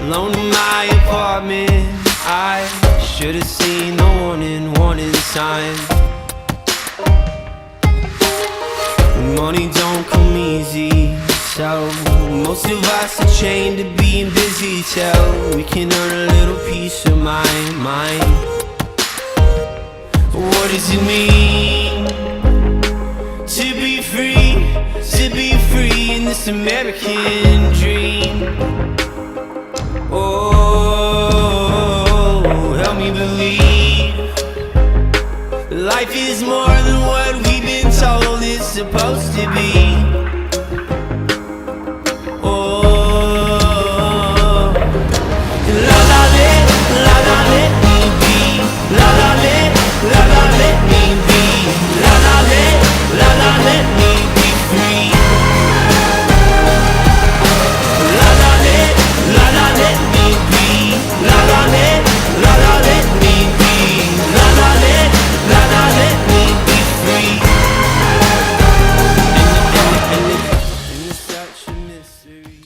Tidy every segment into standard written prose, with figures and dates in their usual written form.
Alone in my apartment, I should have seen the warning sign. Money don't come easy, so most of us are chained to being busy till we can earn a little piece of my mind. What does it mean to be free in this American dream? Oh, help me believe life is more than what we've been told it's supposed to be. Oh, la la let me be. La la let me be. La let me be free. La la let me be. La la let me be. La la let me be free. And it's such a mystery.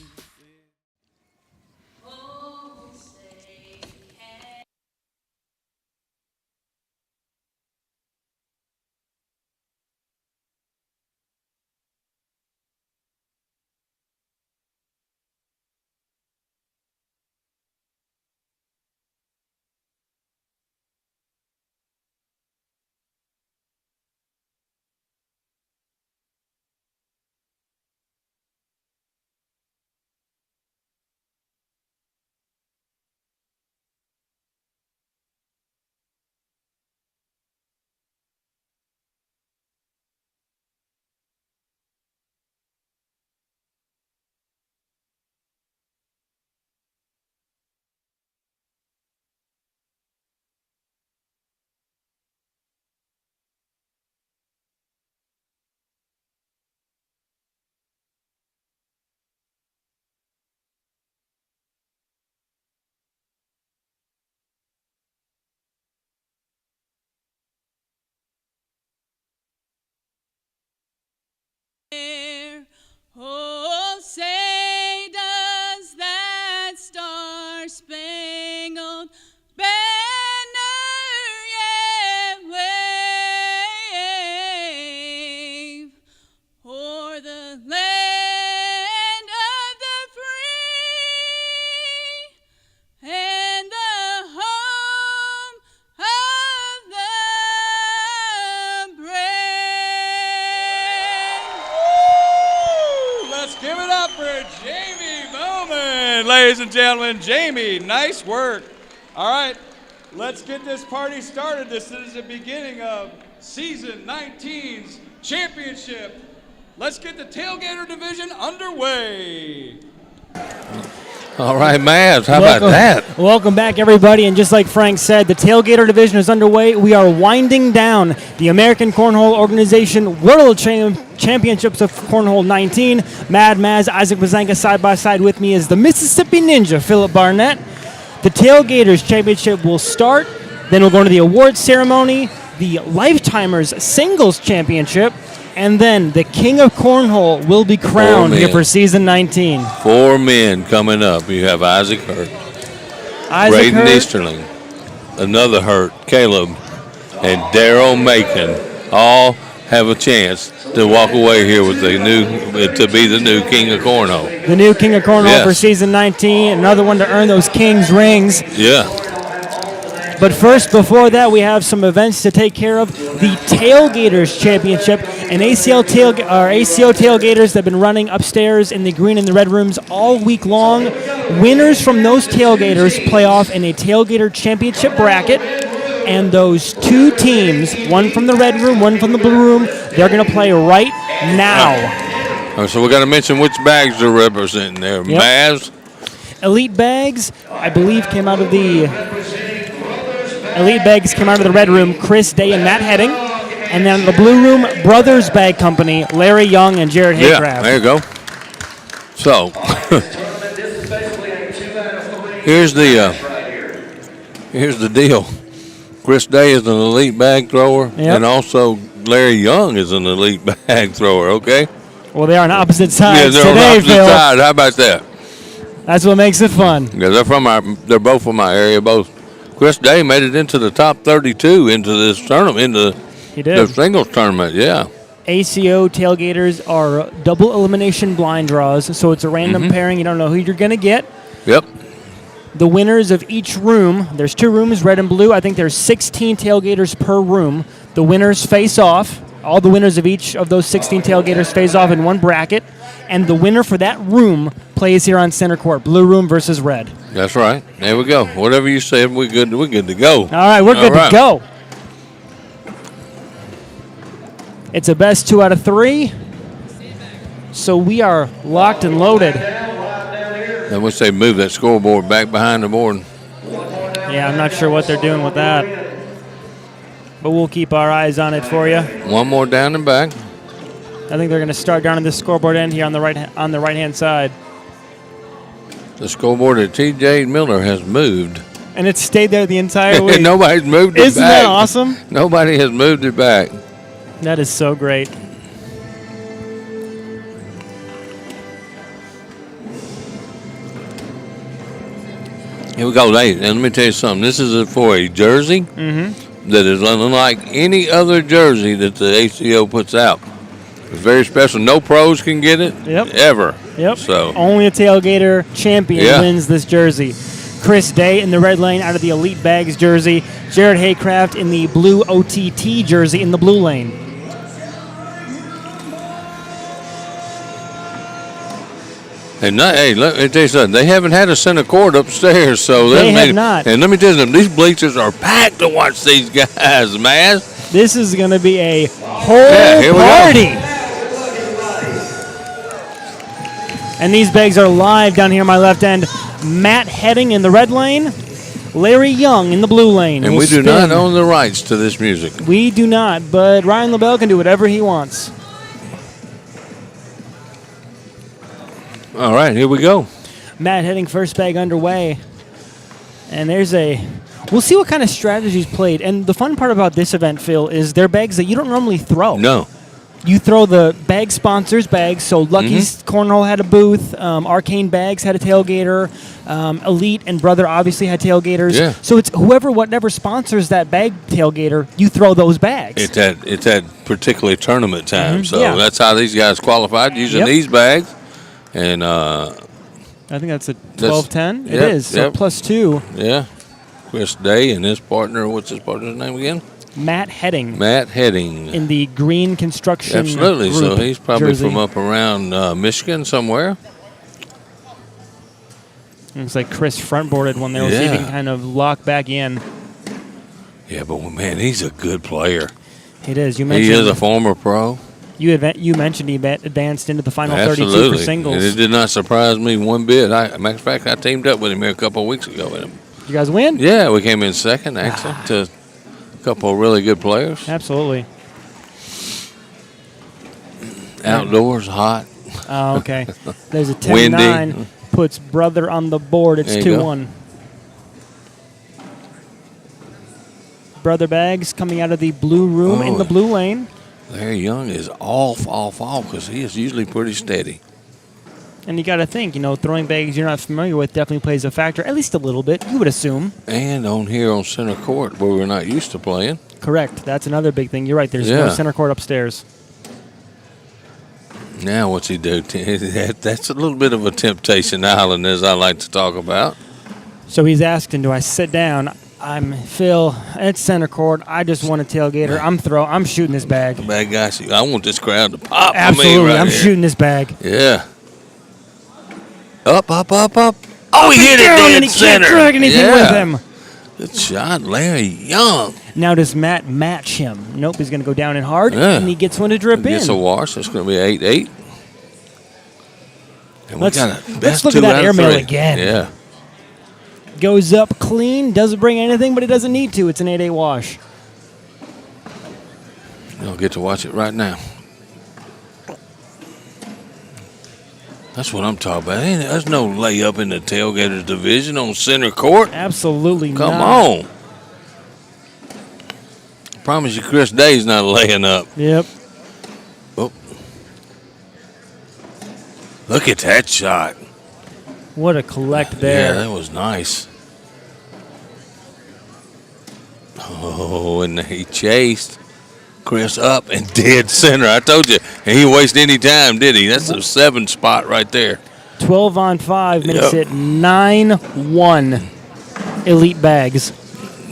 Oh, say does that star-spangled banner yet wave o'er the land of the free and the home of the brave. Let's give it up for Jamie Bowman. Ladies and gentlemen, Jamie, nice work. All right, let's get this party started. This is the beginning of season 19's championship. Let's get the tailgater division underway. All right, Mavs, how about that? Welcome back, everybody. And just like Frank said, the tailgater division is underway. We are winding down the American Cornhole Organization World Championships of Cornhole 19. Mad Maz, Isaac Bazanka, side by side with me is the Mississippi Ninja, Philip Barnett. The Tailgaters Championship will start. Then we'll go into the awards ceremony, the Lifetimers Singles Championship, and then the King of Cornhole will be crowned here for season 19. 4 men coming up. You have Isaac Hurt, Braden Easterling, another Hurt, Caleb, and Daryl Macon. All have a chance to walk away here with the to be the new King of Cornhole. The new King of Cornhole for season 19. Another one to earn those King's rings. Yeah. But first, before that, we have some events to take care of. The Tailgaters Championship and ACO Tailgaters that have been running upstairs in the green and the red rooms all week long. Winners from those Tailgaters play off in a Tailgater Championship bracket. And those two teams, one from the red room, one from the blue room, they're going to play right now. So we got to mention which bags they're representing there. Yep. Maz. Elite bags, I believe, came out of the red room. Chris Day and Matt Heading. And then the blue room, Brothers Bag Company, Larry Young and Jared Haycraft. Yeah, there you go. So, here's the deal. Chris Day is an elite bag thrower, and also Larry Young is an elite bag thrower, okay? Well, they are on opposite sides they're on today, opposite Phil. sides. How about that? That's what makes it fun. Yeah, they're both from my area. Both. Chris Day made it into the top 32 into this tournament, He did. the singles tournament, yeah. ACO tailgaters are double elimination blind draws, so it's a random pairing. You don't know who you're going to get. Yep. The winners of each room, there's 2 rooms, red and blue. I think there's 16 tailgaters per room. The winners face off. All the winners of each of those 16 tailgaters face off in one bracket. And the winner for that room plays here on center court, blue room versus red. That's right. There we go. Whatever you said, we're good to go. All right, we're good to go. It's a best 2 out of 3. So we are locked and loaded. I wish they'd move that scoreboard back behind the board. Yeah, I'm not sure what they're doing with that. But we'll keep our eyes on it for you. One more down and back. I think they're going to start down at the scoreboard end here on the right-hand side. The scoreboard at T.J. Miller has moved. And it's stayed there the entire week. Nobody's moved it Isn't back. that awesome? Nobody has moved it back. That is so great. Here we go, ladies. And let me tell you something. This is for a jersey that is unlike any other jersey that the ACO puts out. It's very special. No pros can get it ever. Yep. So only a tailgater champion wins this jersey. Chris Day in the red lane out of the Elite Bags jersey. Jared Haycraft in the blue OTT jersey in the blue lane. And let me tell you something. They haven't had a center court upstairs, so they have not. And let me tell you something. These bleachers are packed to watch these guys, man. This is going to be a whole party. And these bags are live down here on my left end. Matt Heading in the red lane, Larry Young in the blue lane. And we do not own the rights to this music. We do not, but Ryan LaBelle can do whatever he wants. All right, here we go. Matt Heading first bag underway. And we'll see what kind of strategies played. And the fun part about this event, Phil, is they're bags that you don't normally throw. No. You throw the bag sponsors' bags. So Lucky's Cornhole had a booth. Arcane Bags had a tailgater. Elite and Brother obviously had tailgaters. Yeah. So it's whatever sponsors that bag tailgater, you throw those bags. It's at particularly tournament time. So that's how these guys qualified, using these bags. And I think that's a 12-10. It is. So yep. +2. Yeah. Chris Day and his partner. What's his partner's name again? Matt Heading. Matt Heading. In the green construction Absolutely. group So he's probably jersey. from up around Michigan somewhere. Looks like Chris front-boarded one there. We'll see if he can kind of lock back in. Yeah, but man, he's a good player. It is. You mentioned he is a former pro. You mentioned he advanced into the final 32 for singles. And it did not surprise me one bit. Matter of fact, I teamed up with him here a couple of weeks ago. You guys win? Yeah, we came in second, actually, to a couple of really good players. Absolutely. Outdoors, hot. Oh, okay. There's a 10-9. Puts Brother on the board. It's 2-1. Brother Bags coming out of the blue room in the blue lane. Larry Young is off, because he is usually pretty steady. And you got to think, throwing bags you're not familiar with definitely plays a factor, at least a little bit, you would assume. And on center court, where we're not used to playing. Correct. That's another big thing. You're right. There's no center court upstairs. Now what's he do? That's a little bit of a temptation island, as I like to talk about. So he's asking, do I sit down? I'm Phil at center court. I just want a tailgater. I'm shooting this bag. Bad guy. I want this crowd to pop. Absolutely. I'm shooting this bag. Yeah. Up. Oh, he hit it dead and he center. can't drag anything with him. Good shot, Larry Young. Now does Matt match him? Nope, he's going to go down and hard, Yeah. and he gets one to drip in. Gets a wash. It's going to be 8-8. And Let's we got a look best at 2 that out of airmail 3. again. Yeah. Goes up clean, doesn't bring anything, but it doesn't need to. It's an 8-8 wash. You'll get to watch it right now. That's what I'm talking about. There's no layup in the tailgaters division on center court. Absolutely not. Come on. I promise you, Chris Day's not laying up. Yep. Oh. Look at that shot. What a collect Yeah, there. that was nice. Oh, and he chased Chris up and dead center. I told you, and he didn't waste any time, did he? That's a 7 spot right there. 12 on 5 makes Yep. it 9-1 Elite Bags.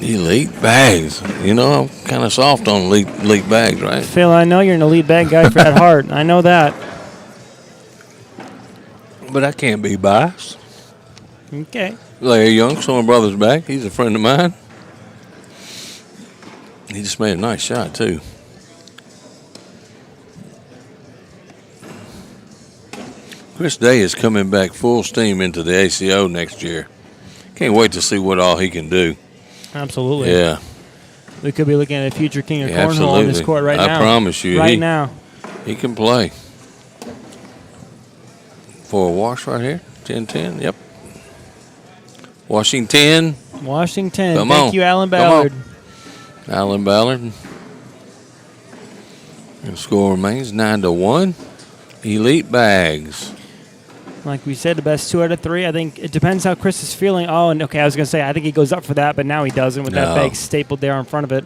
Elite bags. You know, I'm kind of soft on elite bags, right? Phil, I know you're an elite bag guy at heart. I know that. But I can't be biased. Okay. Larry Young, Storm Brothers back. He's a friend of mine. He just made a nice shot, too. Chris Day is coming back full steam into the ACO next year. Can't wait to see what all he can do. Absolutely. Yeah. We could be looking at a future king of Yeah, cornhole on this absolutely. court right I now. promise you, Right he- now. He can play. For a wash right here. 10-10. Yep. Washington. Washington. Come Thank on. you, Alan Come on. Ballard. Alan Ballard. The score remains 9-1. Elite bags. Like we said, the best 2 out of 3. I think it depends how Chris is feeling. Oh, and okay, I was going to say, I think he goes up for that, but now he doesn't with that No. bag stapled there in front of it.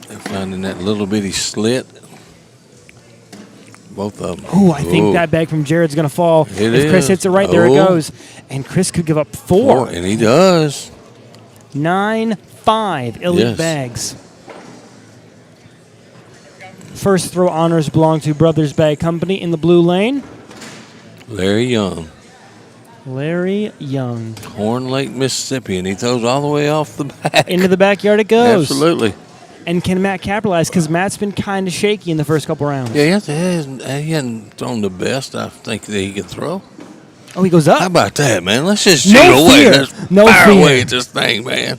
They're finding that little bitty slit. Both of them. Oh, I think that bag from Jared's going to fall. It if Chris is. hits it right, there it Oh. goes. And Chris could give up 4. And he does. 9-5 Elite Yes. Bags. First throw honors belong to Brothers Bag Company in the blue lane. Larry Young. Larry Young. Horn Lake, Mississippi. And he throws all the way off the back. Into the backyard it goes. Absolutely. And can Matt capitalize? Because Matt's been kind of shaky in the first couple rounds. Yeah, he hasn't thrown the best I think that he can throw. Oh, he goes How up. about that, man? Let's just shoot No away. fear. Let's No fire fear. away at this thing, man.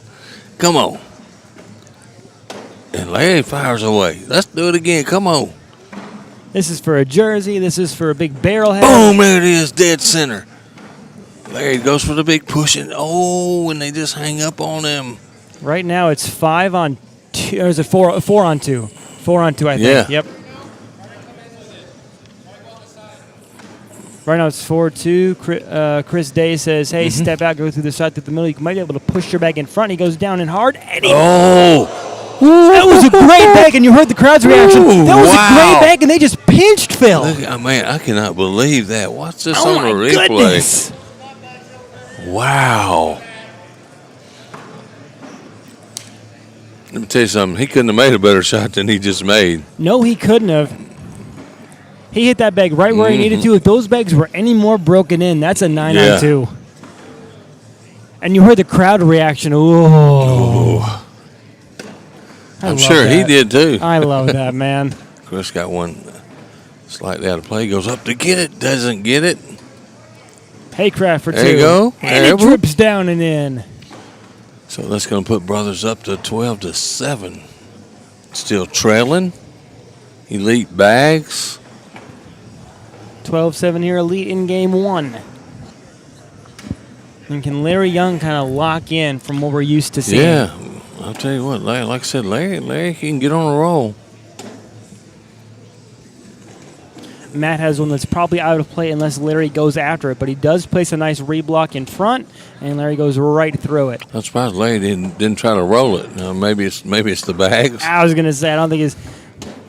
Come on. And Larry fires away. Let's do it again. Come on. This is for a jersey. This is for a big barrel head. Boom, there it is, dead center. Larry goes for the big push, and and they just hang up on him. Right now it's 5 on 2. Or is it 4 on 2? 4 on 2, I think. Yeah. Yep. Right now it's 4-2. Chris Day says, hey, step out, go through the side, through the middle. You might be able to push your bag in front. He goes down and hard. And he that was a great bag, and you heard the crowd's reaction. Ooh, That was wow. a great bag, and they just pinched Phil. Man, I cannot believe that. Watch this Oh, on my the replay. goodness. Wow. Let me tell you something. He couldn't have made a better shot than he just made. No, he couldn't have. He hit that bag right where he needed to. If those bags were any more broken in, that's a 9 on 2. And you heard the crowd reaction. Ooh. I'm sure he did too. I love that, man. Chris got one slightly out of play. Goes up to get it. Doesn't get it. Haycraft for 2. There you go. And There it we- drips down and in. So that's going to put Brothers up to 12-7. Still trailing. Elite bags. 12-7 here, Elite in game 1. And can Larry Young kind of lock in from what we're used to seeing? Yeah. I'll tell you what, Larry, like I said, Larry can get on a roll. Matt has one that's probably out of play unless Larry goes after it, but he does place a nice reblock in front, and Larry goes right through it. I'm surprised Larry didn't try to roll it. Maybe it's the bags. I was going to say, I don't think it's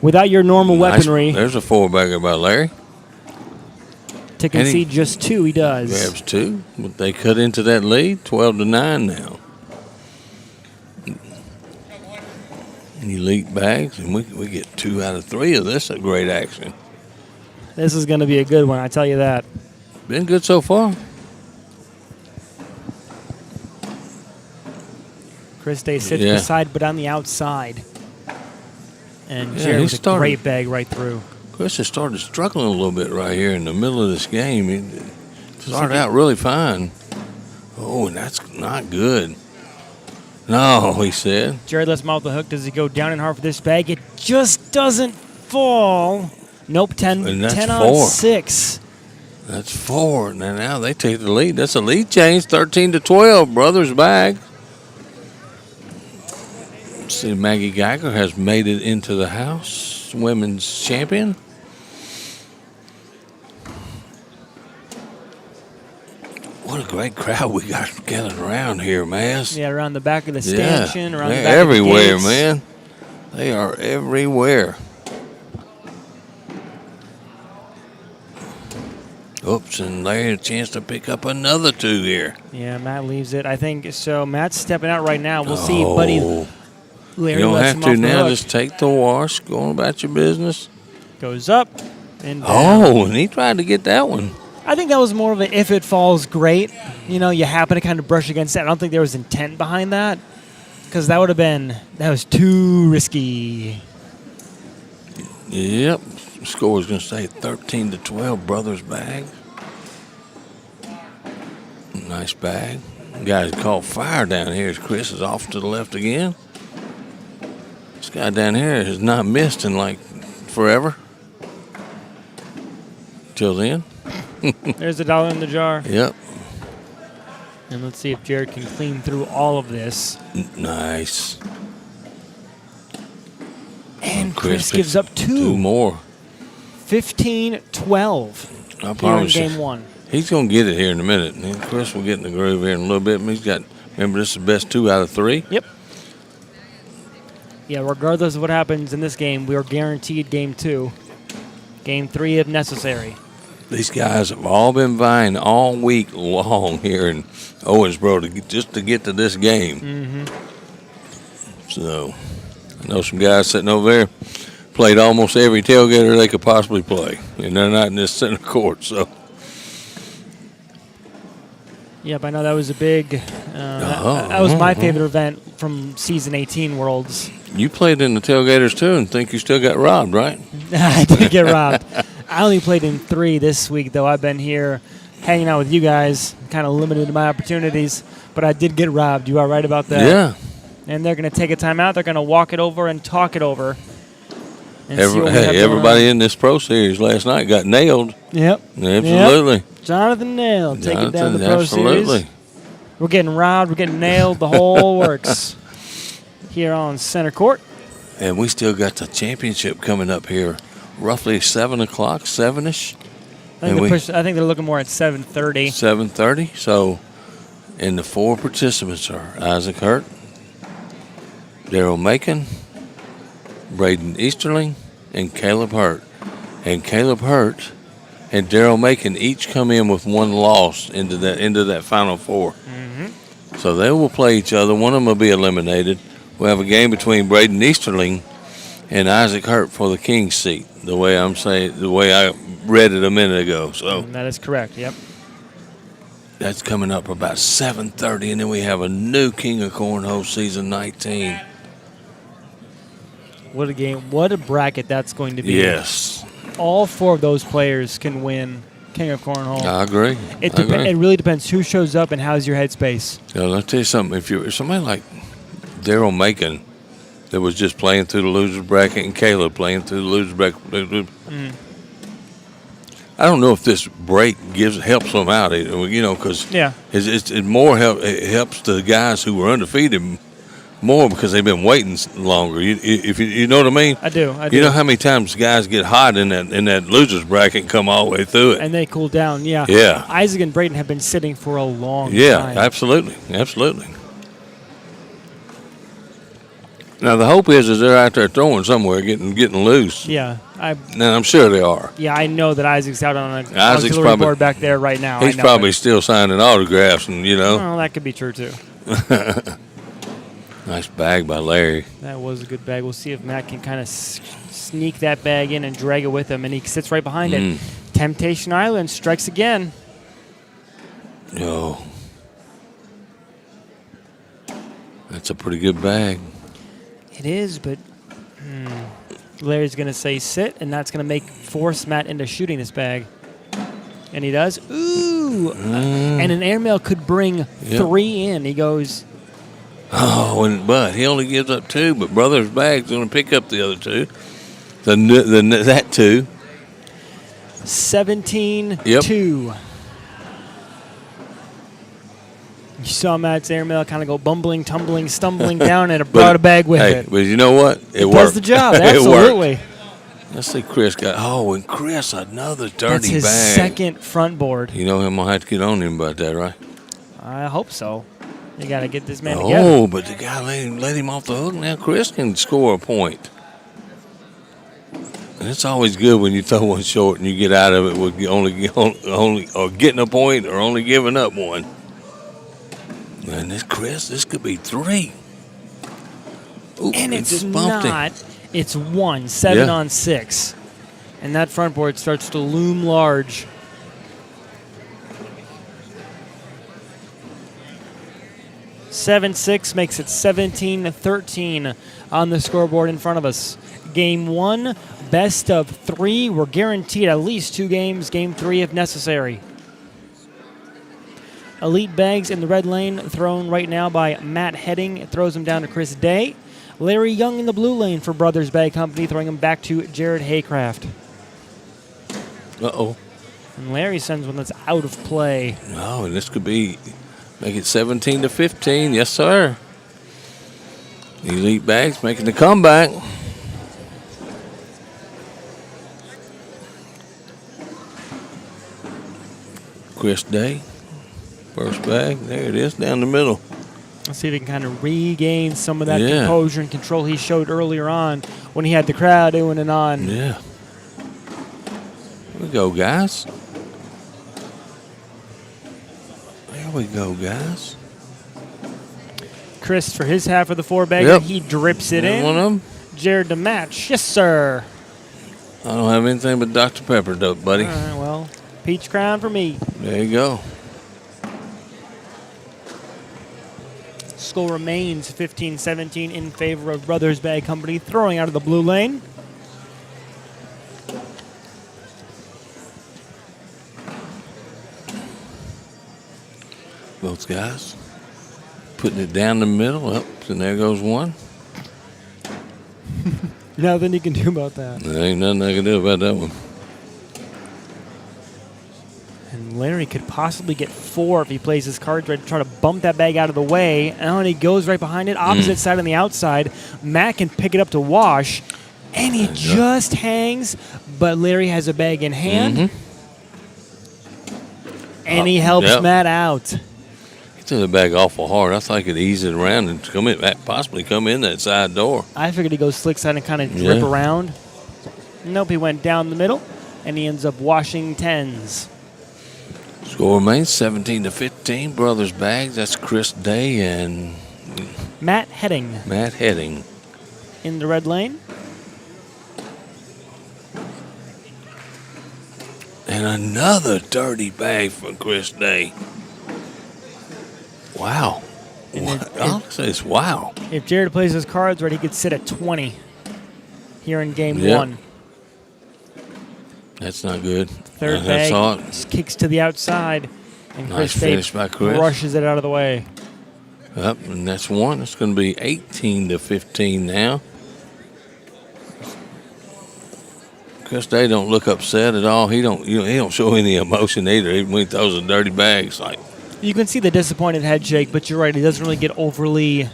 without your normal weaponry. Nice. There's a 4-bagger by Larry. To concede just 2, he does. Grabs 2, but they cut into that lead, 12-9 now. Elite bags, and we get 2 out of 3 of this. A great action. This is going to be a good one, I tell you that. Been good so far. Chris Day sits Yeah. beside, but on the outside. And Yeah, Jared he with a started- great bag right through. Chris has started struggling a little bit right here in the middle of this game. He started out really fine. Oh, and that's not good. No, he said. Jared lets him off the hook. Does he go down and hard for this bag? It just doesn't fall. Nope, 10, And that's 10 on 4. 6. That's 4. Now they take the lead. That's a lead change, 13-12. Brothers bag. Let's see, Maggie Geiger has made it into the house. Women's champion. What a great crowd we got gathered around here, Maz. Yeah, around the back of the Yeah, stanchion, around the they're back everywhere, of the gates. man. They are everywhere. Oops, and Larry had a chance to pick up another 2 here. Yeah, Matt leaves it. I think so. Matt's stepping out right now. We'll see, buddy. Oh, Larry you don't lets have him to off the now. hook. Just take the wash, go on about your business. Goes up and down. Oh, and he tried to get that one. I think that was more of a if it falls, great. You know, you happen to kind of brush against that. I don't think there was intent behind that because that was too risky. Yep. Score is going to say 13-12. Brothers bag. Nice bag. Guys called fire down here as Chris is off to the left again. This guy down here has not missed in like forever. Till then. There's $1 in the jar. Yep. And let's see if Jared can clean through all of this. Nice. And Chris Chris gives up 2 more. 15-12 I here in promise you. game 1. He's going to get it here in a minute. And Chris will get in the groove here in a little bit. He's got, remember, this is the best 2 out of 3. Yep. Yeah, regardless of what happens in this game, we are guaranteed game 2. Game 3 if necessary. These guys have all been vying all week long here in Owensboro just to get to this game. Mm-hmm. So, I know some guys sitting over there played almost every tailgater they could possibly play, and they're not in this center court. So, Yep, I know that was a big. That was my favorite event from season 18 Worlds. you played in the tailgaters too, and think you still got robbed, right? I did get robbed. I only played in 3 this week, though. I've been here hanging out with you guys, kind of limited my opportunities, but I did get robbed. You are right about that. Yeah. And they're going to take a timeout. They're going to walk it over and talk it over. And see what we have going Everybody on. in this pro series last night got nailed. Yep. Absolutely. Yep. Jonathan Nail taking down Jonathan, the pro absolutely. series. We're getting robbed. We're getting nailed. The whole works here on center court. And we still got the championship coming up here, roughly 7 o'clock, 7-ish. I think they're looking more at 7:30. 7:30. So, and the 4 participants are Isaac Hurt, Daryl Macon, Braden Easterling, and Caleb Hurt. And Caleb Hurt and Daryl Macon each come in with 1 loss into that final 4. Mm-hmm. So they will play each other. One of them will be eliminated. We'll have a game between Braden Easterling and Isaac Hurt for the King's seat. The way I read it a minute ago. So That is correct. Yep. that's coming up about 7:30, and then we have a new King of Cornhole season 19. What a game. What a bracket that's going to be. Yes, All 4 of those players can win King of Cornhole. I agree. It I agree. really depends who shows up and how's your headspace. I'll tell you something. If somebody like Daryl Macon that was just playing through the loser's bracket and Caleb playing through the loser's bracket, I don't know if this break helps them out, because Yeah. it helps the guys who were undefeated more because they've been waiting longer. You know what I mean? I do. You know how many times guys get hot in that losers bracket and come all the way through it? And they cool down. Yeah. Yeah. Isaac and Braden have been sitting for a long Yeah, time. absolutely. Now the hope is they're out there throwing somewhere, getting loose. Yeah. And I'm sure they are. Yeah, I know that Isaac's out on an Isaac's auxiliary probably- board back there right now. He's I know probably it. still signing autographs, and Well, that could be true, too. Nice bag by Larry. That was a good bag. We'll see if Matt can kind of sneak that bag in and drag it with him, and he sits right behind it. Temptation Island strikes again. No. That's a pretty good bag. It is, but Larry's going to say sit, and that's going to force Matt into shooting this bag. And he does. Ooh! And an airmail could bring 3 in. He goes. Oh, but he only gives up 2, but Brothers Bag's going to pick up the other 2. That 2. 17-2. You saw Matt's airmail kind of go bumbling, tumbling, stumbling down, and it brought a bag with it. But you know what? It worked. Does the job, absolutely. Let's see, Chris got. Oh, and Chris, another dirty bag. That's his second front board. You know, I'm going to have to get on him about that, right? I hope so. You got to get this man together. Oh, but the guy let him off the hook. Now Chris can score a point. And it's always good when you throw one short and you get out of it with only or getting a point or only giving up one. And this could be 3. Ooh, And it's just bumped not. him. It's 1, 7 on 6. And that front board starts to loom large. (7-6) makes it 17-13 on the scoreboard in front of us. Game 1, best of 3. We're guaranteed at least 2 games. Game 3 if necessary. Elite bags in the red lane thrown right now by Matt Heading. It throws them down to Chris Day. Larry Young in the blue lane for Brothers Bag Company, throwing them back to Jared Haycraft. Uh-oh. And Larry sends one that's out of play. Oh, and this could make it 17-15. Yes, sir. Elite bags making the comeback. Chris Day. First bag. There it is, down the middle. Let's see if he can kind of regain some of that composure and control he showed earlier on when he had the crowd doing it on. Yeah. Here we go, guys. There we go, guys. Chris, for his half of the 4-bagger, he drips it in. One of them? Jared to match. Yes, sir. I don't have anything but Dr. Pepper, buddy. All right, well, peach crown for me. There you go. Score remains 15-17 in favor of Brothers Bag Company, throwing out of the blue lane. Both guys putting it down the middle. Up, and there goes one. Nothing you can do about that. There ain't nothing I can do about that one. And Larry could possibly get 4 if he plays his cards right to try to bump that bag out of the way. And he goes right behind it, opposite side on the outside. Matt can pick it up to wash, and he just hangs, but Larry has a bag in hand. And he helps Matt out. He threw the bag awful hard. I thought he could ease it around and possibly come in that side door. I figured he'd go slick side and kind of drip around. Nope, he went down the middle, and he ends up washing 10s. Score remains 17-15. Brothers Bags. That's Chris Day and Matt Heading. Matt Heading. In the red lane. And another dirty bag for Chris Day. Wow. I'll say it's wow. If Jared plays his cards right, he could sit at 20 here in game 1. That's not good. Third bag kicks to the outside, and Nice Chris finish by Chris. Rushes it out of the way. Yep, and that's one. It's going to be 18-15 now. Chris Day don't look upset at all. He don't show any emotion either, even when he throws a dirty bag. It's like, you can see the disappointed head shake, but you're right. It doesn't really get overly.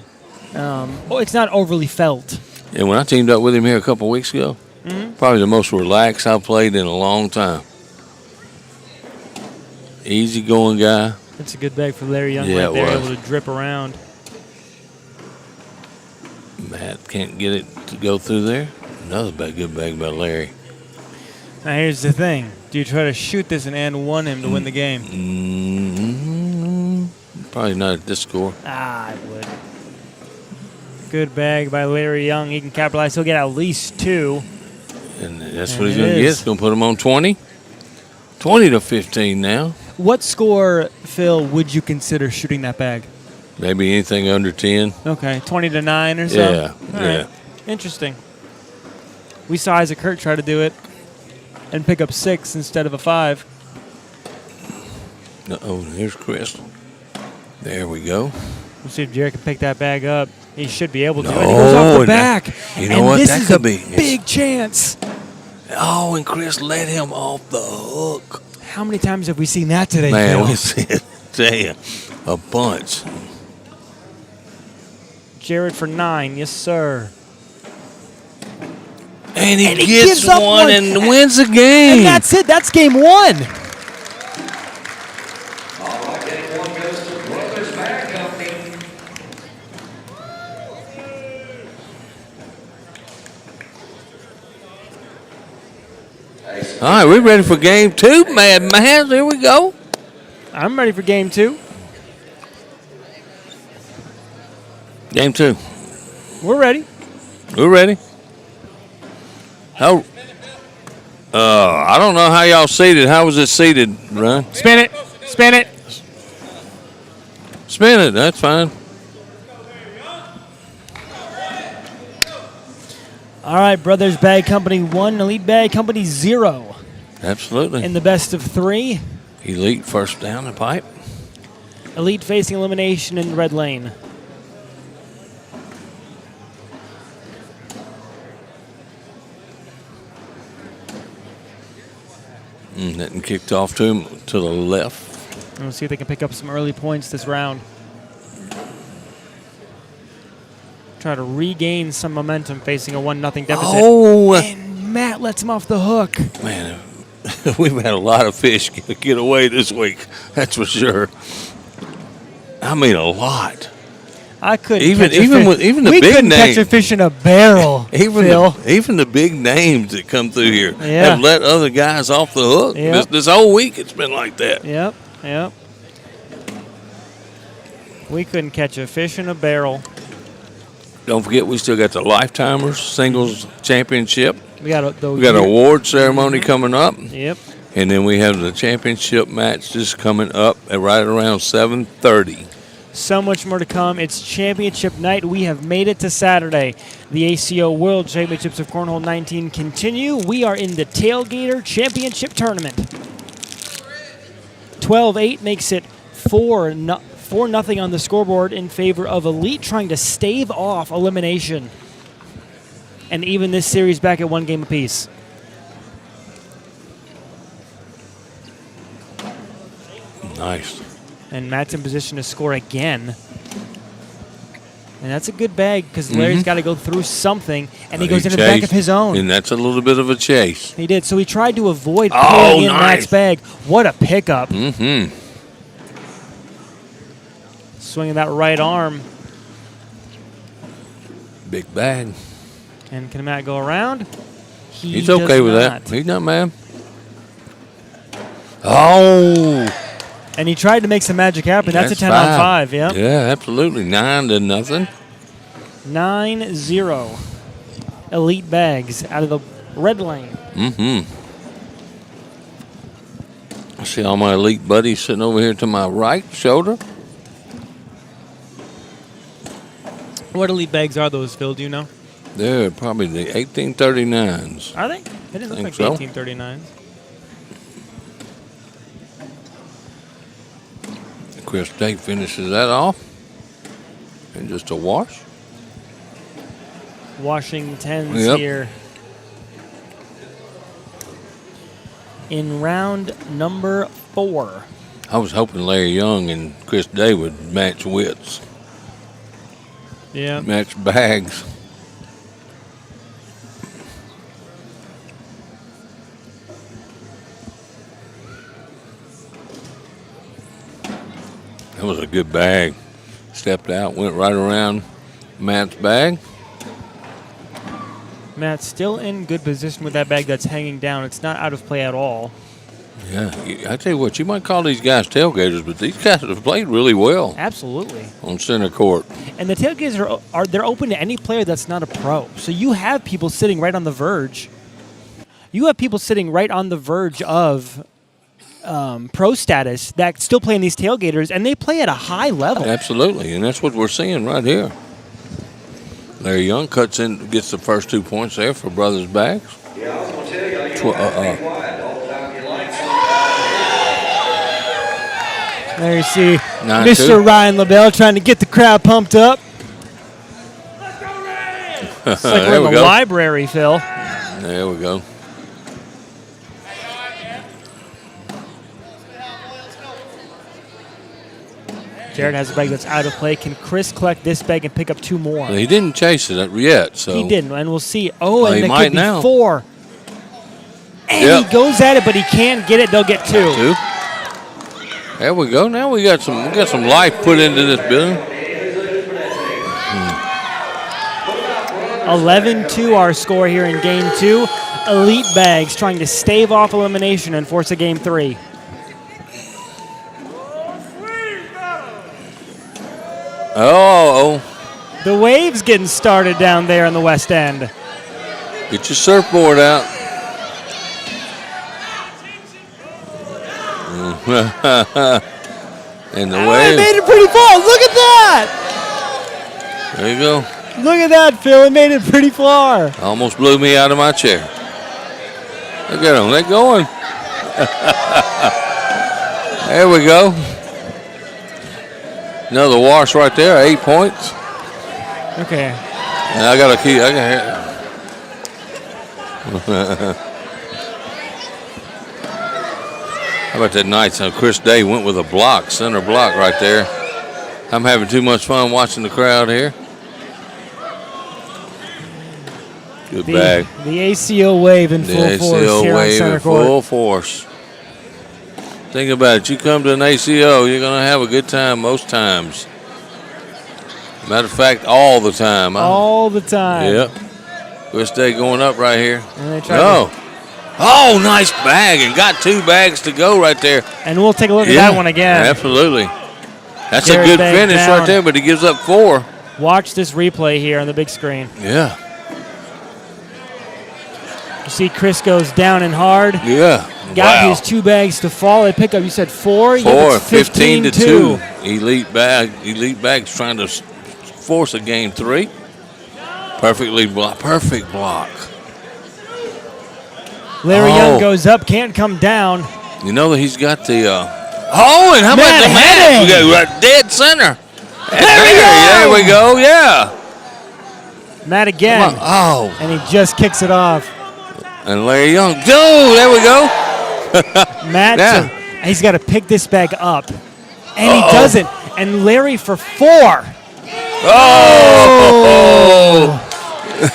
It's not overly felt. And when I teamed up with him here a couple weeks ago, probably the most relaxed I've played in a long time. Easy going guy. That's a good bag for Larry Young Yeah, right there, it was. able to drip around. Matt can't get it to go through there. Another good bag by Larry. Now here's the thing: do you try to shoot this and one him to win the game? Probably not at this score. I would. Good bag by Larry Young. He can capitalize. He'll get at least 2. And that's what he's going to get. It's going to put him on 20. 20-15 now. What score, Phil, would you consider shooting that bag? Maybe anything under 10. Okay, 20-9 or so. Yeah, All yeah. right. Interesting. We saw Isaac Hurt try to do it and pick up 6 instead of a 5. Uh-oh, here's Chris. There we go. We'll see if Jared can pick that bag up. He should be able to. No, And he goes off the back. you know and what? This That is could a be. big chance. Oh, and Chris let him off the hook. How many times have we seen that today, Man, Phil? we said, damn, a bunch. Jared for 9. Yes, sir. And he And he gets gives up one one. and wins the game. And that's it. That's game 1. All right, we're ready for game 2, Mad Man. Here we go. I'm ready for game 2. Game 2. We're ready. We're ready. How? I don't know how y'all seated. How was it seated, Ryan? Spin it. Spin it. Spin it. That's fine. All right, Brothers Bag Company 1, Elite Bag Company 0 Absolutely. in the best of 3. Elite first down the pipe. Elite facing elimination in the red lane. Netting kicked off to him to the left. And we'll see if they can pick up some early points this round. Try to regain some momentum facing a 1-0 deficit. Oh, And Matt lets him off the hook. man. We've had a lot of fish get away this week. That's for sure. I mean, a lot. I couldn't Even- catch a even fish. with- even the we big couldn't catch name. a fish in a barrel, Phil. Even the big names that come through here Yeah. have let other guys off the hook. Yep. This whole week it's been like that. Yep, yep. We couldn't catch a fish in a barrel. Don't forget, we still got the Lifetimers Singles Championship. We got We got an award ceremony coming up. Yep. And then we have the championship match just coming up at right around 7:30. So much more to come. It's championship night. We have made it to Saturday. The ACO World Championships of Cornhole 19 continue. We are in the Tailgater Championship Tournament. 12-8 makes it 4-0 on the scoreboard in favor of Elite, trying to stave off elimination. And even this series back at 1 game apiece. Nice. And Matt's in position to score again. And that's a good bag because Larry's got to go through something, and he goes into the back of his own. And that's a little bit of a chase. He did. So he tried to avoid Oh, pulling in nice. Matt's bag. What a pickup. Mm-hmm. Swinging that right arm. Big bag. And can Matt go around? He's does okay with not. that. He's not mad. Oh. And he tried to make some magic happen. That's a 10 five. on 5, yeah. Yeah, absolutely. 9-0. 9-0. Elite bags out of the red lane. Mm-hmm. I see all my elite buddies sitting over here to my right shoulder. What elite bags are those, Phil? Do you know? They're probably the 1839s. Are they? They didn't look Think like so. 1839s. Chris Day finishes that off. And just a wash. Washington's Yep. here. In round number 4. I was hoping Larry Young and Chris Day would match wits, Yeah. match bags. That was a good bag. Stepped out, went right around Matt's bag. Matt's still in good position with that bag that's hanging down. It's not out of play at all. Yeah, I tell you what, you might call these guys tailgaters, but these guys have played really well Absolutely. on center court. And the tailgaters are they're open to any player that's not a pro. So you have people sitting right on the verge. You have people sitting right on the verge of pro status that still play in these tailgaters, and they play at a high level. Absolutely, and that's what we're seeing right here. Larry Young cuts in, gets the first 2 points there for Brothers Bags. There you see 9-2. Mr. Ryan LaBelle trying to get the crowd pumped up. It's like we're in the library, Phil. There we go. Jared has a bag that's out of play. Can Chris collect this bag and pick up 2 more? He didn't chase it yet, so He didn't, and we'll see. Oh, and he it might could be now. 4. And he goes at it, but he can't get it. They'll get 2. 2. There we go. Now we got some life put into this building. 11-2 our score here in Game 2. Elite Bags trying to stave off elimination and force a Game 3. Oh. The wave's getting started down there in the West End. Get your surfboard out. And the They wave. made it pretty far. Look at that. There you go. Look at that, Phil. It made it pretty far. Almost blew me out of my chair. Look at them. They're going. There we go. Another wash right there. 8 points. Okay. And I got to keep. How about that night? So Chris Day went with a block, center block right there. I'm having too much fun watching the crowd here. Good bag. The ACO wave in full The force ACO here on wave center in court. full force. Think about it. You come to an ACO, you're going to have a good time most times. Matter of fact, all the time. All the time. Yep. Chris Day going up right here. And they try No. Oh, nice bag, and got 2 bags to go right there. And we'll take a look at that one again. Absolutely. That's Jared a good bag finish down. right there, but he gives up 4. Watch this replay here on the big screen. Yeah. You see Chris goes down and hard. Yeah. Got Wow. his 2 bags to fall. They pick up, you said 4? 4, 15 to 2. Elite Bag's trying to force a Game 3. Perfect block. Larry Young goes up, can't come down. You know that he's got the. And how about Matt the Henning. match? We got right dead center. There we go. Yeah. Matt again. Come on. Oh. And he just kicks it off. And Larry Young. There we go. Matt, Yeah. he's got to pick this bag up. And he doesn't. And Larry for 4. Oh.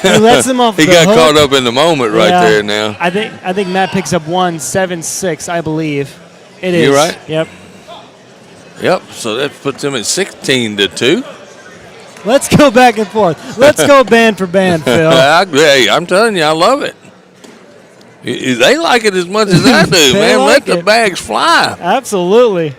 He lets him off He the got hook. caught up in the moment right Yeah. there now. I think Matt picks up 1, 7-6, I believe. It is. You right? Yep. Yep. So that puts him at 16 to 2. Let's go back and forth. Let's go band for band, Phil. Hey, I'm telling you, I love it. They like it as much as I do, They man. like Let the it. bags fly. Absolutely.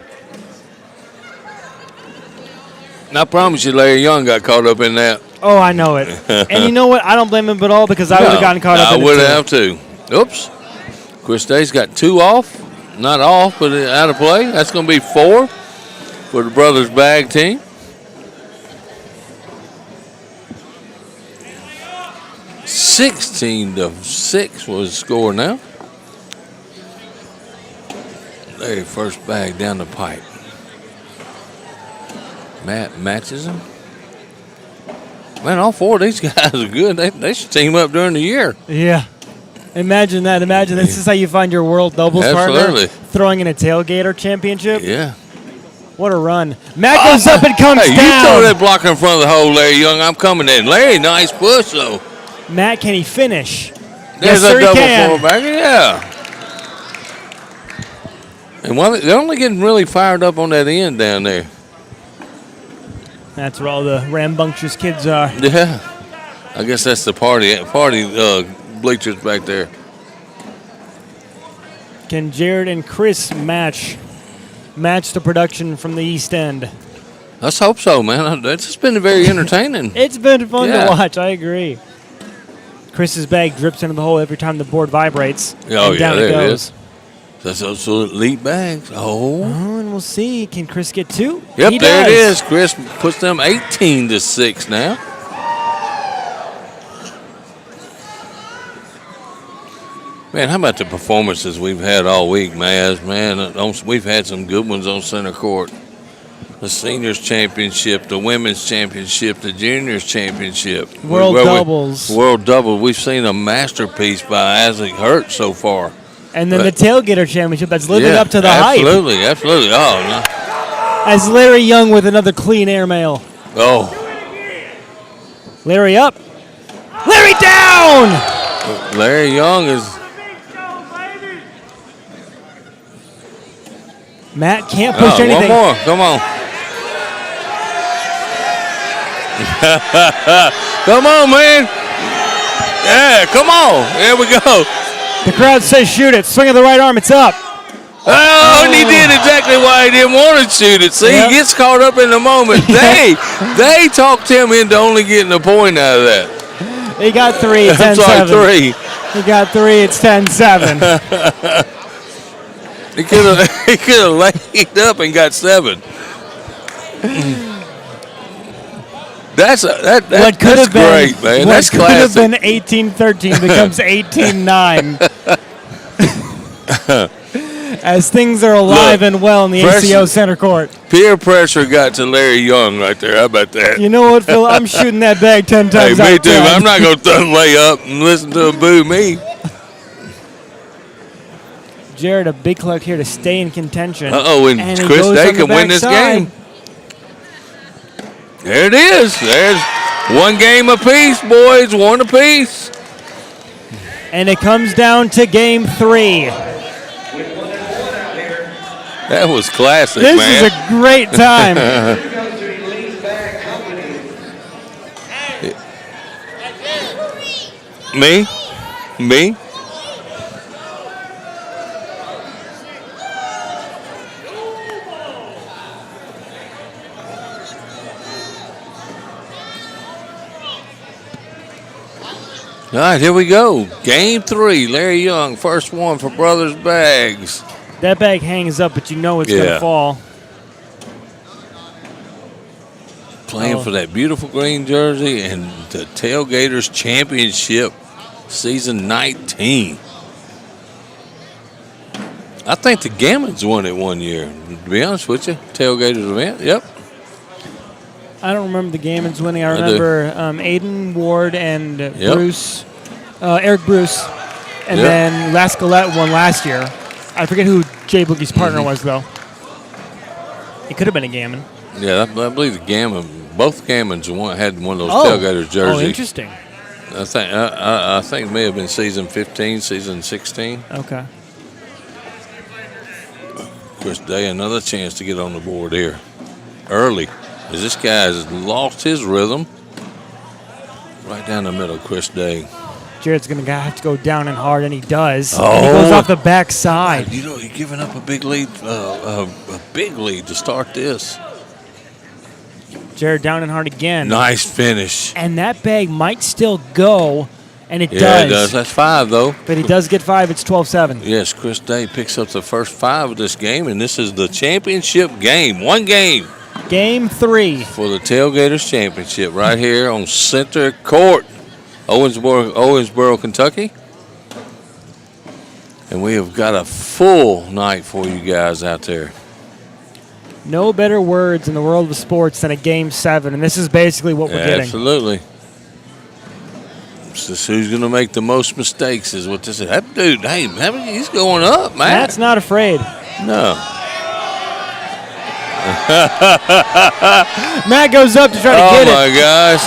And I promise you, Larry Young got caught up in that. Oh, I know it. And you know what? I don't blame him at all because I would have gotten caught up in it I would too. have too. Oops. Chris Day's got 2 off. Not off, but out of play. That's going to be 4 for the Brothers Bag team. (16-6) was the score now. Larry first bag down the pipe. Matt matches him. Man, all 4 of these guys are good. They should team up during the year. Yeah. Imagine that. Imagine this is how you find your world doubles Absolutely. partner. Throwing in a tailgater championship. Yeah. What a run. Matt goes up and comes Hey, you down. throw that block in front of the hole, Larry Young. I'm coming in. Larry, nice push, though. Matt, can he finish? There's yes, sir, a he double can. four-bagger, yeah. And they're only getting really fired up on that end down there. That's where all the rambunctious kids are. Yeah. I guess that's the party bleachers back there. Can Jared and Chris match the production from the East End? Let's hope so, man. It's just been very entertaining. It's been fun Yeah. to watch. I agree. Chris's bag drips into the hole every time the board vibrates. Oh, and down yeah, it there it goes. is. That's those elite bags. Oh. Oh, and we'll see. Can Chris get 2? Yep, He there does. it is. Chris puts them 18-6 now. Man, how about the performances we've had all week, Maz? Man, we've had some good ones on center court. The seniors championship, the women's championship, the juniors championship. World doubles. World doubles. We've seen a masterpiece by Isaac Hurt so far. And then the Tailgater Championship that's living up to the hype. Absolutely, absolutely. Oh, no. As Larry Young with another clean airmail. Oh. Larry up. Larry down! Larry Young is... Matt can't push anything. One more. Come on. Come on, man. Yeah, come on. There we go. The crowd says shoot it. Swing of the right arm. It's up. Oh, and he did exactly why he didn't want to shoot it. See, Yep. he gets caught up in the moment. They talked him into only getting a point out of that. He got 3. It's 10-7. I'm sorry, 3. He got 3. It's 10-7. He could have laid up and got 7. That's What could have been great, man. That's what could have classic. been 18-13 becomes 18-9. As things are alive Look, and well in the ACO center court. Peer pressure got to Larry Young right there. How about that? You know what, Phil? I'm shooting that bag 10 times Hey, out me of too. 10. I'm not going to lay up and listen to him boo me. Jared, a big clutch here to stay in contention. Uh-oh, and he Chris goes Day on the can win this backside. game. There it is. There's one game apiece, boys. One apiece. And it comes down to game 3. That was classic, This man. is a great time. Me? All right, here we go. Game 3. Larry Young, first one for Brothers Bags. That bag hangs up, but you know it's going to fall. Playing for that beautiful green jersey and the Tailgaters Championship Season 19. I think the Gammons won it one year, to be honest with you. Tailgaters event, yep. I don't remember the Gammons winning. I I do. remember Aiden Ward and Yep. Bruce, Eric Bruce, and Yep. then Lascalette won last year. I forget who Jay Boogie's partner was, though. It could have been a Gammon. Yeah, I believe the Gammon, both Gammons had one of those Oh. Tailgaters jerseys. Oh, interesting. I think it may have been season 15, season 16. Okay. Chris Day, another chance to get on the board here early. As this guy has lost his rhythm. Right down the middle, Chris Day. Jared's going to have to go down and hard, and he does. Oh. And he goes off the backside. You know, you're giving up a big lead to start this. Jared down and hard again. Nice finish. And that bag might still go, and it Yeah, does. it does. That's 5, though. But he does get 5. It's 12-7. Yes, Chris Day picks up the first 5 of this game, and this is the championship game. One game Game 3. for the Tailgaters Championship right here on center court, Owensboro, Kentucky. And we have got a full night for you guys out there. No better words in the world of sports than a Game 7, and this is basically what we're getting. Absolutely. It's just who's going to make the most mistakes is what this is. That dude, hey, he's going up, man. Matt's not afraid. No. Matt goes up to try to get Oh, it. my gosh.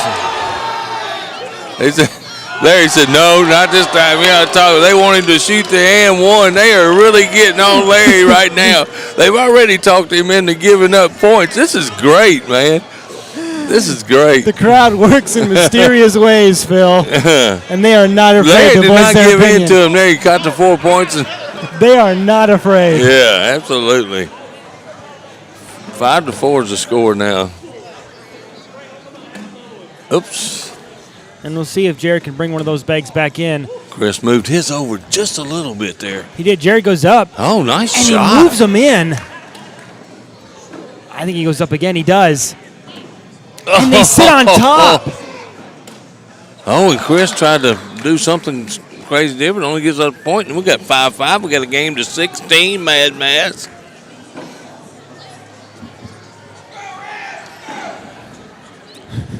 Larry said, no, not this time. We got to talk. They want him to shoot the and one. They are really getting on Larry right now. They've already talked him into giving up points. This is great, man. This is great. The crowd works in mysterious ways, Phil, and they are not afraid Larry to did voice not their give in opinion. to him. There he caught the 4 points. And They are not afraid. yeah, absolutely. 5-4 is the score now. Oops. And we'll see if Jared can bring one of those bags back in. Chris moved his over just a little bit there. He did. Jared goes up. Oh, nice and shot. He moves him in. I think he goes up again. He does. And they sit on top. Oh, and Chris tried to do something crazy different. Only gives us a point. And we got 5-5. We got a game to 16, Mad Mass.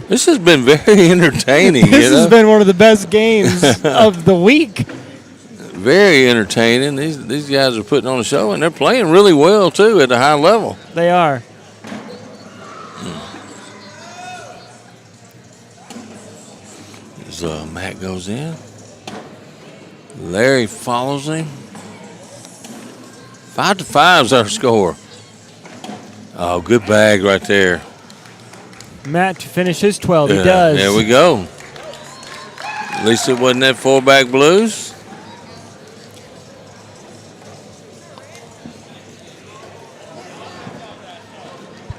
This has been very entertaining. This has been one of the best games of the week. Very entertaining. These guys are putting on a show, and they're playing really well, too, at a high level. They are. As Matt goes in. Larry follows him. 5-5 is our score. Oh, good bag right there. Matt to finish his 12. He does. There we go. At least it wasn't that 4-back blues.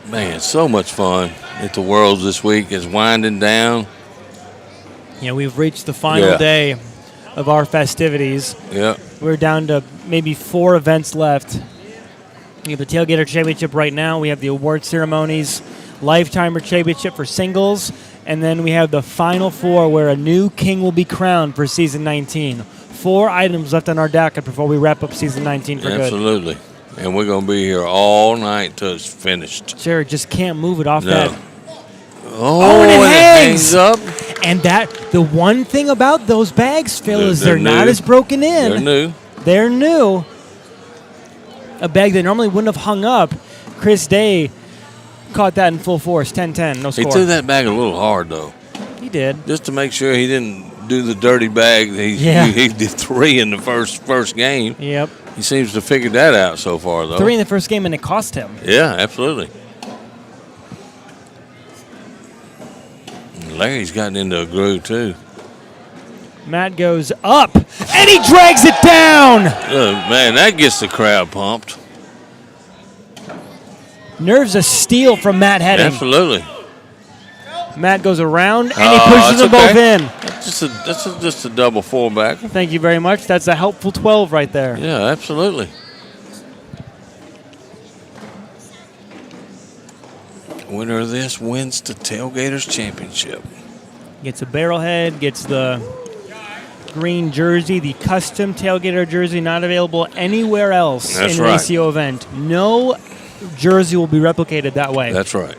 Man, so much fun at the Worlds this week. It's winding down. Yeah, we've reached the final day of our festivities. Yeah. We're down to maybe 4 events left. We have the Tailgater Championship right now. We have the award ceremonies, Lifetimer Championship for singles, and then we have the Final 4 where a new king will be crowned for Season 19. 4 items left on our docket before we wrap up Season 19 for good. Absolutely. And we're going to be here all night till it's finished. Jared just can't move it off that. Oh, and it hangs up. And the one thing about those bags, Phil, is they're not as broken in. They're new. They're new. A bag that normally wouldn't have hung up. Chris Day caught that in full force, 10-10, no score. He threw that bag a little hard, though. He did. Just to make sure he didn't do the dirty bag. He did 3 in the first game. Yep. He seems to have figured that out so far, though. 3 in the first game, and it cost him. Yeah, absolutely. Larry's gotten into a groove, too. Matt goes up, and he drags it down. Man, that gets the crowd pumped. Nerves a steal from Matt Heading. Absolutely. Matt goes around, and he pushes them both in. That's just a double 4-back. Thank you very much. That's a helpful 12 right there. Yeah, absolutely. Winner of this wins the Tailgaters Championship. Gets a barrelhead, gets the green jersey, the custom Tailgater jersey, not available anywhere else in an ACO event. No jersey will be replicated that way. That's right.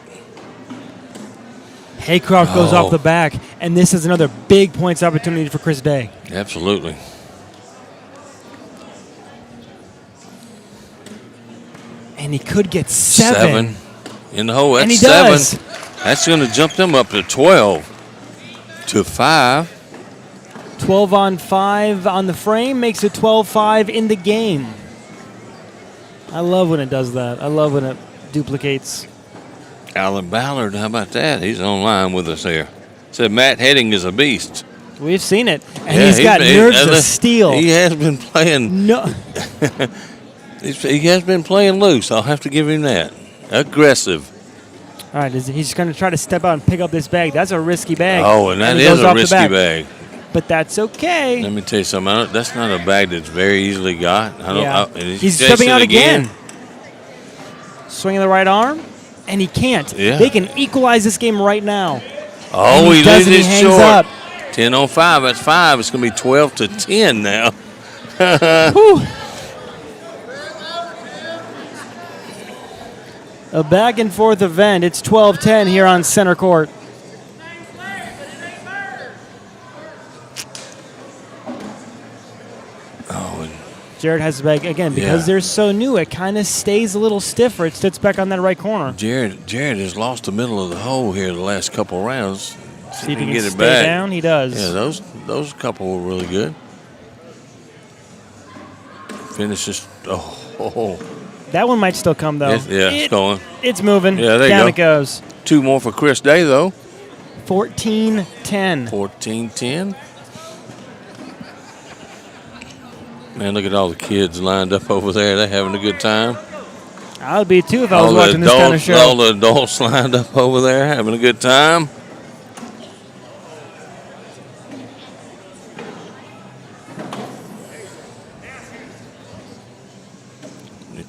Haycroft goes off the back, and this is another big points opportunity for Chris Day. Absolutely. And he could get 7. In the hole. That's and he 7. Does. That's going to jump them up to 12 to 5. 12 on 5 on the frame makes it 12-5 in the game. I love when it does that. I love when it duplicates. Alan Ballard, how about that? He's online with us here. Said Matt Heading is a beast. We've seen it. And he's got nerves of steel. He has been playing. No. He has been playing loose. I'll have to give him that. Aggressive. All right, he's going to try to step out and pick up this bag. That's a risky bag. Oh, and that is a risky bag. But that's okay. Let me tell you something. That's not a bag that's very easily got. He's stepping out again. Swinging the right arm, and he can't. Yeah. They can equalize this game right now. Oh, he loses he hangs short. Up. 10 on 5. That's 5. It's going to be 12 to 10 now. A back and forth event. It's 12-10 here on center court. Jared has the bag again because they're so new. It kind of stays a little stiffer. It sits back on that right corner. Jared has lost the middle of the hole here the last couple rounds. See if he can get it back. Down. He does. Yeah, those couple were really good. Finishes. That one might still come though. It's going. It's moving. Yeah, there down you go. It goes. 2 more for Chris Day though. 14-10. 14-10. Man, look at all the kids lined up over there. They're having a good time. I would be too if I was watching this kind of show. All the adults lined up over there having a good time.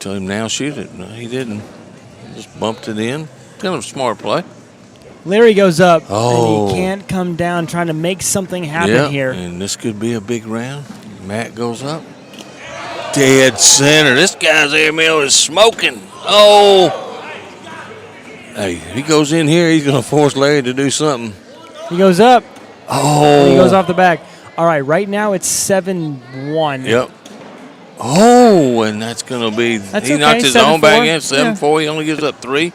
tell him now shoot it. No, he didn't. He just bumped it in. Kind of a smart play. Larry goes up, Oh. and he can't come down, trying to make something happen here. And this could be a big round. Matt goes up. Dead center. This guy's airmail is smoking. Oh. Hey, if he goes in here, he's going to force Larry to do something. He goes up. Oh. He goes off the back. All right, right now it's 7-1. Yep. Oh, and that's going to be. That's he okay, knocked his 7-4. own back in. 7-4. Yeah. He only gives up 3.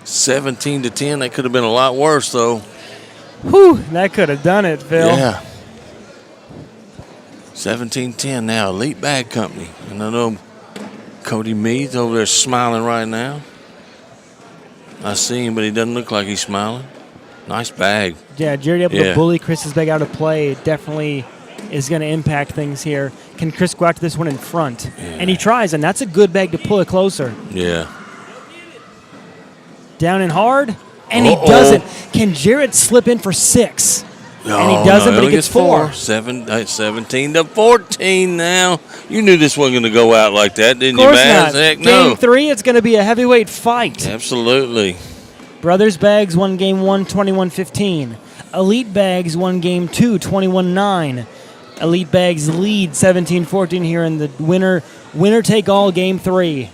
17-10. That could have been a lot worse, though. Whew, that could have done it, Phil. Yeah. 17-10 now. Elite Bag Company. And I know Cody Meade's over there smiling right now. I see him, but he doesn't look like he's smiling. Nice bag. Yeah, Jared able to bully Chris's bag out of play. It definitely is going to impact things here. Can Chris go after this one in front? Yeah. And he tries, and that's a good bag to pull it closer. Yeah. Down and hard, and he doesn't. Can Jared slip in for 6? No, and he doesn't, no, but he gets 4. 17-14 now. You knew this wasn't going to go out like that, didn't you, Of course Maz? not. Heck, Game no. 3, it's going to be a heavyweight fight. Absolutely. Brothers Bags won game 1, 21-15. Elite Bags won game 2, 21-9. Elite Bags lead 17-14 here in the winner-take-all game 3.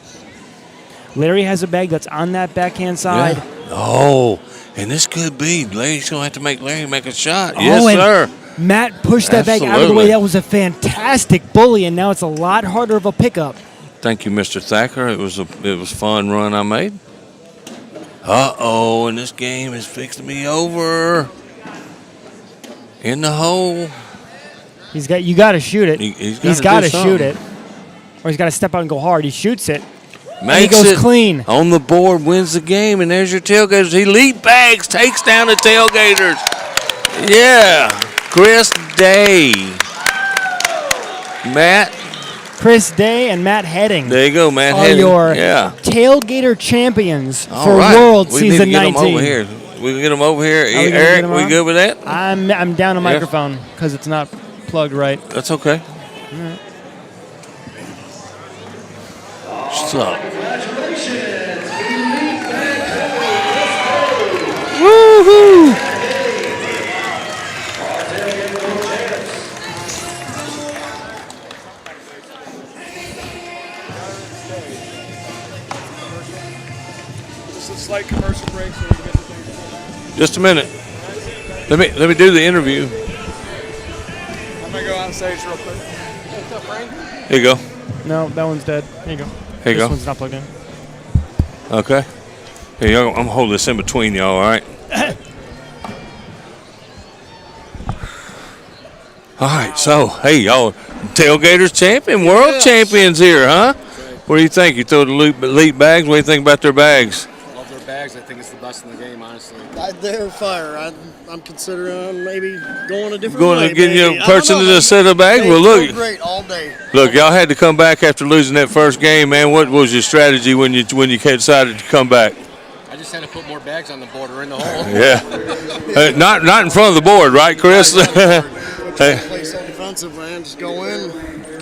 Larry has a bag that's on that backhand side. Yeah. Oh, and this could be. Larry's going to have to make Larry make a shot. Oh, Yes, and sir. Matt pushed that bag out of the way. Absolutely. That was a fantastic bully, and now it's a lot harder of a pickup. Thank you, Mr. Thacker. It was a fun run I made. Uh-oh, and this game is fixed to be over. In the hole. You got to shoot it. He's got do to shoot something. it. Or he's got to step out and go hard. He shoots it. Makes he goes it clean. on the board, wins the game, and there's your tailgaters. Elite Bags takes down the tailgaters. Yeah, Chris Day. Matt. Chris Day and Matt Heading. There you go, Matt are Heading. your Yeah. tailgater champions All for right. World we Season need to get 19. them over here. We can get them over here. Are we gonna get Eric, 'em we on? good with that? I'm down a microphone because it's not plugged right. That's okay. What's up? Woohoo! Just a slight commercial break so we can get the thing. Just a minute. Let me do the interview. I'm going to go on stage real quick. What's up, Frank? Here you go. No, that one's dead. Here you go. Here you this go. one's not plugged in. Okay. Here you go. I'm holding this in between y'all, all right? All right, so, hey, y'all, Tailgaters champion, world champions here, huh? What do you think? You throw the elite bags? What do you think about their bags? Love their bags. I think it's the best in the game, honestly. They're fire. I'm considering maybe going a different Going way. to get maybe. you I a don't person know, to set a bag? they Well, feel look, great all day. look, y'all had to come back after losing that first game, man. What was your strategy when you decided to come back? I just had to put more bags on the board or in the hole. Yeah. Not in front of the board, right, Chris? Hey. Play so defensive, man. Just go in.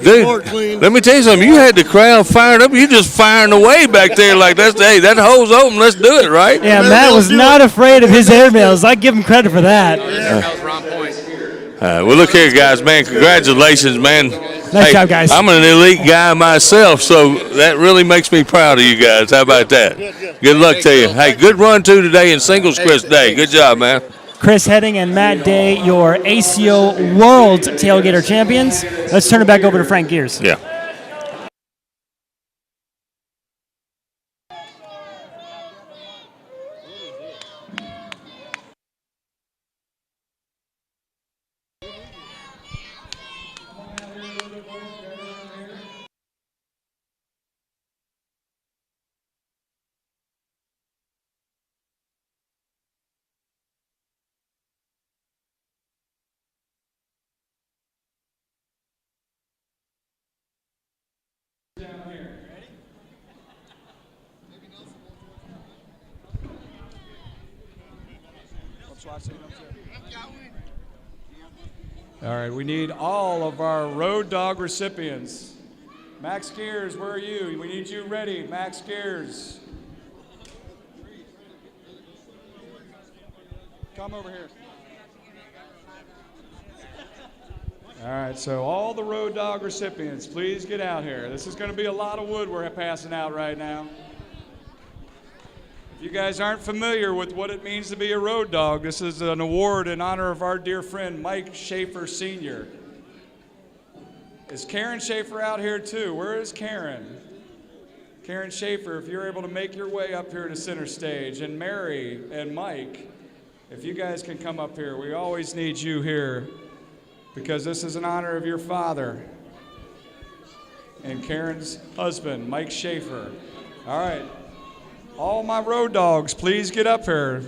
Dude, Board clean. let me tell you something. You had the crowd fired up. You just firing away back there like that hole's open. Let's do it, right? Yeah, Matt was not afraid of his airmails. I give him credit for that. That was wrong point. Well, look here, guys, man. Congratulations, man. Nice job, guys. I'm an elite guy myself, so that really makes me proud of you guys. How about that? Good luck to you. Hey, good run, too, today in singles, Chris Day. Good job, man. Chris Heading and Matt Day, your ACO World Tailgater champions. Let's turn it back over to Frank Gears. Yeah. All right, we need all of our road dog recipients Max Gears, where are you? We need you ready. Max Gears. Come over here. All right, so all the Road Dog recipients, please get out here. This is going to be a lot of wood we're passing out right now. If you guys aren't familiar with what it means to be a Road Dog, this is an award in honor of our dear friend Mike Schaefer Sr. Is Karen Schaefer out here too? Where is Karen? Karen Schaefer, if you're able to make your way up here to center stage, and Mary and Mike, if you guys can come up here, we always need you here because this is in honor of your father and Karen's husband, Mike Schaefer. All right, all my Road Dogs, please get up here.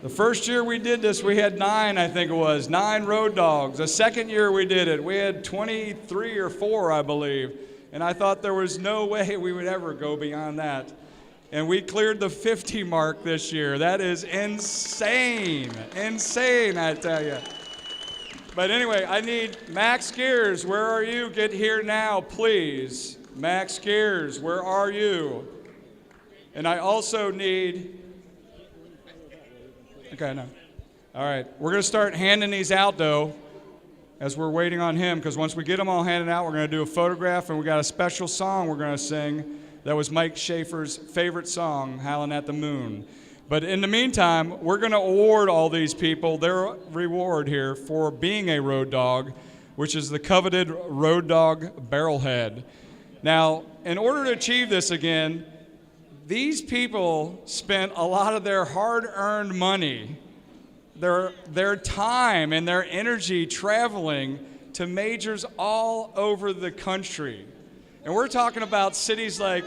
The first year we did this, we had 9, I think it was, 9 Road Dogs. The second year we did it, we had 23 or 4, I believe. And I thought there was no way we would ever go beyond that. And we cleared the 50 mark this year. That is insane. Insane, I tell you. But anyway, I need Max Gears. Where are you? Get here now, please. Max Gears, where are you? And I also need... Okay, no. All right, we're going to start handing these out, though, as we're waiting on him, because once we get them all handed out, we're going to do a photograph, and we got a special song we're going to sing. That was Mike Schaefer's favorite song, Howlin' at the Moon. But in the meantime, we're going to award all these people their reward here for being a Road Dog, which is the coveted Road Dog Barrelhead. Now, in order to achieve this again, these people spent a lot of their hard-earned money, their time and their energy traveling to majors all over the country. And we're talking about cities like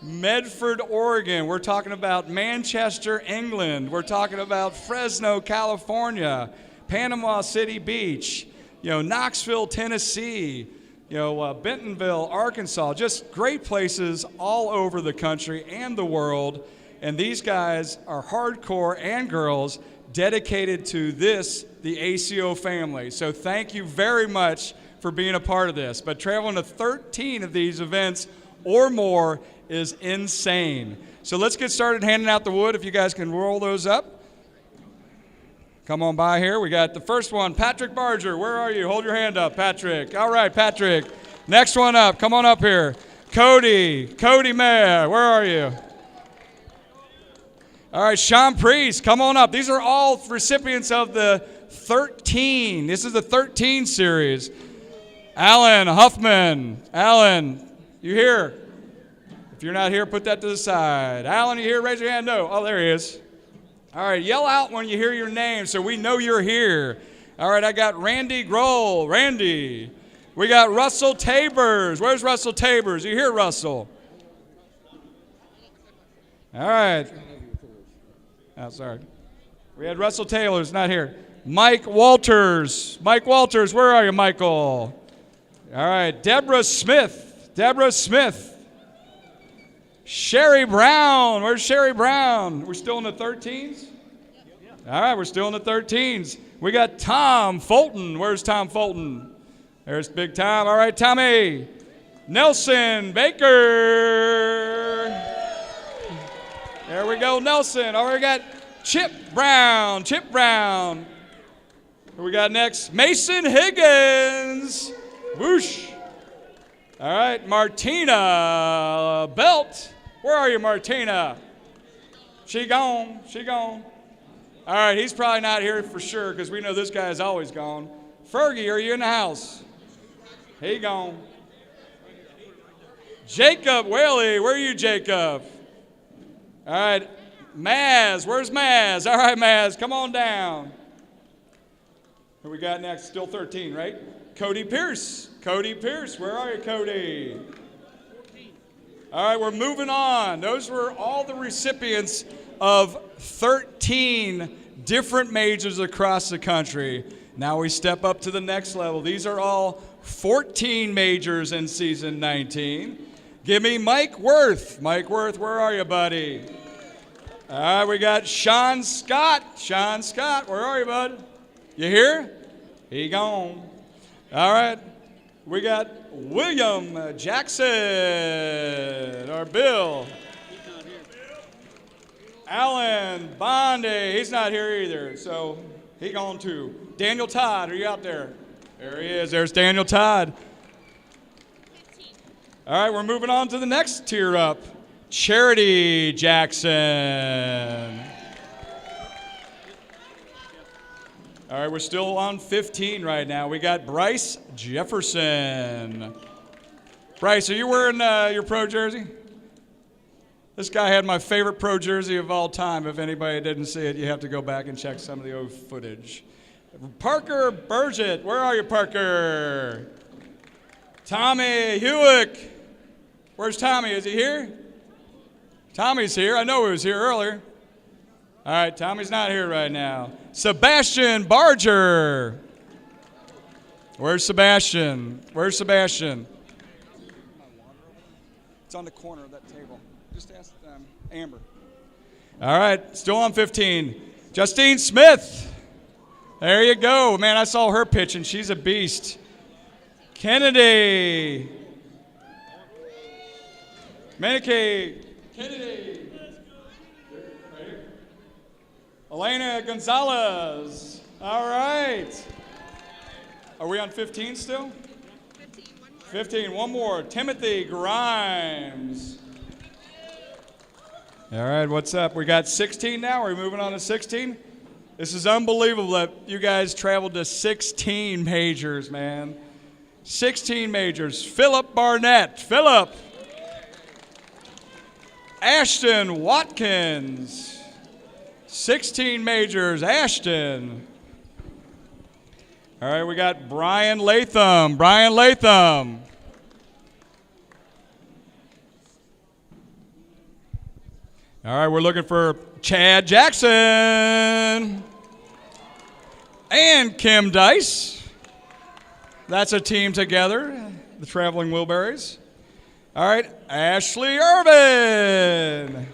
Medford, Oregon. We're talking about Manchester, England. We're talking about Fresno, California, Panama City Beach, Knoxville, Tennessee, Bentonville, Arkansas, just great places all over the country and the world. And these guys are hardcore and girls dedicated to this, the ACO family. So thank you very much for being a part of this. But traveling to 13 of these events or more is insane. So let's get started handing out the wood. If you guys can roll those up. Come on by here. We got the first one, Patrick Barger. Where are you? Hold your hand up, Patrick. All right, Patrick. Next one up. Come on up here. Cody Mayer. Where are you? All right, Sean Priest. Come on up. These are all recipients of the 13. This is the 13 series. Alan Huffman. Alan, you here? If you're not here, put that to the side. Alan, you here? Raise your hand. No. Oh, there he is. All right, yell out when you hear your name so we know you're here. All right, I got Randy Grohl. Randy. We got Russell Tabers. Where's Russell Tabers? You here, Russell? All right. Oh, sorry. We had Russell Taylor's not here. Mike Walters. Mike Walters, where are you, Michael? All right, Deborah Smith. Deborah Smith. Sherry Brown. Where's Sherry Brown? We're still in the 13s? All right, we're still in the 13s. We got Tom Fulton. Where's Tom Fulton? There's Big Tom. All right, Tommy. Nelson Baker. There we go, Nelson. All right, we got Chip Brown. Chip Brown. Who we got next? Mason Higgins. Whoosh. All right, Martina Belt. Where are you, Martina? She gone. She gone. All right, he's probably not here for sure because we know this guy is always gone. Fergie, are you in the house? He gone. Jacob Whaley, where are you, Jacob? All right, Maz, where's Maz? All right, Maz, come on down. Who we got next? Still 13, right? Cody Pierce. Cody Pierce, where are you, Cody? All right, we're moving on. Those were all the recipients of 13 different majors across the country. Now we step up to the next level. These are all 14 majors in season 19. Give me Mike Worth. Mike Worth, where are you, buddy? All right, we got Sean Scott. Sean Scott, where are you, bud? You here? He gone. All right. We got William Jackson, or Bill. Alan Bondi, he's not here either, so he gone too. Daniel Todd, are you out there? There he is, there's Daniel Todd. All right, we're moving on to the next tier up. Charity Jackson. All right, we're still on 15 right now. We got Bryce Jefferson. Bryce, are you wearing your pro jersey? This guy had my favorite pro jersey of all time. If anybody didn't see it, you have to go back and check some of the old footage. Parker Burgett, where are you, Parker? Tommy Hewick. Where's Tommy? Is he here? Tommy's here. I know he was here earlier. All right, Tommy's not here right now. Sebastian Barger. Where's Sebastian? Where's Sebastian? It's on the corner of that table. Just ask Amber. All right, still on 15. Justine Smith. There you go. Man, I saw her pitching. She's a beast. Kennedy. Menike. Kennedy. Right here. Elena Gonzalez. All right. Are we on 15 still? 15, one more. Timothy Grimes. All right, what's up? We got 16 now. Are we moving on to 16? This is unbelievable that you guys traveled to 16 majors, man. 16 majors. Philip Barnett. Philip. Ashton Watkins. 16 majors. Ashton. All right, we got Brian Latham. Brian Latham. All right, we're looking for Chad Jackson and Kim Dice. That's a team together, the Traveling Wilburys. All right, Ashley Irvin.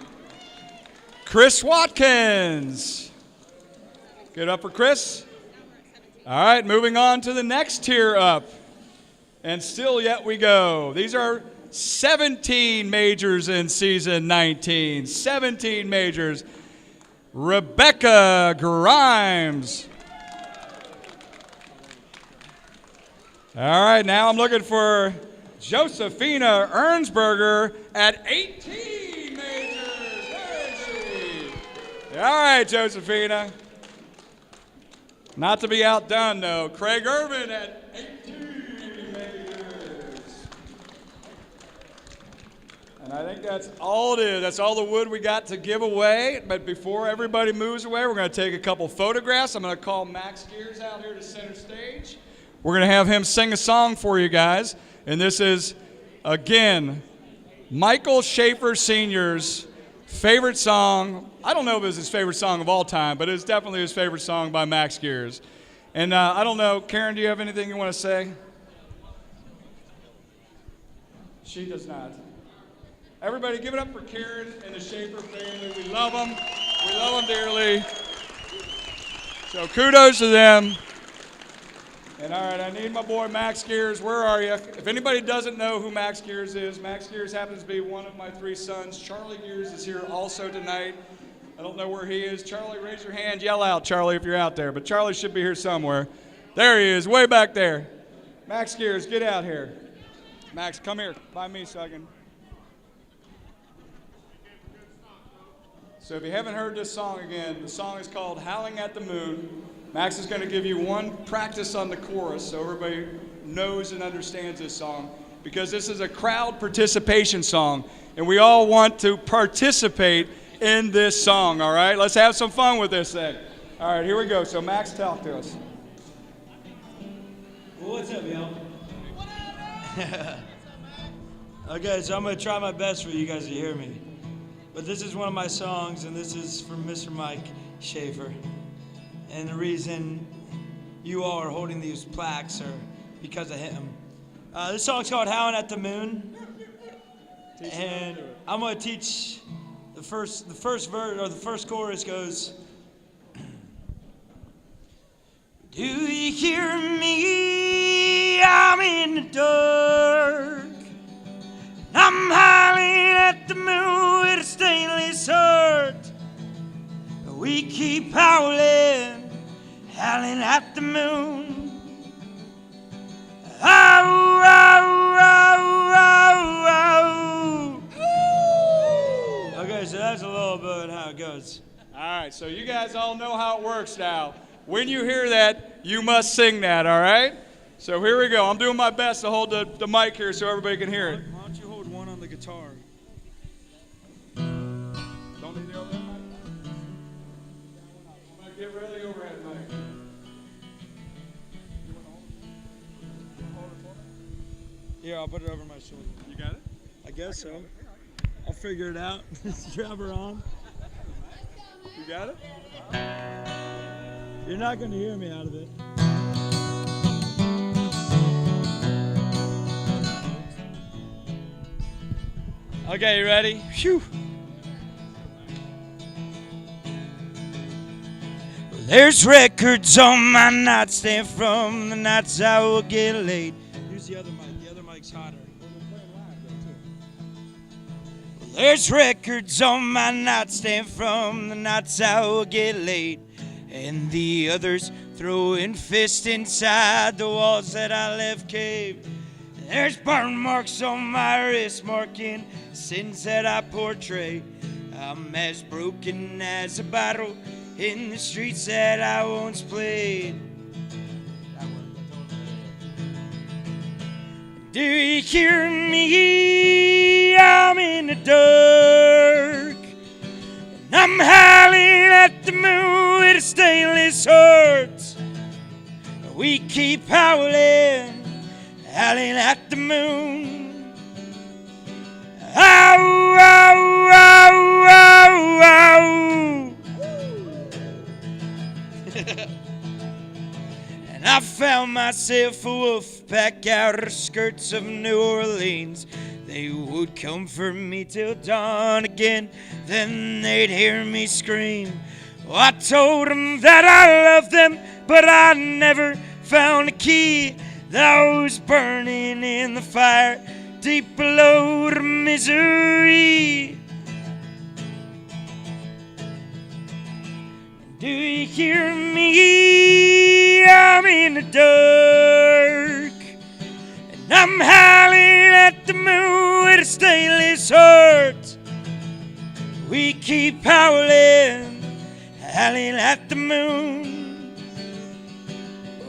Chris Watkins. Get up for Chris. All right, moving on to the next tier up. And still yet we go. These are 17 majors in season 19. 17 majors. Rebecca Grimes. All right, now I'm looking for Josephina Ernsberger at 18 majors. Where is she? All right, Josephina. Not to be outdone, though. Craig Irvin at 18 majors. And I think that's all it is. That's all the wood we got to give away. But before everybody moves away, we're going to take a couple photographs. I'm going to call Max Gears out here to center stage. We're going to have him sing a song for you guys. And this is, again, Michael Schaefer Sr.'s favorite song. I don't know if it's his favorite song of all time, but it's definitely his favorite song by Max Gears. And I don't know, Karen, do you have anything you want to say? She does not. Everybody give it up for Karen and the Schaefer family. We love them. We love them dearly. So kudos to them. And all right, I need my boy Max Gears. Where are you? If anybody doesn't know who Max Gears is, Max Gears happens to be one of my three sons. Charlie Gears is here also tonight. I don't know where he is. Charlie, raise your hand. Yell out, Charlie, if you're out there. But Charlie should be here somewhere. There he is, way back there. Max Gears, get out here. Max, come here by me so I can. So if you haven't heard this song again, the song is called Howling at the Moon. Max is going to give you one practice on the chorus so everybody knows and understands this song, because this is a crowd participation song, and we all want to participate in this song, all right? Let's have some fun with this thing. All right, here we go. So Max, talk to us. Well, what's up, y'all? Okay, so I'm going to try my best for you guys to hear me. But this is one of my songs, and this is from Mr. Mike Schaefer. And the reason you all are holding these plaques are because of him. This song's called Howling at the Moon. And I'm going to teach the first verse, or the first chorus goes, do you hear me? I'm in in the dark. I'm howling at the moon with a stainless heart. We keep howling, howling at the moon. Oh, oh, oh, oh, oh. Okay, so that's a little bit how it goes. All right, so you guys all know how it works now. When you hear that, you must sing that, all right? So here we go. I'm doing my best to hold the mic here so everybody can hear it. Why don't you hold one on the guitar? Don't need the overhead mic? I'm going to get rid of the overhead mic. Yeah, I'll put it over my shoulder. You got it? I guess so. I'll figure it out. Strap her on. You got it? You're not going to hear me out of it. Okay, you ready? Phew. Well, there's records on my nightstand from the nights I will get laid. Here's the other mic. The other mic's hotter. Well, there's records on my nightstand from the nights I will get laid. And the others throwing fists inside the walls that I left caved. There's burn marks on my wrist marking sins that I portray. I'm as broken as a bottle in the streets that I once played. Do you hear me? I'm in the dark. And I'm howling at the moon with a stainless heart. We keep howling, howling at the moon. Ow, ow, ow, ow, ow. And I found myself a wolf pack out of the skirts of New Orleans. They would come for me till dawn again, then they'd hear me scream. Oh, I told them that I loved them, but I never found a key that was burning in the fire deep below the misery. Do you hear me? I'm in the dark. And I'm howling at the moon with a stainless heart. We keep howling, howling at the moon.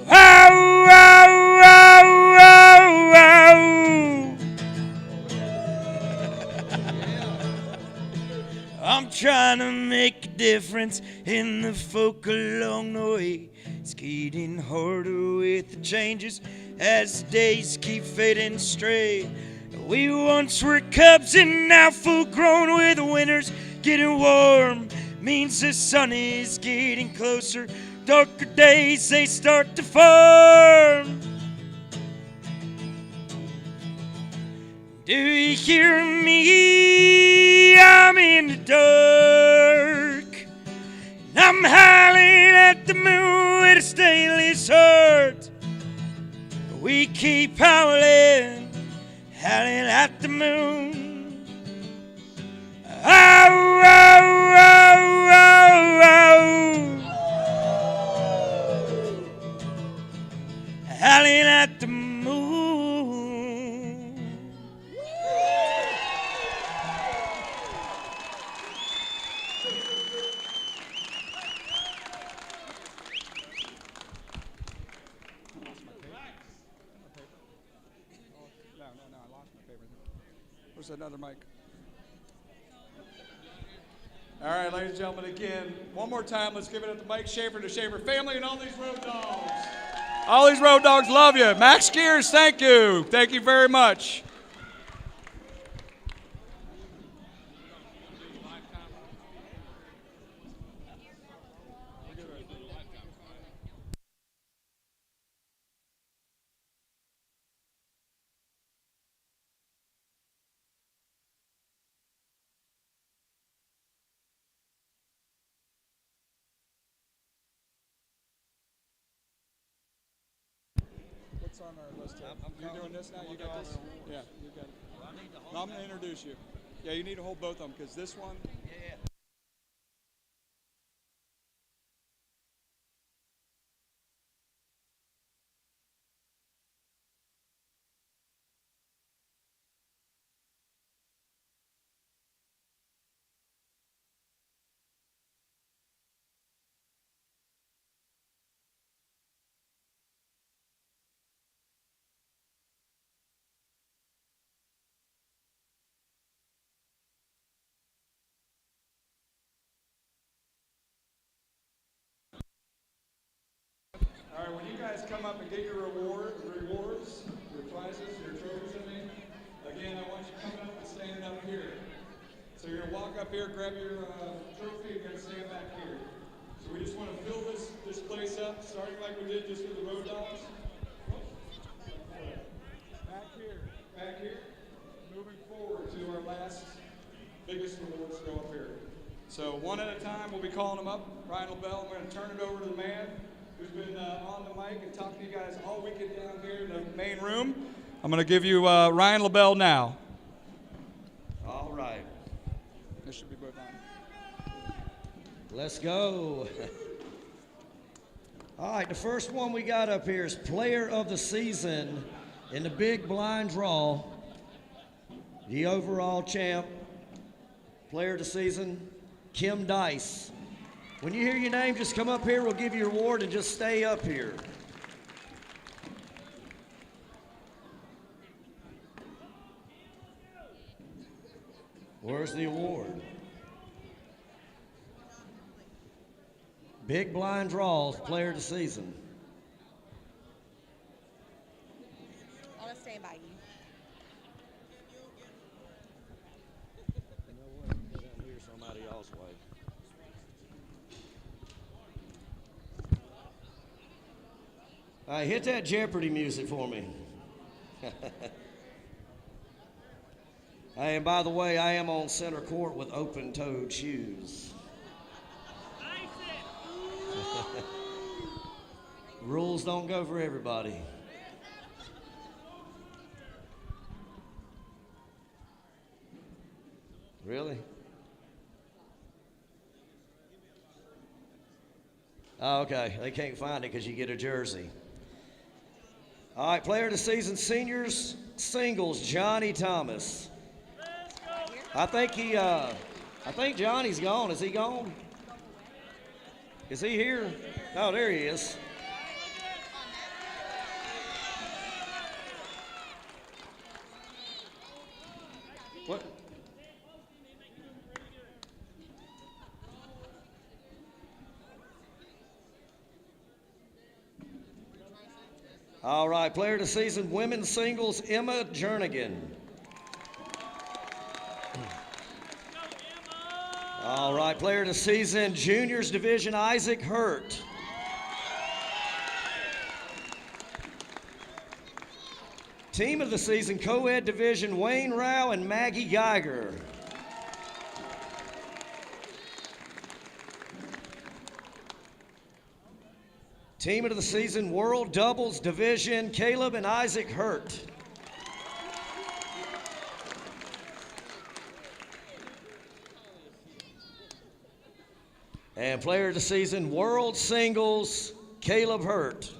Oh, oh, oh, oh, oh. I'm trying to make a difference in the folk along the way. It's getting harder with the changes as the days keep fading stray. We once were cubs and now full grown with the winters getting warm. Means the sun is getting closer. Darker days, they start to form. Do you hear me? I'm in the dark. And I'm howling at the moon with a stainless heart. We keep howling, howling at the moon. Oh, oh, oh, oh, oh. Howling at the moon. No, I lost my paper. Where's another mic? All right, ladies and gentlemen, again, one more time, let's give it up to Mike Schaefer, the Schaefer family, and all these road dogs. All these road dogs love you. Max Gears, thank you. Thank you very much. on our list here. You're doing this now? You got this? Yeah, you got it. No, I'm going to introduce you. Yeah, you need to hold both of them because this one. All right, when you guys come up and get your rewards, your prizes, your trophies, again, I want you coming up and standing up here. So you're gonna walk up here, grab your trophy, and you're gonna stand back here. So we just want to fill this place up, starting like we did just with the road dogs. Back here, moving forward to our last biggest rewards go up here. So one at a time, we'll be calling them up. Ryan LaBelle, I'm going to turn it over to the man who's been on the mic and talking to you guys all weekend down here in the main room. I'm going to give you Ryan LaBelle now. All right. This should be both on. Let's go. All right, the first one we got up here is Player of the Season in the big blind draw. The overall champ, Player of the Season, Kim Dice. When you hear your name, just come up here. We'll give you your award and just stay up here. Where's the award? Big blind draws, Player of the Season. I'll stand by you. Somebody else's way. All right, hit that Jeopardy music for me. Hey, and by the way, I am on center court with open-toed shoes. Rules don't go for everybody. Really? Oh, okay. They can't find it because you get a jersey. All right, Player of the Season, seniors, singles, Johnny Thomas. I think Johnny's gone. Is he gone? Is he here? Oh, there he is. What? All right, Player of the Season, women's singles, Emma Jernigan. All right, Player of the Season, juniors division, Isaac Hurt. Team of the Season, co-ed division, Wayne Rao and Maggie Geiger. Team of the Season, World Doubles Division, Caleb and Isaac Hurt. And Player of the Season, World Singles, Caleb Hurt.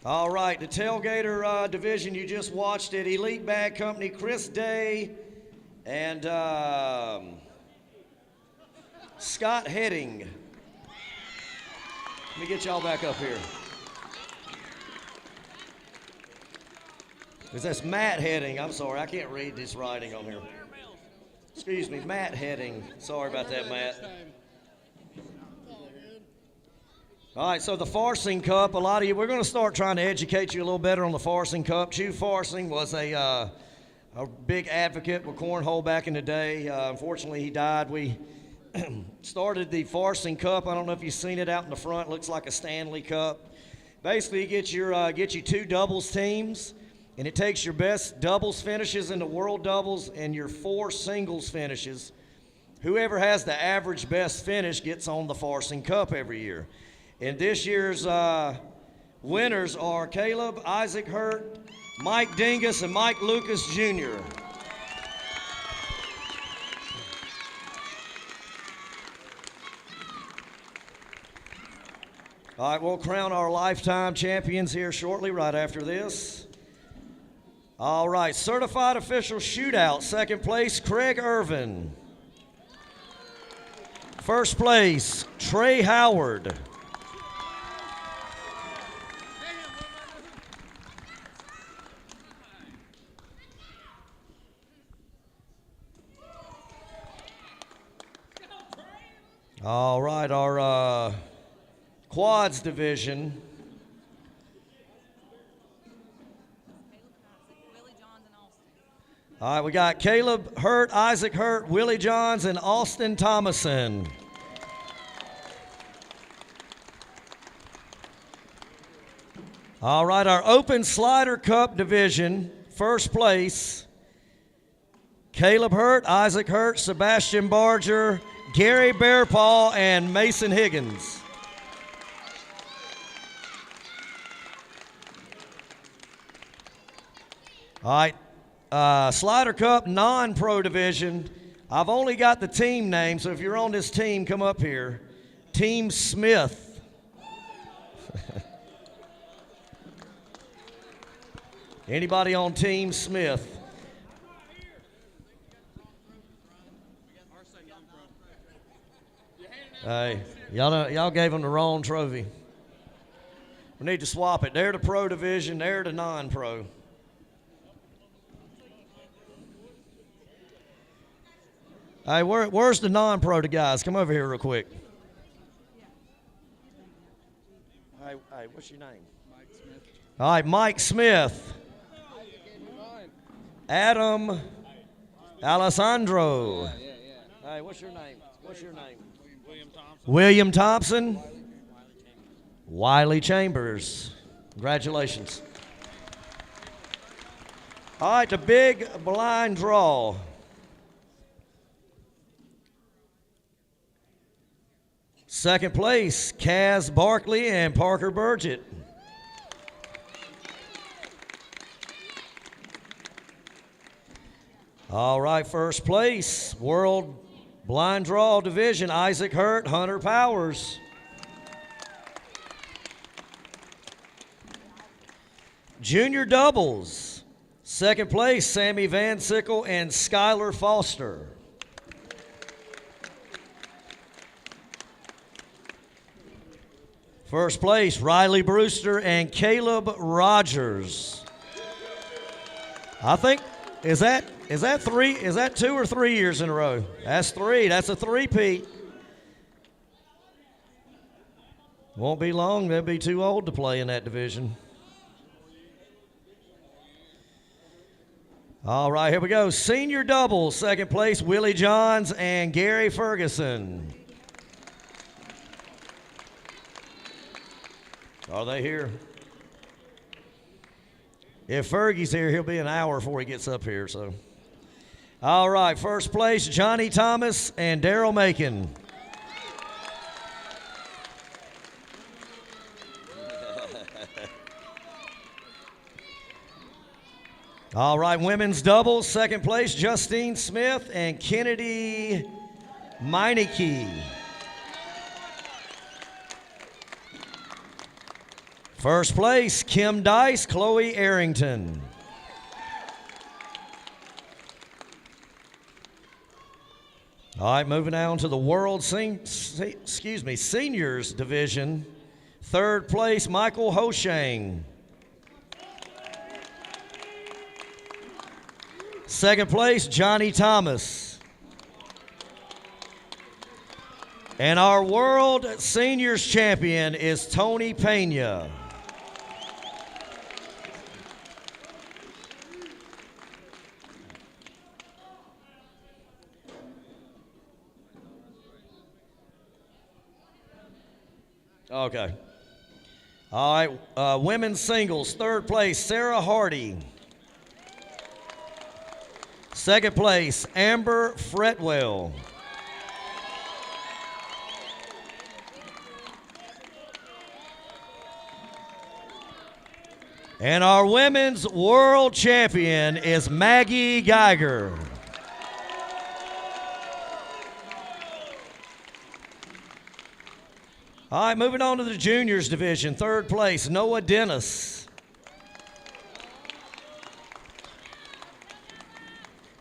All right, the tailgater division, you just watched it. Elite Bag Company, Chris Day and Scott Heading. Let me get y'all back up here. Because that's Matt Heading. I'm sorry, I can't read this writing on here. Excuse me, Matt Heading. Sorry about that, Matt. All right, so the Farsing Cup, a lot of you, we're going to start trying to educate you a little better on the Farsing Cup. Chew Farsing was a big advocate with Cornhole back in the day. Unfortunately, he died. We started the Farsing Cup. I don't know if you've seen it out in the front. It looks like a Stanley Cup. Basically, it gets you two doubles teams, and it takes your best doubles finishes in the world doubles and your 4 singles finishes. whoever has the average best finish gets on the Farsing Cup every year. And this year's winners are Caleb, Isaac Hurt, Mike Dingus, and Mike Lucas Jr. All right, we'll crown our lifetime champions here shortly, right after this. All right, certified official shootout, second place, Craig Irvin. First place, Trey Howard. All right, our quads division. All right, we got Caleb Hurt, Isaac Hurt, Willie Johns, and Austin Thomason. All right, our open slider cup division, first place, Caleb Hurt, Isaac Hurt, Sebastian Barger, Gary Bearpaw, and Mason Higgins. All right, Slider Cup non-pro division. I've only got the team name, so if you're on this team, come up here. Team Smith. Anybody on Team Smith? Hey, y'all gave them the wrong trophy. We need to swap it. They're the pro division, they're the non-pro. Hey, where's the non-pro guys? Come over here real quick. Hey, what's your name? Mike Smith. All right, Mike Smith. Adam Alessandro. Hey, what's your name? William Thompson. Wiley Chambers. Congratulations. All right, the big blind draw. Second place, Kaz Barkley and Parker Burgett. All right, first place, World Blind Draw Division, Isaac Hurt, Hunter Powers. Junior doubles, second place, Sammy Van Sickle and Skylar Foster. First place, Riley Brewster and Caleb Rogers. I think, is that 2 or 3 years in a row? That's 3. That's a three-peat. Won't be long. They'll be too old to play in that division. All right, here we go. Senior doubles, second place, Willie Johns and Gary Ferguson. Are they here? If Fergie's here, he'll be an hour before he gets up here. So, all right, first place, Johnny Thomas and Daryl Macon. All right, women's doubles, second place, Justine Smith and Kennedy Meineke. First place, Kim Dice, Chloe Arrington. All right, moving on to the World Seniors Division. Third place, Michael Hoshang. Second place, Johnny Thomas. And our World Seniors Champion is Tony Pena. Okay. All right, women's singles, third place, Sarah Hardy. Second place, Amber Fretwell. And our women's world champion is Maggie Geiger. All right, moving on to the juniors division. Third place, Noah Dennis.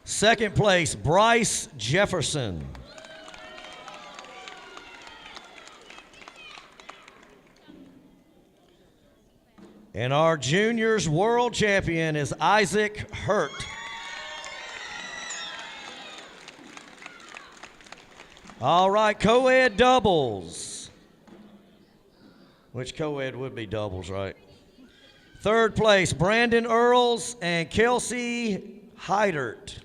Second place, Bryce Jefferson. And our juniors world champion is Isaac Hurt. All right, co-ed doubles. Which co-ed would be doubles, right? Third place, Brandon Earls and Kelsey Heidert.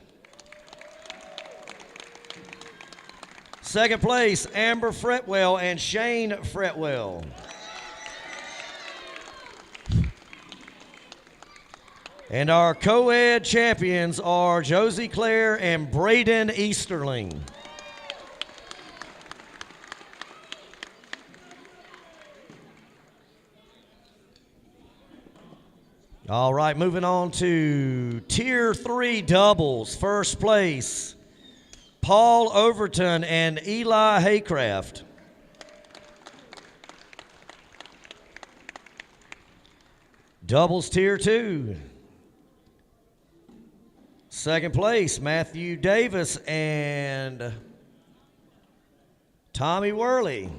Second place, Amber Fretwell and Shane Fretwell. And our co-ed champions are Josie Claire and Braden Easterling. All right, moving on to Tier 3 doubles. First place, Paul Overton and Eli Haycraft. Doubles Tier 2. Second place, Matthew Davis and Tommy Worley.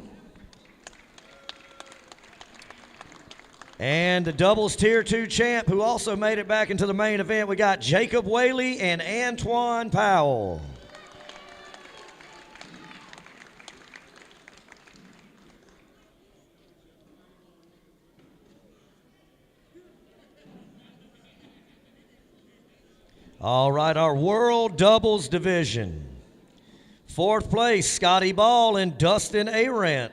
And the doubles Tier 2 champ, who also made it back into the main event, we got Jacob Whaley and Antoine Powell. All right, our world doubles division. Fourth place, Scotty Ball and Dustin Arant.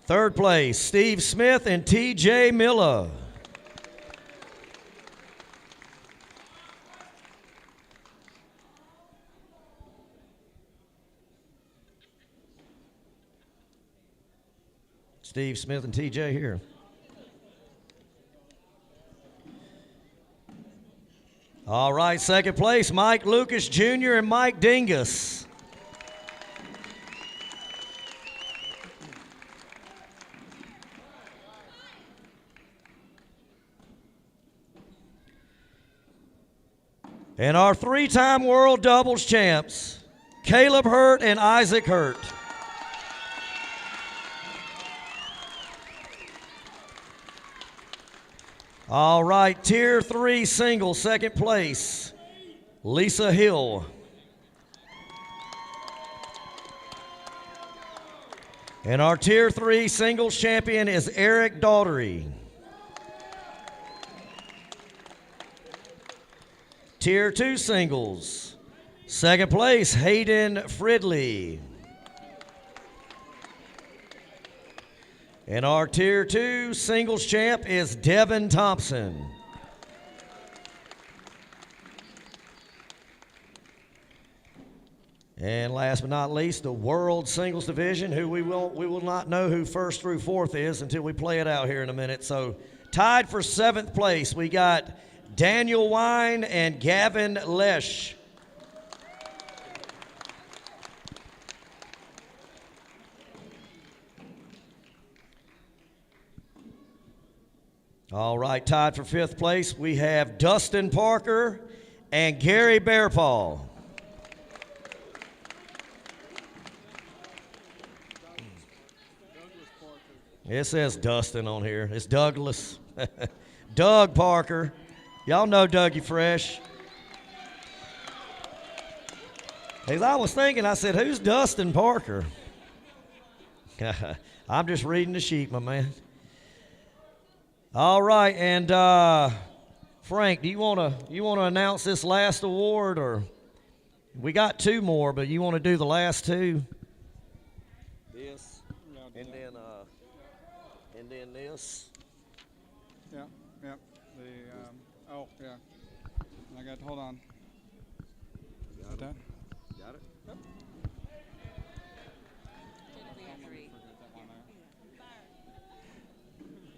Third place, Steve Smith and TJ Miller. Steve Smith and TJ here. All right, second place, Mike Lucas Jr. and Mike Dingus. And our three-time world doubles champs, Caleb Hurt and Isaac Hurt. All right, Tier 3 singles, second place, Lisa Hill. And our Tier 3 singles champion is Eric Daughtery. Tier 2 singles, second place, Hayden Fridley. And our Tier 2 singles champ is Devin Thompson. And last but not least, the world singles division, who we will not know who first through fourth is until we play it out here in a minute. So tied for seventh place, we got Daniel Wine and Gavin Lesh. All right, tied for fifth place, we have Dustin Parker and Gary Bearpaw. It says Dustin on here. It's Douglas. Doug Parker. Y'all know Dougie Fresh. As I was thinking, I said, who's Dustin Parker? I'm just reading the sheet, my man. All right, and Frank, do you want to announce this last award, or we got two more, but you want to do the last two? This, and then this. Yeah. Oh, yeah. I got, hold on. Got that? Got it? Yep.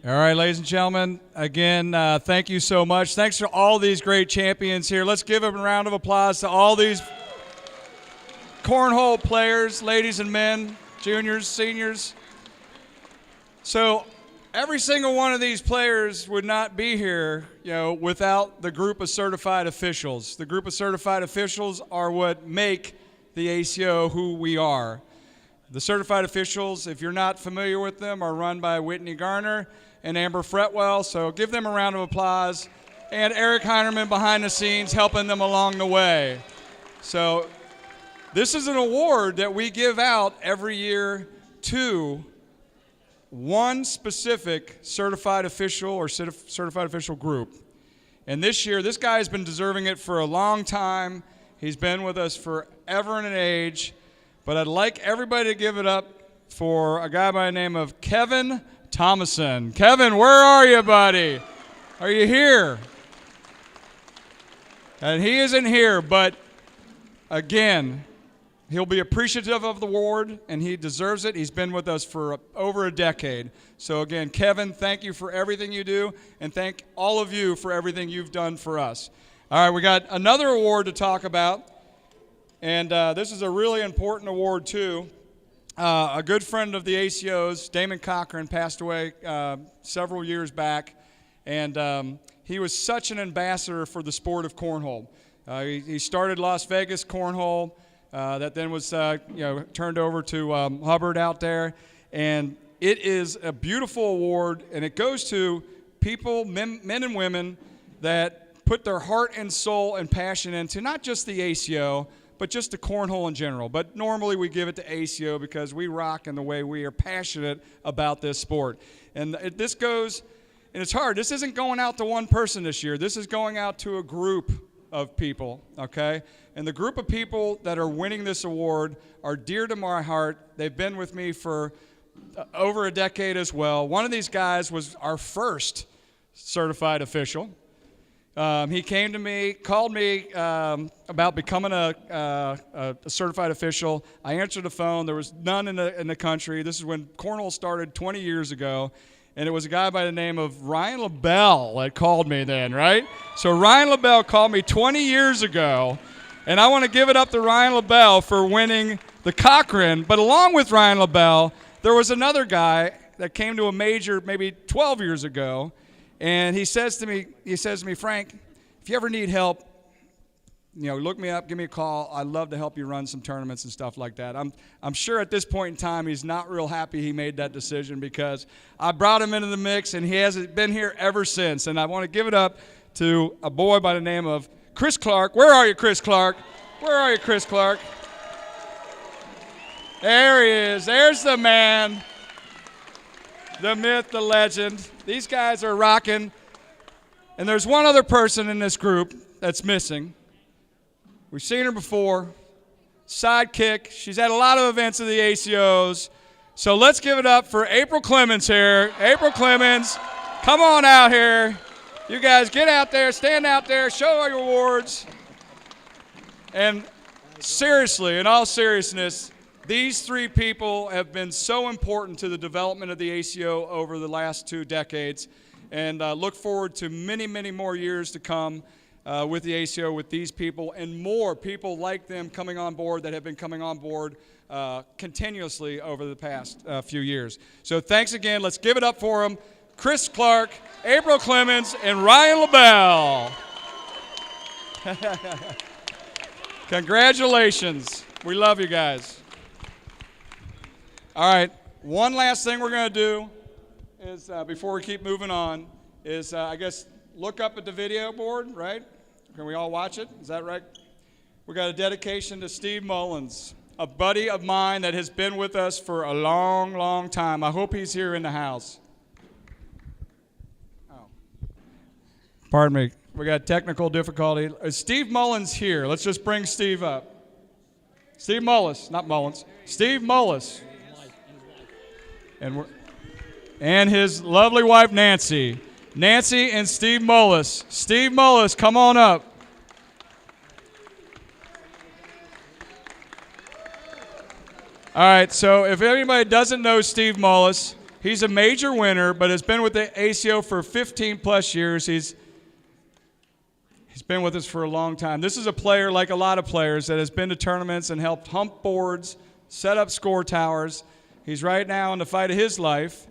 All right, ladies and gentlemen, again, thank you so much. Thanks to all these great champions here. Let's give a round of applause to all these cornhole players, ladies and men, juniors, seniors. So every single one of these players would not be here, without the group of certified officials. The group of certified officials are what make the ACO who we are. The certified officials, if you're not familiar with them, are run by Whitney Garner and Amber Fretwell, so give them a round of applause. And Eric Heinerman behind the scenes helping them along the way. So this is an award that we give out every year to one specific certified official or certified official group. And this year, this guy has been deserving it for a long time. He's been with us forever and an age. But I'd like everybody to give it up for a guy by the name of Kevin Thomason. Kevin, where are you, buddy? Are you here? And he isn't here, but again, he'll be appreciative of the award, and he deserves it. He's been with us for over a decade. So again, Kevin, thank you for everything you do, and thank all of you for everything you've done for us. All right, we got another award to talk about, and this is a really important award too. A good friend of the ACO's, Damon Cochran, passed away several years back, and he was such an ambassador for the sport of cornhole. He started Las Vegas Cornhole, that then was turned over to Hubbard out there, and it is a beautiful award, and it goes to people, men and women, that put their heart and soul and passion into not just the ACO, but just the cornhole in general. But normally we give it to ACO because we rock in the way we are passionate about this sport. And this goes, and it's hard, this isn't going out to one person this year. This is going out to a group of people, okay? And the group of people that are winning this award are dear to my heart. They've been with me for over a decade as well. One of these guys was our first certified official. He came to me, called me about becoming a certified official. I answered the phone. There was none in the country. This is when cornhole started 20 years ago. And it was a guy by the name of Ryan LaBelle that called me then, right? So Ryan LaBelle called me 20 years ago. And I want to give it up to Ryan LaBelle for winning the Cochran. But along with Ryan LaBelle, there was another guy that came to a major maybe 12 years ago. And he says to me, Frank, if you ever need help, look me up, give me a call. I'd love to help you run some tournaments and stuff like that. I'm sure at this point in time he's not real happy he made that decision because I brought him into the mix and he hasn't been here ever since. And I want to give it up to a boy by the name of Chris Clark. Where are you, Chris Clark? Where are you, Chris Clark? There he is. There's the man. The myth, the legend. These guys are rocking. And there's one other person in this group that's missing. We've seen her before. Sidekick. She's at a lot of events of the ACOs. So let's give it up for April Clemens here. April Clemens, come on out here. You guys get out there, stand out there, show all your awards. And seriously, in all seriousness, these three people have been so important to the development of the ACO over the last 2 decades, and look forward to many, many more years to come with the ACO, with these people, and more people like them coming on board that have been coming on board continuously over the past few years. So thanks again. Let's give it up for them. Chris Clark, April Clemens, and Ryan LaBelle. Congratulations. We love you guys. All right, one last thing we're going to do is, before we keep moving on, is I guess look up at the video board, right? Can we all watch it? Is that right? We got a dedication to Steve Mullins, a buddy of mine that has been with us for a long, long time. I hope he's here in the house. Oh. Pardon me. We got technical difficulty. Is Steve Mullins here? Let's just bring Steve up. Steve Mullis, not Mullins. Steve Mullis. And his lovely wife, Nancy. Nancy and Steve Mullis. Steve Mullis, come on up. All right, so if anybody doesn't know Steve Mullis, He's a major winner, but has been with the ACO for 15 plus years. He's been with us for a long time. This is a player, like a lot of players, that has been to tournaments and helped hump boards, set up score towers. He's right now in the fight of his life.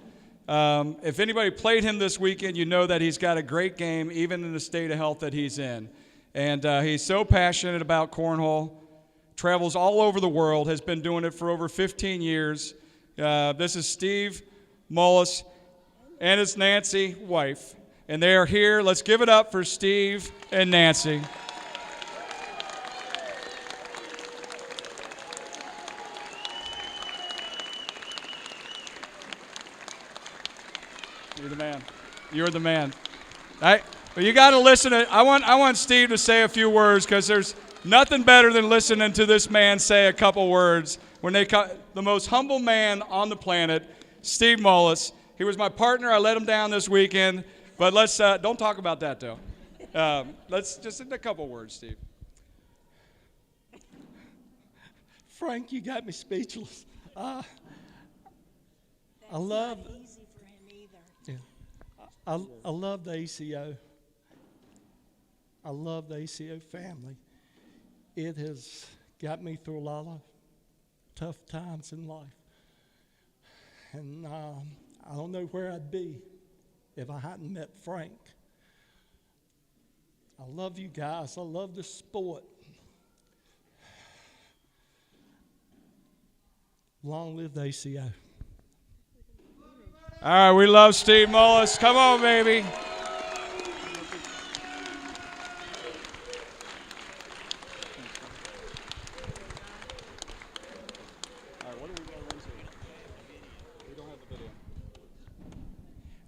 If anybody played him this weekend, you know that he's got a great game, even in the state of health that he's in. And he's so passionate about cornhole, travels all over the world, has been doing it for over 15 years. This is Steve Mullis and his Nancy wife. And they are here. Let's give it up for Steve and Nancy. You're the man. You're the man. But you got to listen. I want Steve to say a few words, because there's nothing better than listening to this man say a couple words. When the most humble man on the planet, Steve Mullis. He was my partner. I let him down this weekend. But let's don't talk about that, though. Let's just a couple words, Steve. Frank, you got me speechless. I love. Yeah, I love the ACO. I love the ACO family. It has got me through a lot of tough times in life, and I don't know where I'd be if I hadn't met Frank. I love you guys. I love the sport. Long live the ACO. All right, we love Steve Mullis. Come on, baby.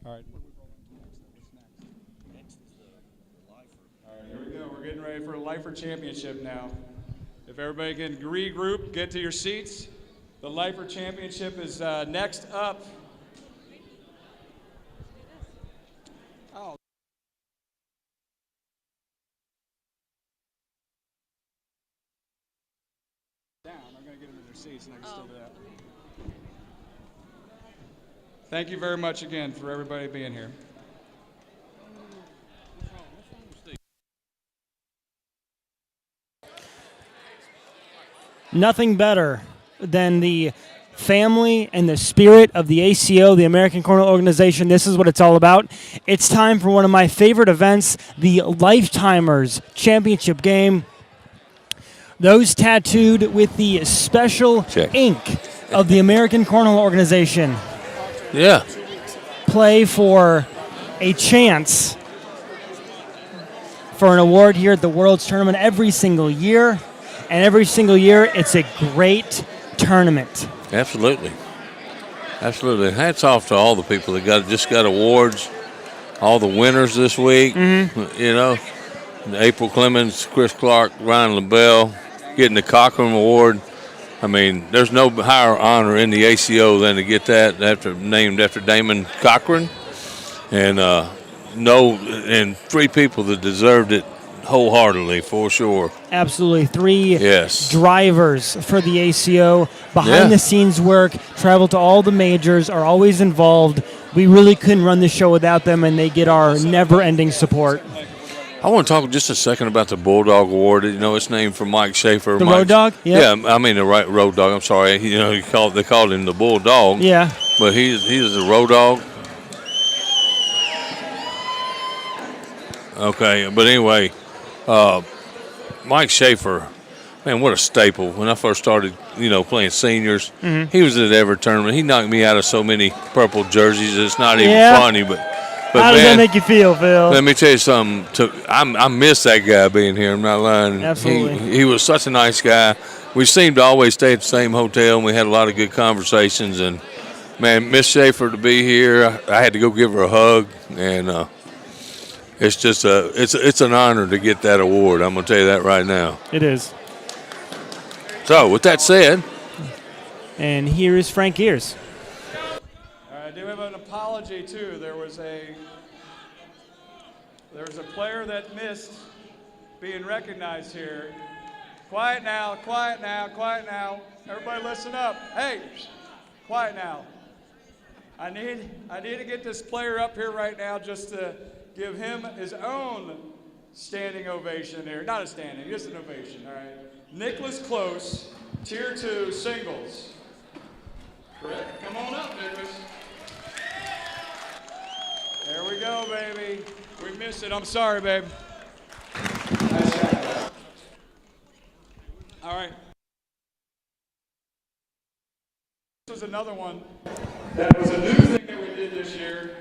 All right. All right, here we go. We're getting ready for a Lifer Championship now. If everybody can regroup, get to your seats. The Lifer Championship is next up. Oh. Down. I'm going to get them in their seats, and I can still do that. Thank you very much again for everybody being here. Nothing better than the family and the spirit of the ACO, the American Cornhole Organization. This is what it's all about. It's time for one of my favorite events, the Lifetimers Championship game. Those tattooed with the special ink of the American Cornhole Organization. Yeah. Play for a chance for an award here at the World's Tournament every single year. And every single year, it's a great tournament. Absolutely. Absolutely. Hats off to all the people that just got awards, all the winners this week. Mm-hmm. You know, April Clemens, Chris Clark, Ryan LaBelle, getting the Cochran Award. I mean, there's no higher honor in the ACO than to get that named after Damon Cochran. And and three people that deserved it wholeheartedly, for sure. Absolutely. Three drivers for the ACO, behind-the-scenes work, travel to all the majors, are always involved. We really couldn't run the show without them, and they get our never-ending support. I want to talk just a second about the Bulldog Award. You know, it's named for Mike Schaefer. The Road Dog? Yep. Yeah, I mean the Road Dog. I'm sorry. You know, they called him the Bulldog. Yeah. But he's the Road Dog. Okay, but anyway, Mike Schaefer, man, what a staple. When I first started, playing seniors, he was at every tournament. He knocked me out of so many purple jerseys. It's not even funny, but how does that make you feel, Phil? Let me tell you something. I miss that guy being here. I'm not lying. Absolutely. He was such a nice guy. We seemed to always stay at the same hotel, and we had a lot of good conversations. And, man, Miss Schaefer to be here, I had to go give her a hug, and it's just it's an honor to get that award. I'm going to tell you that right now. It is. So, with that said. And here is Frank Ears. I do have an apology, too. There was a player that missed being recognized here. Quiet now, quiet now, quiet now. Everybody listen up. Hey, quiet now. I need to get this player up here right now just to give him his own standing ovation here. Not a standing, just an ovation, all right? Nicholas Close, Tier 2 singles. Correct? Come on up, Nicholas. There we go, baby. We missed it. I'm sorry, babe. Nice shot. All right. This was another one that was a new thing that we did this year.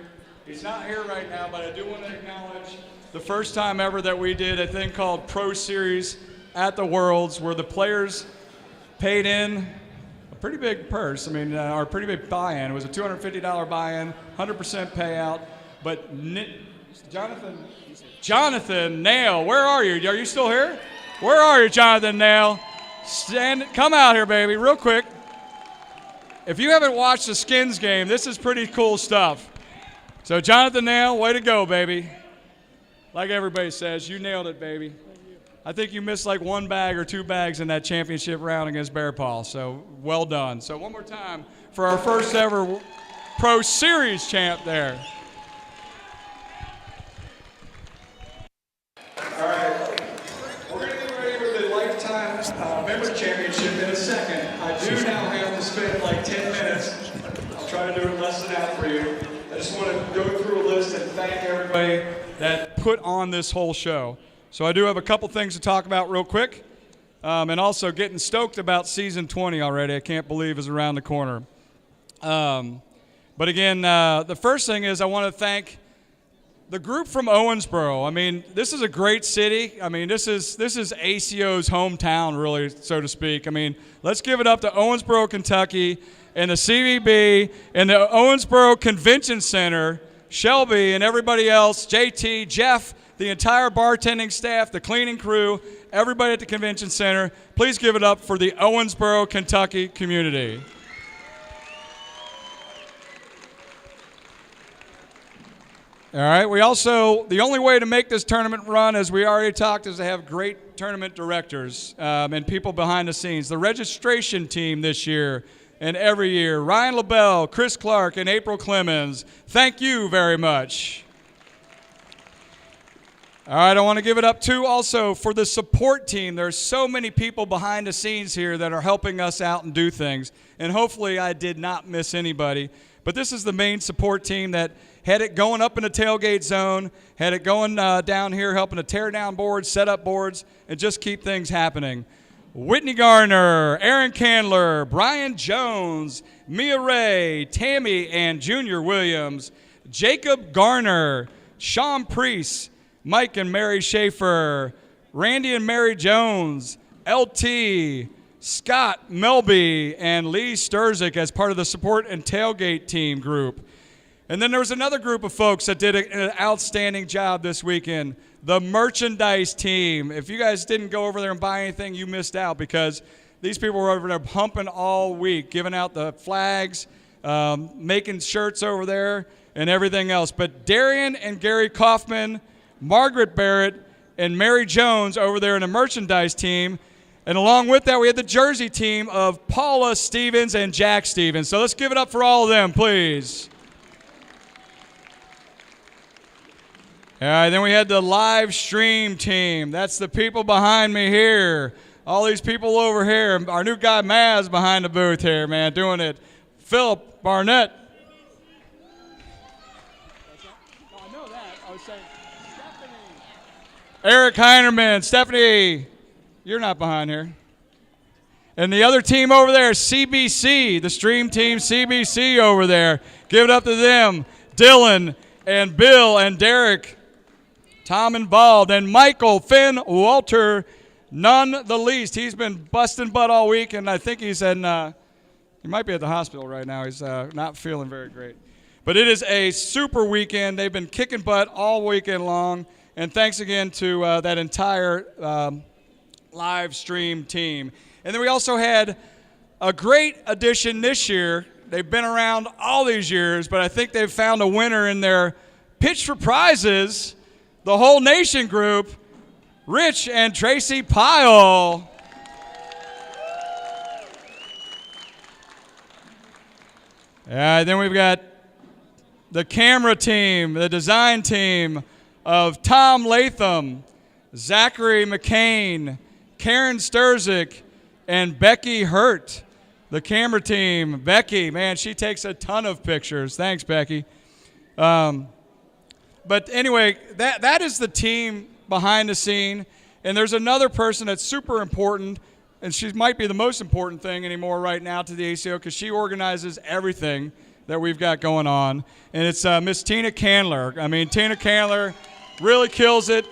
He's not here right now, but I do want to acknowledge the first time ever that we did a thing called Pro Series at the Worlds, where the players paid in a pretty big purse. I mean, or a pretty big buy-in. It was a $250 buy-in, 100% payout. But Jonathan Nail, where are you? Are you still here? Where are you, Jonathan Nail? Come out here, baby, real quick. If you haven't watched the Skins game, this is pretty cool stuff. So Jonathan Nail, way to go, baby. Like everybody says, you nailed it, baby. I think you missed like 1 bag or 2 bags in that championship round against Bear Paw, so well done. So one more time for our first ever Pro Series champ there. All right, we're going to get ready for the Lifetime Member Championship in a second. I do now have to spend like 10 minutes. I'll try to do it less than that for you. I just want to go through a list and thank everybody that put on this whole show. So I do have a couple things to talk about real quick, and also getting stoked about season 20 already. I can't believe is around the corner. But again, the first thing is I want to thank the group from Owensboro. I mean, this is a great city. I mean, this is ACO's hometown, really, so to speak. I mean, let's give it up to Owensboro, Kentucky, and the CVB, and the Owensboro Convention Center, Shelby, and everybody else, JT, Jeff, the entire bartending staff, the cleaning crew, everybody at the Convention Center. Please give it up for the Owensboro, Kentucky community. All right, we also, the only way to make this tournament run, as we already talked, is to have great tournament directors and people behind the scenes. The registration team this year and every year, Ryan LaBelle, Chris Clark, and April Clemens, thank you very much. All right, I want to give it up, too, also for the support team. There's so many people behind the scenes here that are helping us out and do things, and hopefully I did not miss anybody. But this is the main support team that had it going up in the tailgate zone, had it going down here helping to tear down boards, set up boards, and just keep things happening. Whitney Garner, Aaron Candler, Brian Jones, Mia Ray, Tammy and Junior Williams, Jacob Garner, Sean Priest, Mike and Mary Schaefer, Randy and Mary Jones, LT, Scott Melby, and Lee Sturzik as part of the support and tailgate team group. And then there was another group of folks that did an outstanding job this weekend, the merchandise team. If you guys didn't go over there and buy anything, you missed out, because these people were over there pumping all week, giving out the flags, making shirts over there, and everything else. But Darian and Gary Kaufman, Margaret Barrett, and Mary Jones over there in the merchandise team. And along with that, we had the jersey team of Paula Stevens and Jack Stevens. So let's give it up for all of them, please. All right, then we had the live stream team. That's the people behind me here. All these people over here. Our new guy, Maz, behind the booth here, man, doing it. Philip Barnett. I know that. I was saying Stephanie. Eric Heinerman. Stephanie, you're not behind here. And the other team over there, CBC, the stream team, CBC over there. Give it up to them. Dylan and Bill and Derek. Tom involved, and Michael Finn Walter, none the least. He's been busting butt all week, and I think he's in, he might be at the hospital right now. He's not feeling very great. But it is a super weekend. They've been kicking butt all weekend long, and thanks again to that entire live stream team. And then we also had a great addition this year. They've been around all these years, but I think they've found a winner in their Pitch for Prizes. The whole nation group, Rich and Tracy Pyle. Then we've got the camera team, the design team of Tom Latham, Zachary McCain, Karen Sturzik, and Becky Hurt. The camera team, Becky, man, she takes a ton of pictures. Thanks, Becky. But anyway, that is the team behind the scene. And there's another person that's super important, and she might be the most important thing anymore right now to the ACO because she organizes everything that we've got going on. And it's Miss Tina Candler. I mean, Tina Candler really kills it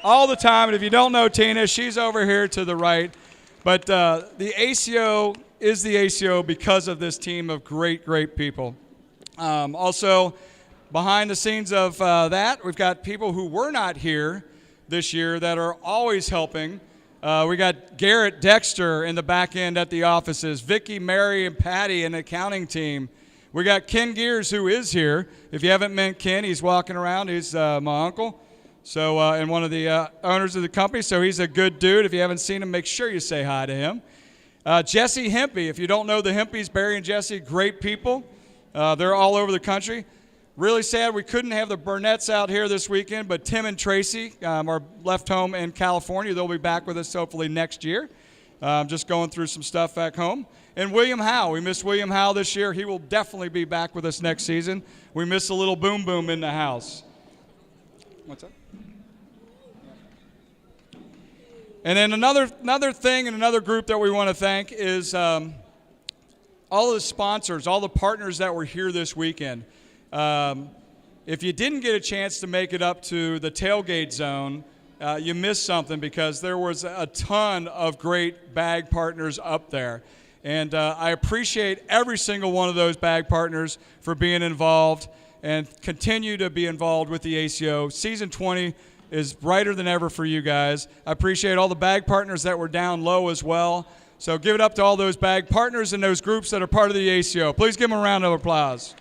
all the time. And if you don't know Tina, she's over here to the right. But the ACO is the ACO because of this team of great, great people. Also, behind the scenes of that, we've got people who were not here this year that are always helping. We got Garrett Dexter in the back end at the offices, Vicky, Mary, and Patty in the accounting team. We got Ken Gears, who is here. If you haven't met Ken, he's walking around. He's my uncle, so and one of the owners of the company. So he's a good dude. If you haven't seen him, make sure you say hi to him. Jesse Hempy. If you don't know the Hempys, Barry and Jesse, great people. They're all over the country. Really sad we couldn't have the Burnett's out here this weekend, but Tim and Tracy are left home in California. They'll be back with us hopefully next year. Just going through some stuff back home. And William Howe. We missed William Howe this year. He will definitely be back with us next season. We miss a little boom boom in the house. What's that? And then another thing and another group that we want to thank is all of the sponsors, all the partners that were here this weekend. If you didn't get a chance to make it up to the tailgate zone, you missed something because there was a ton of great bag partners up there. And I appreciate every single one of those bag partners for being involved and continue to be involved with the ACO. Season 20 is brighter than ever for you guys. I appreciate all the bag partners that were down low as well. So give it up to all those bag partners and those groups that are part of the ACO. Please give them a round of applause.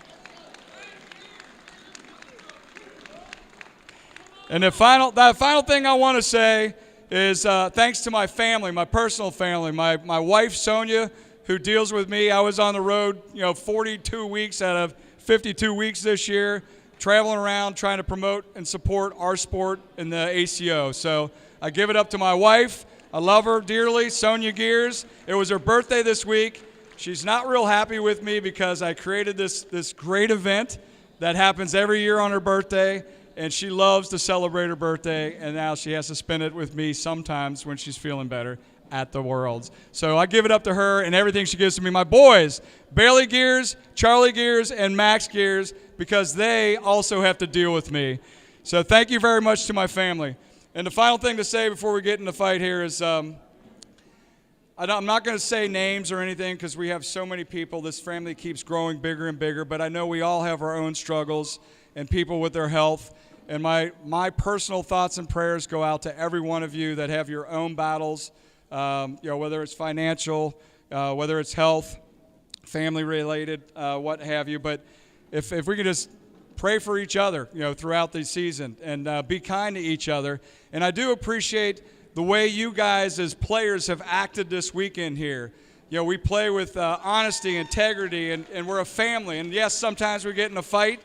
And the final thing I want to say is thanks to my family, my personal family, my wife Sonia, who deals with me. I was on the road, 42 weeks out of 52 weeks this year, traveling around trying to promote and support our sport in the ACO. So I give it up to my wife. I love her dearly, Sonia Gears. It was her birthday this week. She's not real happy with me because I created this great event that happens every year on her birthday, and she loves to celebrate her birthday, and now she has to spend it with me sometimes when she's feeling better at the Worlds. So I give it up to her and everything she gives to me. My boys, Bailey Gears, Charlie Gears, and Max Gears, because they also have to deal with me. So thank you very much to my family. And the final thing to say before we get in the fight here is I'm not going to say names or anything because we have so many people. This family keeps growing bigger and bigger, but I know we all have our own struggles and people with their health. And my personal thoughts and prayers go out to every one of you that have your own battles, whether it's financial, whether it's health, family-related, what have you. But if we could just pray for each other, throughout the season and be kind to each other. And I do appreciate the way you guys as players have acted this weekend here. We play with honesty, integrity, and we're a family. And yes, sometimes we get in a fight,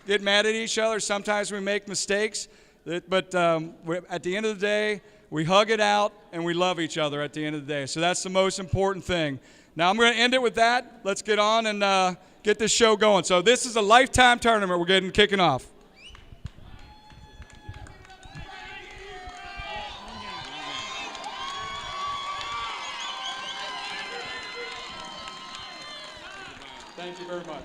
get mad at each other. Sometimes we make mistakes. But at the end of the day, we hug it out and we love each other at the end of the day. So that's the most important thing. Now I'm going to end it with that. Let's get on and get this show going. So this is a lifetime tournament we're kicking off. Thank you very much.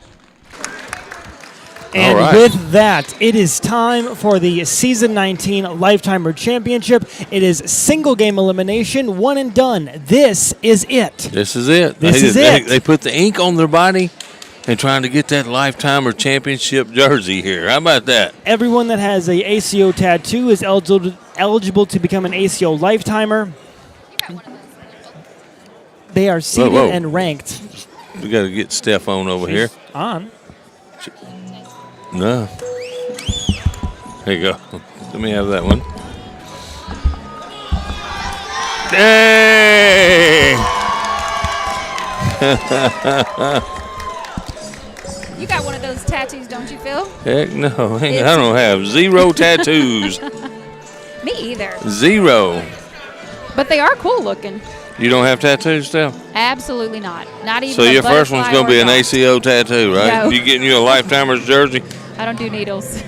And with that, it is time for the Season 19 Lifetimer Championship. It is single game elimination, one and done. This is it. This is it. They put the ink on their body and trying to get that Lifetimer Championship jersey here. How about that? Everyone that has a ACO tattoo is eligible to become an ACO Lifetimer. They are seated and ranked. We got to get Steph on over here. On. No. There you go. Let me have that one. Dang! You got one of those tattoos, don't you, Phil? Heck no. I don't have 0 tattoos. Me either. 0. But they are cool looking. You don't have tattoos still? Absolutely not. Not even So a your first one's butterfly going to be or an dot. ACO tattoo, right? No. You getting you a Lifetimers jersey? I don't do needles.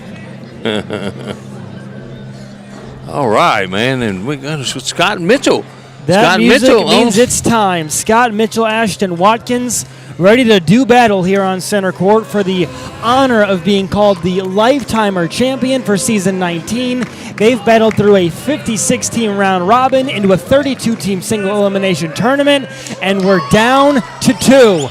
All right, man. And we got Scott Mitchell. That Scott music Mitchell means it's time. Scott Mitchell, Ashton Watkins, ready to do battle here on center court for the honor of being called the Lifetimer champion for season 19. They've battled through a 56-team round robin into a 32-team single elimination tournament, and we're down to 2.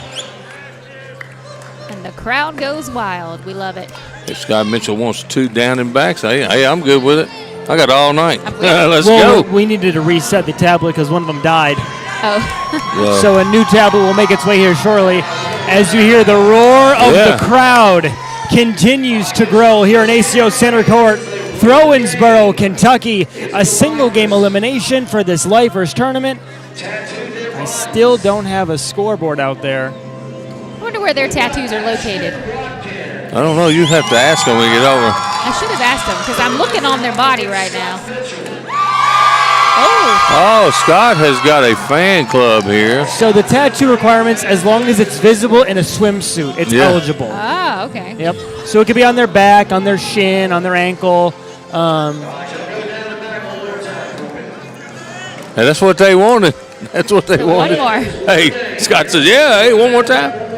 And the crowd goes wild. We love it. If Scott Mitchell wants 2 down and backs, hey, I'm good with it. I got all night. Let's well, go. we needed to reset the tablet because one of them died. Oh. So a new tablet will make its way here shortly. As you hear the roar of the crowd continues to grow here in ACO Center Court, Owensboro, Kentucky. A single game elimination for this Lifers tournament. I still don't have a scoreboard out there. I wonder where their tattoos are located. I don't know. You have to ask them when we get over. I should have asked them because I'm looking on their body right now. Oh, Scott has got a fan club here. So the tattoo requirements, as long as it's visible in a swimsuit, it's eligible. Oh, okay. Yep. So it could be on their back, on their shin, on their ankle. Hey, that's what they wanted. That's what they wanted. One more. Hey, Scott says, yeah, hey, one more time.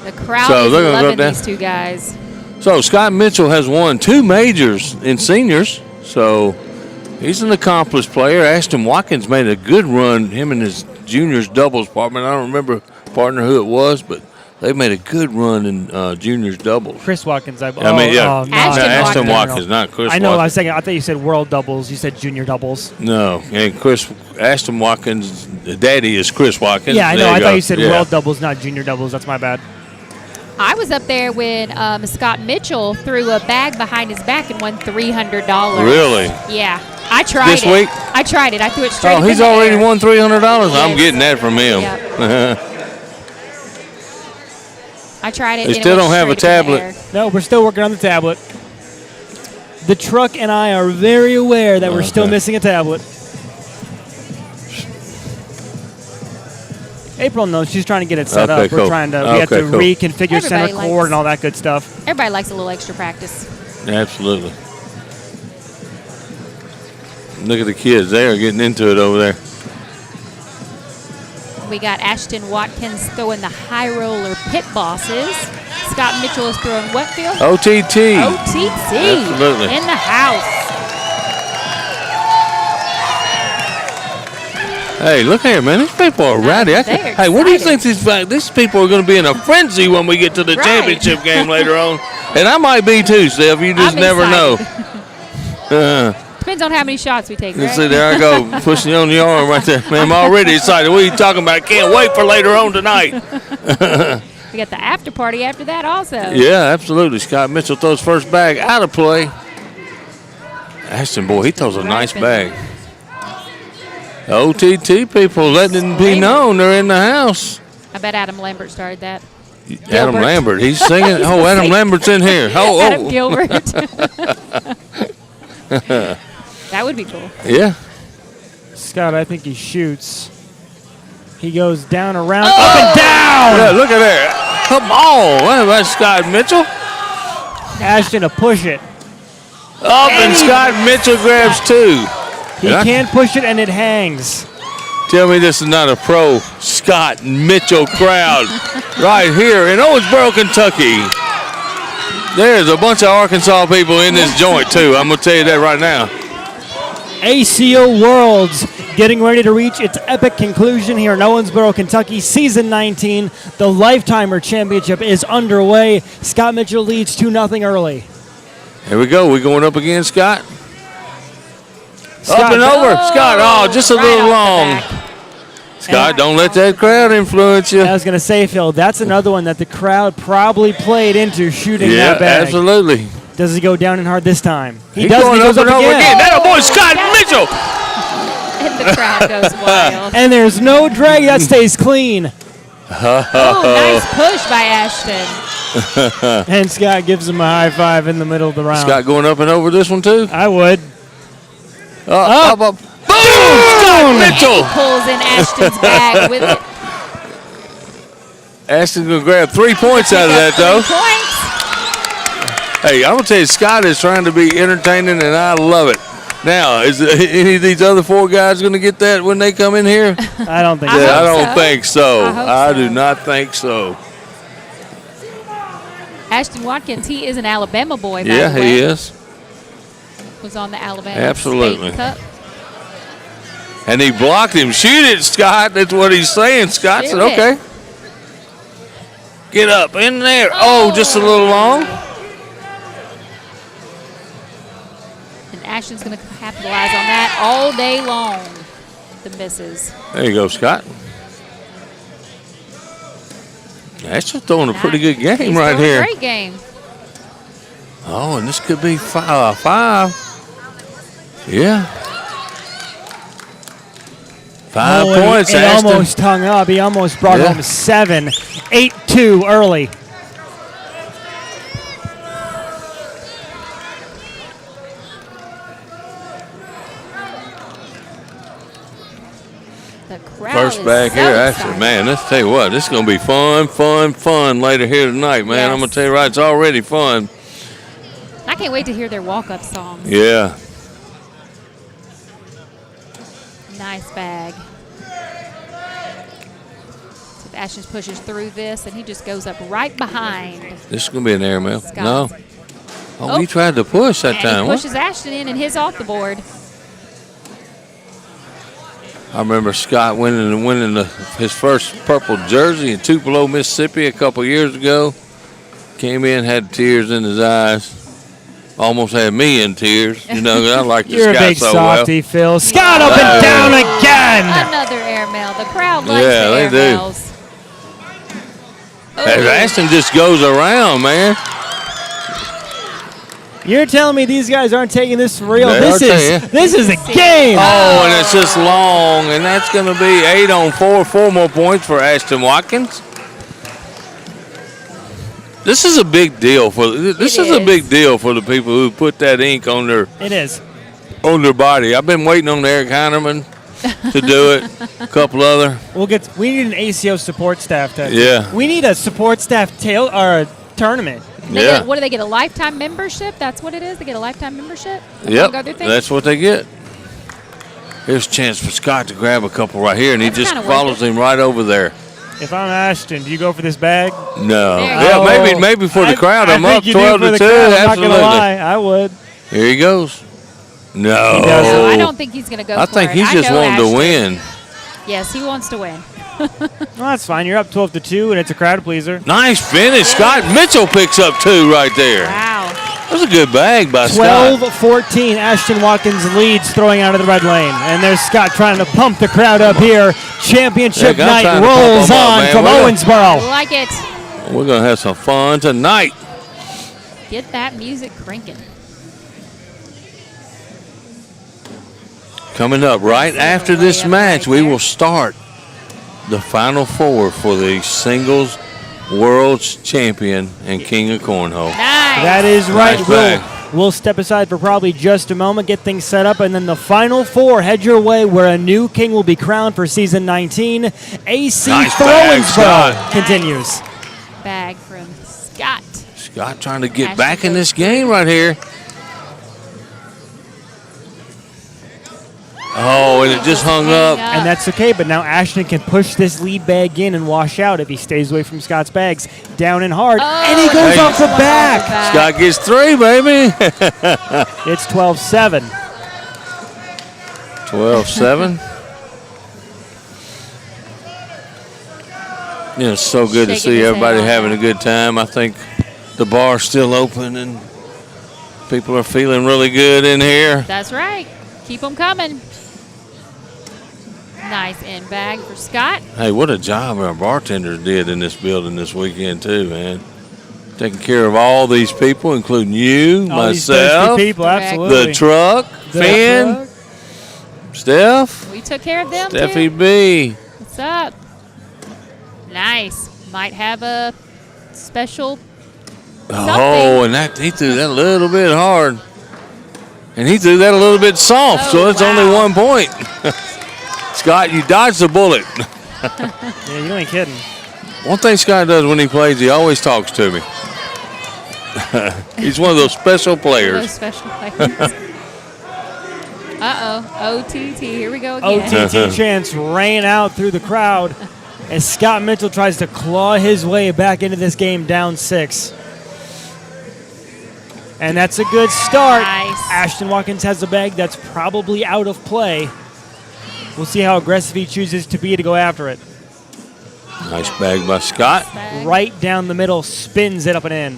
The crowd So is they're gonna go loving down. these 2 guys. So Scott Mitchell has won 2 majors in seniors. So he's an accomplished player. Ashton Watkins made a good run, him and his juniors doubles partner. I don't remember partner who it was, but they made a good run in juniors doubles. Chris Watkins. Ashton Ashton Watkins, not Chris I know. Watkins. I was saying. I thought you said world doubles. You said junior doubles. No, and Ashton Watkins' daddy is Chris Watkins. Yeah, I know. There I you thought go. you said Yeah. world doubles, not junior doubles. That's my bad. I was up there when Scott Mitchell threw a bag behind his back and won $300. Really? Yeah. I tried This it. week? I tried it. I threw it straight Oh, up he's in the already air. won $300. I'm Yes. getting that from him. I tried it. They and still it don't went have a straight up in the tablet. air. No, we're still working on the tablet. The truck and I are very aware that we're still missing a tablet. April knows. She's trying to get it set up. Okay, We're cool. trying to. We Okay, have to cool. reconfigure center Everybody court likes- and all that good stuff. Everybody likes a little extra practice. Absolutely. Look at the kids. They are getting into it over there. We got Ashton Watkins throwing the high roller pit bosses. Scott Mitchell is throwing what field? OTT. OTT. Absolutely. In the house. Hey, look here, man. These people are rowdy. they're Hey, what do you excited. think these people are going to be in a frenzy when we get to the Right. championship game later on? And I might be too, Steph. You just I'm never know. Depends on how many shots we take, You right? see, there I go, pushing you on the arm right there. Man, I'm already excited. What are you talking about? Can't wait for later on tonight. We got the after party after that also. Yeah, absolutely. Scott Mitchell throws first bag out of play. Ashton, boy, he throws a nice bag. OTT people letting it be known they're in the house. I bet Adam Lambert started that. Adam Lambert, he's singing. Oh, Adam Lambert's in here. Oh, Adam Gilbert. That would be cool. Yeah. Scott, I think he shoots. He goes down, around, up and down. Yeah, look at that. Come on. That's Scott Mitchell. Ashton to push it. Up and Scott Mitchell grabs 2. He can't push it, and it hangs. Tell me this is not a pro Scott Mitchell crowd right here in Owensboro, Kentucky. There's a bunch of Arkansas people in this joint, too. I'm going to tell you that right now. ACO Worlds getting ready to reach its epic conclusion here in Owensboro, Kentucky. Season 19, the Lifetimer Championship is underway. Scott Mitchell leads 2-0 early. Here we go. We're going up again, Scott. Scott, up and over. Scott, oh, just a little long. Scott, don't let that crowd influence you. I was going to say, Phil, that's another one that the crowd probably played into shooting Yeah, that bag. absolutely. Does he go down and hard this time? He's does. going He goes up and over again. That boy, Scott Mitchell. And And the crowd goes wild. And there's no drag. That stays clean. Oh, nice push by Ashton. And Scott gives him a high five in the middle of the round. Scott going up and over this one, too? I would. Up. Boom! Scott Mitchell! He pulls in Ashton's bag with it. Ashton's going to grab 3 points out of that, though. 3 points. Hey, I'm going to tell you, Scott is trying to be entertaining, and I love it. Now, is any of these other 4 guys going to get that when they come in here? I don't think I so. don't think so. I do not think so. Ashton Watkins, he is an Alabama boy, by Yeah, the way. he is. Was on the Alabama Absolutely. State Cup. And he blocked him. Shoot it, Scott. That's what he's saying. Scott said, Shoot it. okay. Get up in there. Oh, just a little long. And Ashton's going to capitalize on that all day long. The misses. There you go, Scott. Ashton's throwing a pretty good game He's right throwing a here. Great game. Oh, and this could be 5. Yeah. 5 points, It Ashton. almost hung up. He almost brought home 7. 8-2 early. The crowd First is back so here, excited. Ashton. Man, let's tell you what, this is going to be fun later here tonight, man. Yes. I'm going to tell you right, it's already fun. I can't wait to hear their walk-up songs. Yeah. Nice bag. So if Ashton pushes through this, and he just goes up right behind. This is going to be an airmail. Scott. No. Oh. He tried to push that And time. he What? pushes Ashton in, and his off the board. I remember Scott winning his first purple jersey in Tupelo, Mississippi a couple years ago. Came in, had tears in his eyes. Almost had me in tears. You know, I like this You're guy a big so softy, well. Phil. Scott up and down again. Another airmail. The crowd likes Yeah, the they do. airmails. Hey, Ashton just goes around, man. You're telling me these guys aren't taking this for real? They This are is a game. Oh, and it's just long, and that's going to be 8 on 4. 4 more points for Ashton Watkins. This is a big deal for a big deal for the people who put that ink on their body. I've been waiting on Eric Heinerman to do it. A couple other. We need an ACO support staff. Yeah. We need a support staff tournament. What do they get? A lifetime membership? That's what it is. They get a lifetime membership. Yep. Go through things? That's what they get. Here's a chance for Scott to grab a couple right here, and he just follows him right over there. If I'm Ashton, do you go for this bag? No. There Yeah, you maybe for the crowd. I'm I up think you do 12 for to the 2. crowd. I'm not Absolutely. gonna lie. I would. Here he goes. No. No, I don't think he's going to go I for think it. he's just know wanting to Ashton. win. Yes, he wants to win. Well, that's fine. You're up 12 to 2, and it's a crowd pleaser. Nice finish. Scott Mitchell picks up 2 right there. Wow. That was a good bag by Scott. 12-14. Ashton Watkins leads, throwing out of the red lane. And there's Scott trying to pump the crowd up here. Championship Yeah, I'm night trying to pump rolls 'em up, on man. from We're Owensboro. Like it. We're going to have some fun tonight. Get that music cranking. Coming up right after this match, we will start the Final Four for the singles world's champion and king of cornhole. That is right. Nice bag. We'll step aside for probably just a moment, get things set up, and then the Final Four head your way where a new king will be crowned for season 19. AC Nice for bag, Owensboro Scott. continues. Bag from Scott. Scott trying to get back in this game right here. Oh, and it just hung up. And that's okay, but now Ashton can push this lead bag in and wash out if he stays away from Scott's bags. Down and hard, and he goes Hey. off the back. Scott gets 3, baby. It's 12-7. 12-7. Yeah, it's so good to Shaking see his everybody head. having a good time. I think the bar's still open and people are feeling really good in here. That's right. Keep them coming. Nice in bag for Scott. Hey, what a job our bartenders did in this building this weekend too, man. Taking care of all these people, including you, All these myself, thirsty people, absolutely. the truck, The Finn. truck. Steph. We took care of them, Steffi too. B. What's up? Nice. Might have a special Oh, and he threw that a little bit hard. And he threw that a little bit soft, so it's only 1 point. Scott, you dodged the bullet. Yeah, you ain't kidding. One thing Scott does when he plays, he always talks to me. He's one of those special players. Uh-oh. OTT. Here we go again. OTT chants rain out through the crowd as Scott Mitchell tries to claw his way back into this game down 6. And that's a good start. Nice. Ashton Watkins has a bag that's probably out of play. We'll see how aggressive he chooses to be to go after it. Nice bag by Scott. Right down the middle, spins it up and in.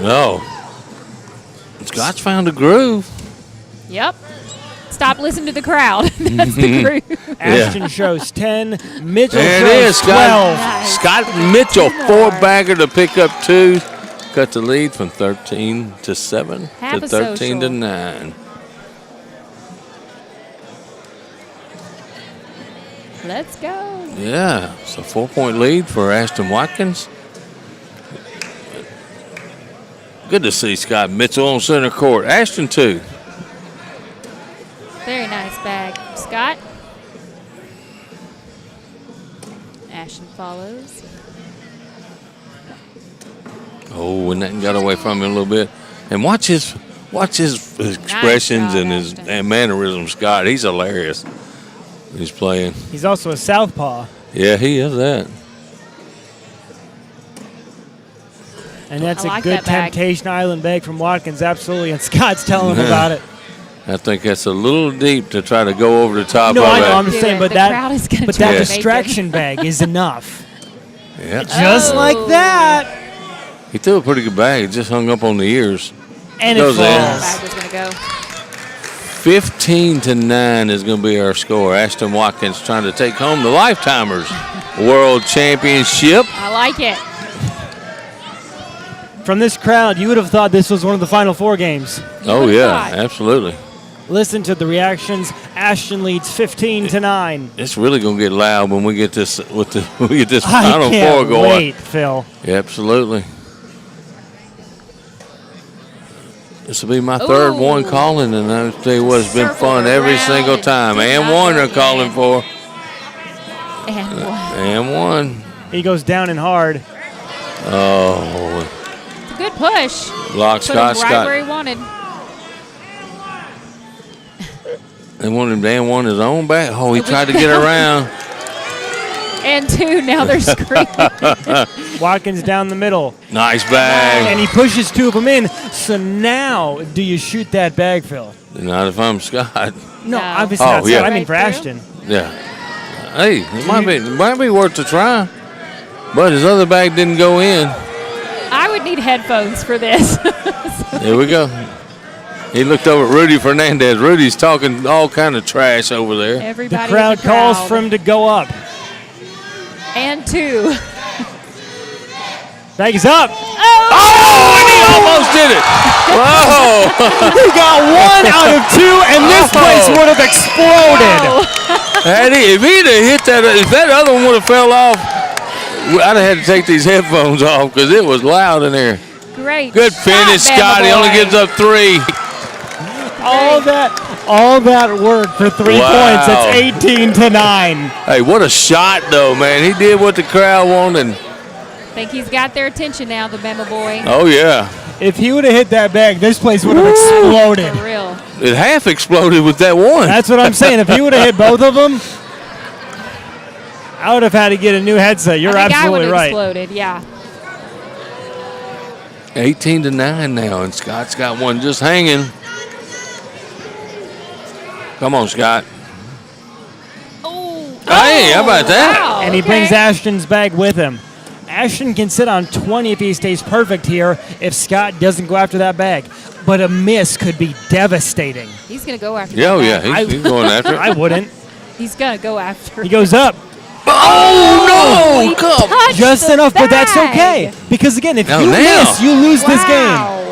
No. Scott's found a groove. Yep. Stop listening to the crowd. That's the groove. Ashton shows 10. Mitchell There it shows is, 12. Scott Mitchell, 4-bagger to pick up 2. Cut the lead from 13 to 7 Half to a 13 to social. 9. Let's go. Yeah, it's a 4-point lead for Ashton Watkins. Good to see Scott Mitchell on center court. Ashton, too. Very nice bag. Scott. Ashton follows. Oh, and that got away from him a little bit. And watch his expressions job, and his and mannerisms, Scott. He's hilarious. He's playing. He's also a southpaw. Yeah, he is that. And that's I a like good that bag. Temptation Island bag from Watkins, absolutely. And Scott's telling him about it. I think that's a little deep to try to go over the top No, of I know. that. I'm just saying, but The crowd is gonna that try to make distraction bag is enough. Yeah. Just like that. He threw a pretty good bag. It just hung up on the ears. And it Goes in. falls. Bag was going to go. 15 to 9 is going to be our score. Ashton Watkins trying to take home the Lifetimers World Championship. I like it. From this crowd, you would have thought this was one of the Final Four games. Oh, yeah, absolutely. Listen to the reactions. Ashton leads 15 to 9. It's really going to get loud when we get this when we get this I Final can't Four going. wait, Phil. Yeah, absolutely. This will be my third one calling, and I'll tell you what, it's been fun every single time. And one they're calling for. And one. And one. He goes down and hard. Oh. It's a good push. Lock Put him Scott. right where he wanted. They wanted him to one his own back. Oh, he tried to get around. And 2, now they're screaming. Watkins down the middle. Nice bag. And he pushes 2 of them in. So now, do you shoot that bag, Phil? Not if I'm Scott. No, obviously Oh, not. yeah. I mean for Ashton. Yeah. Hey, it might be worth a try. But his other bag didn't go in. I would need headphones for this. There we go. He looked over at Rudy Fernandez. Rudy's talking all kind of trash over there. Everybody The crowd in the calls crowd. for him to go up. And 2. Bag is up. Oh, and he almost did it. Whoa. He got 1 out of 2, and this place would have exploded. If he'd have hit that, if that other one would have fell off, I'd have had to take these headphones off because it was loud in there. Great. Good finish, shot, Scott. He Bama only boy. gives up 3. All that work for 3 Wow. points. That's 18 to 9. Hey, what a shot, though, man. He did what the crowd wanted. Think he's got their attention now, the Bama boy. Oh, yeah. If he would have hit that bag, this place would have exploded. For real. It half exploded with that one. That's what I'm saying. If he would have hit both of them, I would have had to get a new headset. You're I think absolutely I right. exploded, yeah. 18 to 9 now, and Scott's got one just hanging. Come on, Scott. Hey, how about that? Wow, And he brings Ashton's bag with him. Ashton can sit on 20 if he stays perfect here if Scott doesn't go after that bag. But a miss could be devastating. He's going to go after Yeah, that yeah, bag. he's going after it. I wouldn't. He's going to go after He goes up. Oh, no! He Come. touched Just the enough, but that's bag. okay. Because, again, if Now, you now. miss, you lose this game. Wow.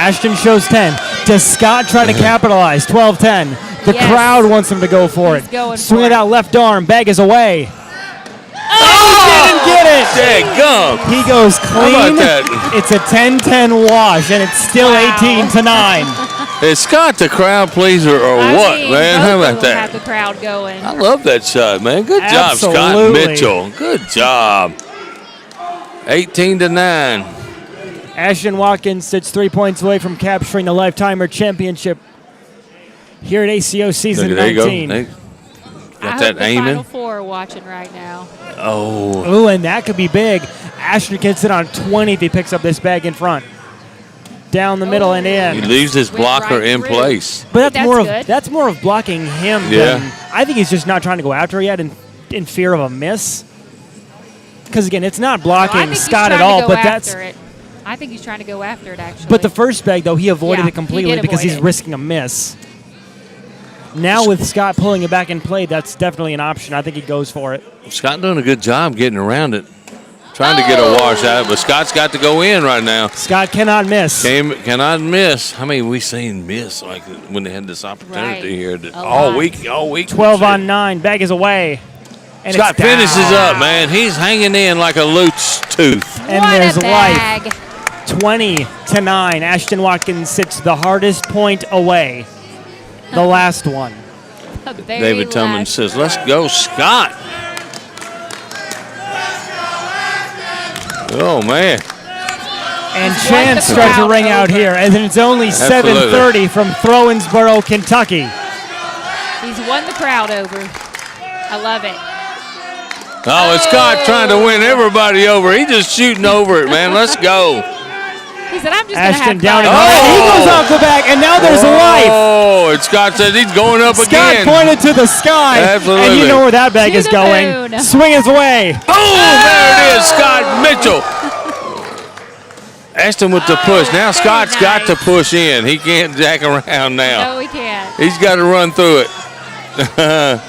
Ashton shows 10. Does Scott try to capitalize? 12-10. The Yes. crowd wants him to go for He's it. going Swing for it it. out left arm. Bag is away. Oh! He didn't get it. Dadgum. He goes clean. How about that? It's a 10-10 wash, and it's still Wow. 18-9. Is Scott the crowd pleaser or I what, mean, man? both How of about them have that? the crowd going. I love that shot, man. Good job, Scott Absolutely. Mitchell. Good job. 18-9. Ashton Watkins sits 3 points away from capturing the Lifetimer Championship here at ACO Season Look, there you go. 19. They I got hope that the aiming. Final Four are watching right now. Oh. Ooh, and that could be big. Ashton can sit on 20 if he picks up this bag in front. Down the middle and He in. leaves his Went blocker right in through. place. But That's good. that's more of blocking him Yeah. than I think he's just not trying to go after yet in fear of a miss. Because again, it's not No, I blocking think he's Scott trying at to all, go but after it. I think he's trying to go after it, actually. but the first bag though he avoided Yeah, it completely he did because avoid he's it. risking a miss. Now with Scott pulling it back in play, that's definitely an option. I think he goes for it. Scott doing a good job getting around it. Trying to get a wash out, but Scott's got to go in right now. Scott cannot miss. Cannot miss. How many we seen miss like when they had this opportunity Right. here A all lot. week? All week. 12 on 9. Bag is away. And Scott it's down. finishes up, man. He's hanging in like a loose tooth. And what there's a bag. life. 20-9. Ashton Watkins sits the hardest point away. The last one. The very David Tillman last says, "Let's go, Scott." Oh man. And He's chance won the starts to crowd ring out over. here, as it's only Absolutely. 7:30 from Owensboro, Kentucky. He's won the crowd over. I love it. Oh, it's Scott trying to win everybody over. He's just shooting over it, man. Let's go. He said, I'm just Ashton going to down have and fun. he goes off the back, and now there's life. Oh, and Scott says he's going up Scott again. pointed to the sky, and Absolutely. you know where that bag To is the going. moon. Swing his way. Oh, there it is, Scott Mitchell. Ashton with the push. Now very Scott's got to nice. push in. He can't jack around now. No, we can't. He's got to run through it.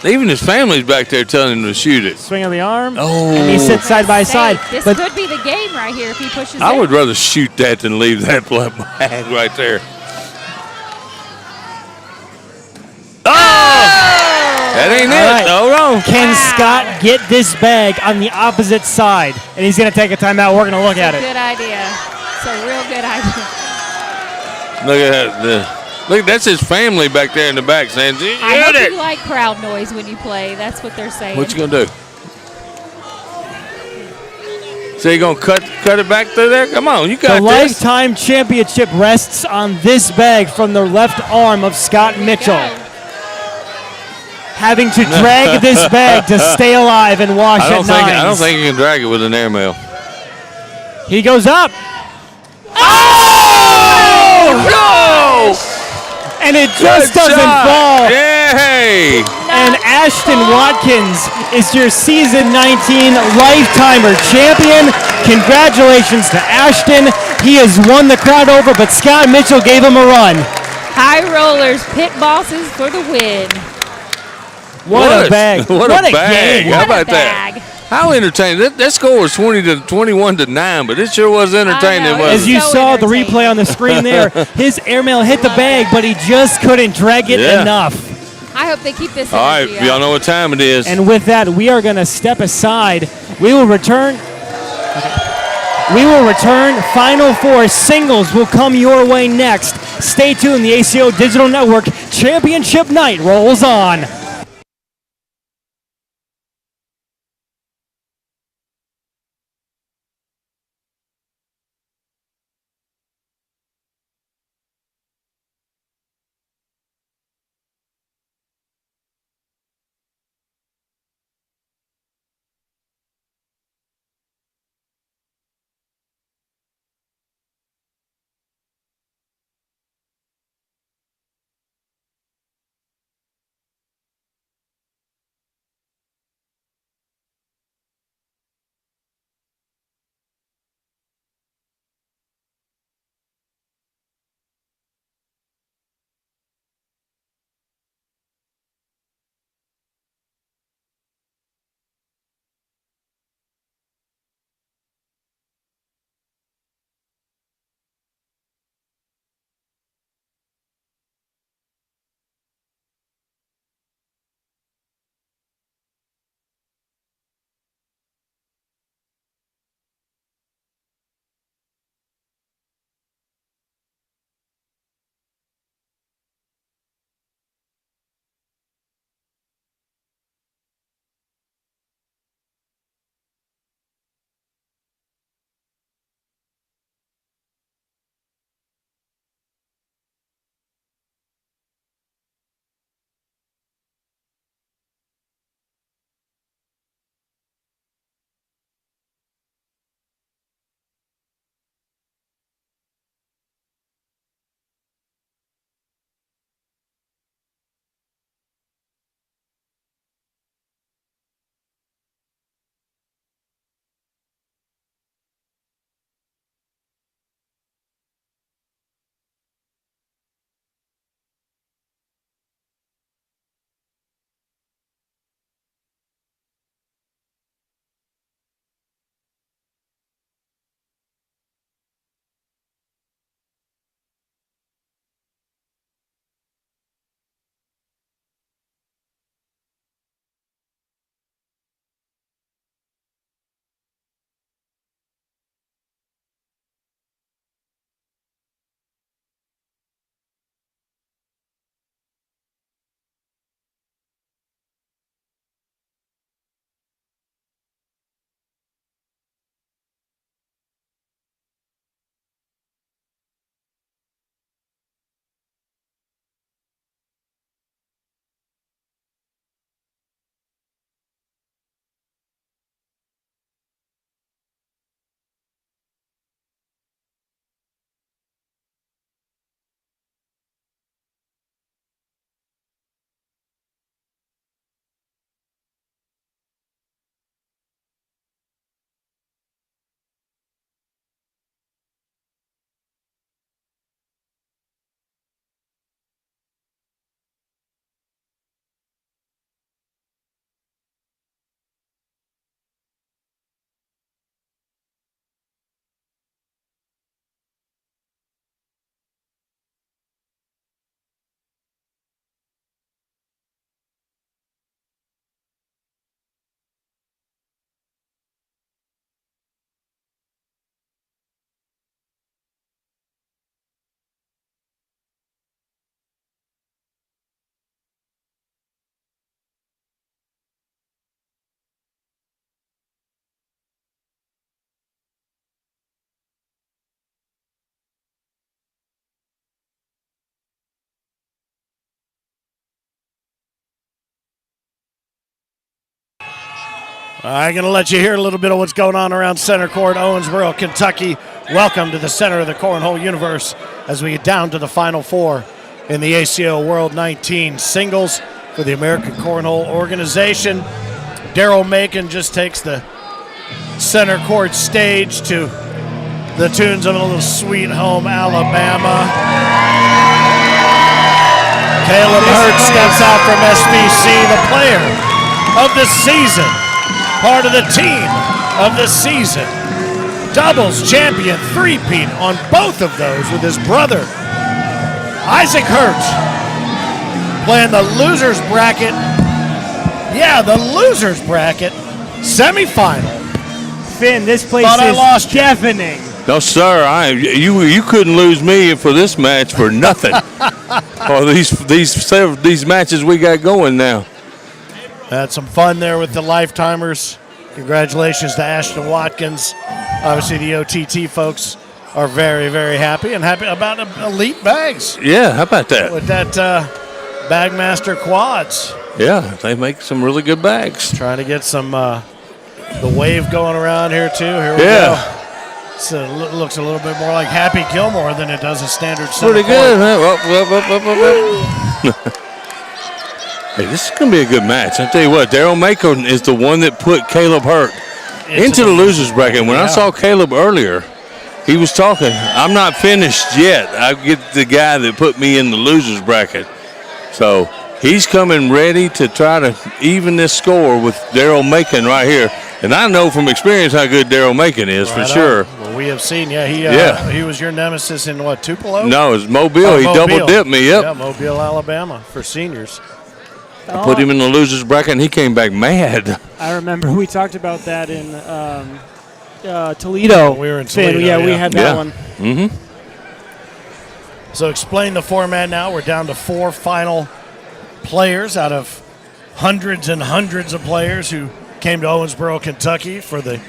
Even his family's back there telling him to shoot it. Swing of the arm. Oh. And he sits side by Say, side. This But could be the game right here if he pushes I in. would rather shoot that than leave that bag right there. That ain't All it. right. No. can Wow. Scott get this bag on the opposite side? And he's going to take a timeout. We're going to look at it. Good idea. It's a real good idea. Look at that. Look, that's his family back there in the back saying, I hope "Get you it." like crowd noise when you play. That's what they're saying. What you gonna do? So you gonna cut it back through there? Come on, you got The this. Lifetime Championship rests on this bag from the left arm of Scott Mitchell. Go. Having to drag this bag to stay alive and wash I don't at think nines. I don't think you can drag it with an airmail. He goes up. Oh! And it just Good doesn't shot. fall. Yay! And Ashton Watkins is your season 19 Lifetimer champion. Congratulations to Ashton. He has won the crowd over, but Scott Mitchell gave him a run. High rollers, pit bosses for the win. What a bag. What a bag. game. How What a about that? bag. How entertaining. That score was 21-9, but it sure was entertaining, I know. wasn't As it? you So saw the entertaining. replay on the screen there, his airmail hit the bag, but he just couldn't drag it Yeah. enough. I hope they keep this All right, energy y'all up. know what time it is. And with that, we are going to step aside. We will return. We will return. Final Four singles will come your way next. Stay tuned. The ACO Digital Network Championship Night rolls on. I'm going to let you hear a little bit of what's going on around center court, Owensboro, Kentucky. Welcome to the center of the Cornhole universe as we get down to the Final Four in the ACO World 19 singles for the American Cornhole Organization. Daryl Macon just takes the center court stage to the tunes of a little Sweet Home Alabama. Caleb Hurt steps out from SBC, the player of the season, part of the team of the season. Doubles champion, three-peat on both of those with his brother, Isaac Hurt, playing the loser's bracket. Yeah, the loser's bracket semifinal. Finn, this place Thought I is lost you. deafening. No, sir. You couldn't lose me for this match for nothing. Or these matches we got going now. Had some fun there with the Lifetimers. Congratulations to Ashton Watkins. Obviously, the OTT folks are very, very happy and happy about elite bags. Yeah, how about that? With that Bagmaster quads. Yeah, they make some really good bags. Trying to get some the wave going around here too. Here we go. So it looks a little bit more like Happy Gilmore than it does a standard center Pretty court. good, huh? Hey, this is going to be a good match. I'll tell you what, Daryl Macon is the one that put Caleb Hurt into the loser's bracket. When I saw Caleb earlier, he was talking, I'm not finished yet. I get the guy that put me in the loser's bracket. So he's coming ready to try to even this score with Daryl Macon right here. And I know from experience how good Daryl Macon is, for sure. Well, we have seen, he was your nemesis in what, Tupelo? No, it was Mobile. He double-dipped me, yep. Yeah, Mobile, Alabama for seniors. I put him in the loser's bracket, and he came back mad. I remember we talked about that in Toledo. We were in Finn, Toledo, we had that one. Mm-hmm. So explain the format now. We're down to 4 final players out of hundreds and hundreds of players who came to Owensboro, Kentucky for the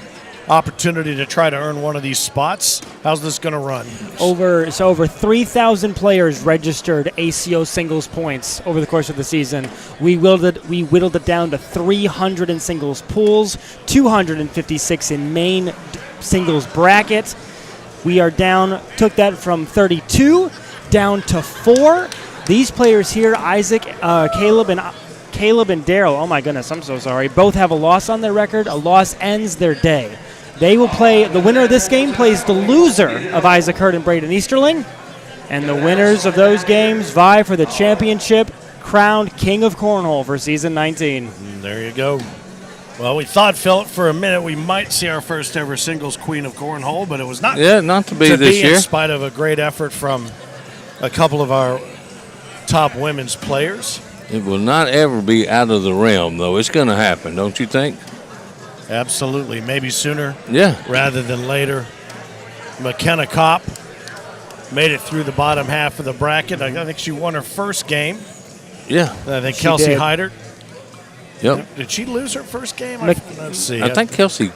opportunity to try to earn one of these spots. How's this going to run? Over 3,000 players registered ACO singles points over the course of the season. We whittled it down to 300 in singles pools, 256 in main singles bracket. We are down, took that from 32 down to 4. These players here, Isaac, Caleb, and Daryl, oh my goodness, I'm so sorry, both have a loss on their record. A loss ends their day. They will play, the winner of this game plays the loser of Isaac Hurt and Braden Easterling. And the winners of those games vie for the championship, crowned King of Cornhole for season 19. There you go. Well, we thought, Philip, for a minute we might see our first ever singles Queen of Cornhole, but it was not. Yeah, not to be this year. In spite of a great effort from a couple of our top women's players. It will not ever be out of the realm, though. It's going to happen, don't you think? Absolutely. Maybe sooner rather than later. McKenna Kopp made it through the bottom half of the bracket. I think she won her first game. Yeah. I think Kelsey Hyder. Yep. Did she lose her first game? Let's see. I think Kelsey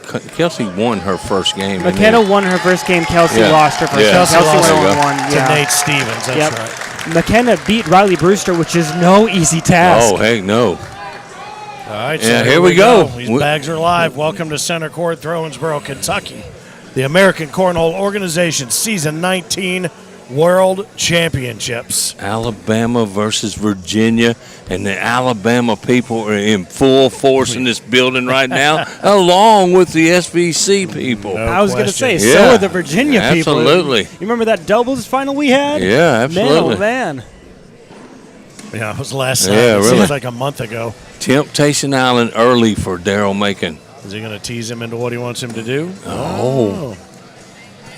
won her first game. McKenna won her first game. Kelsey lost her first game. Kelsey lost to Nate Stevens. That's right. McKenna beat Riley Brewster, which is no easy task. Oh, heck no. All right, yeah, so here we go. These bags are live. Welcome to Center Court, Owensboro, Kentucky. The American Cornhole Organization Season 19 World Championships. Alabama versus Virginia, and the Alabama people are in full force in this building right now, along with the SVC people. No I was going to say, Yeah. so are the Virginia people. Absolutely. You remember that doubles final we had? Yeah, absolutely. Man, oh man. Yeah, it was last night. Yeah, It really. seems like a month ago. Temptation Island early for Daryl Macon. Is he going to tease him into what he wants him to do? Oh.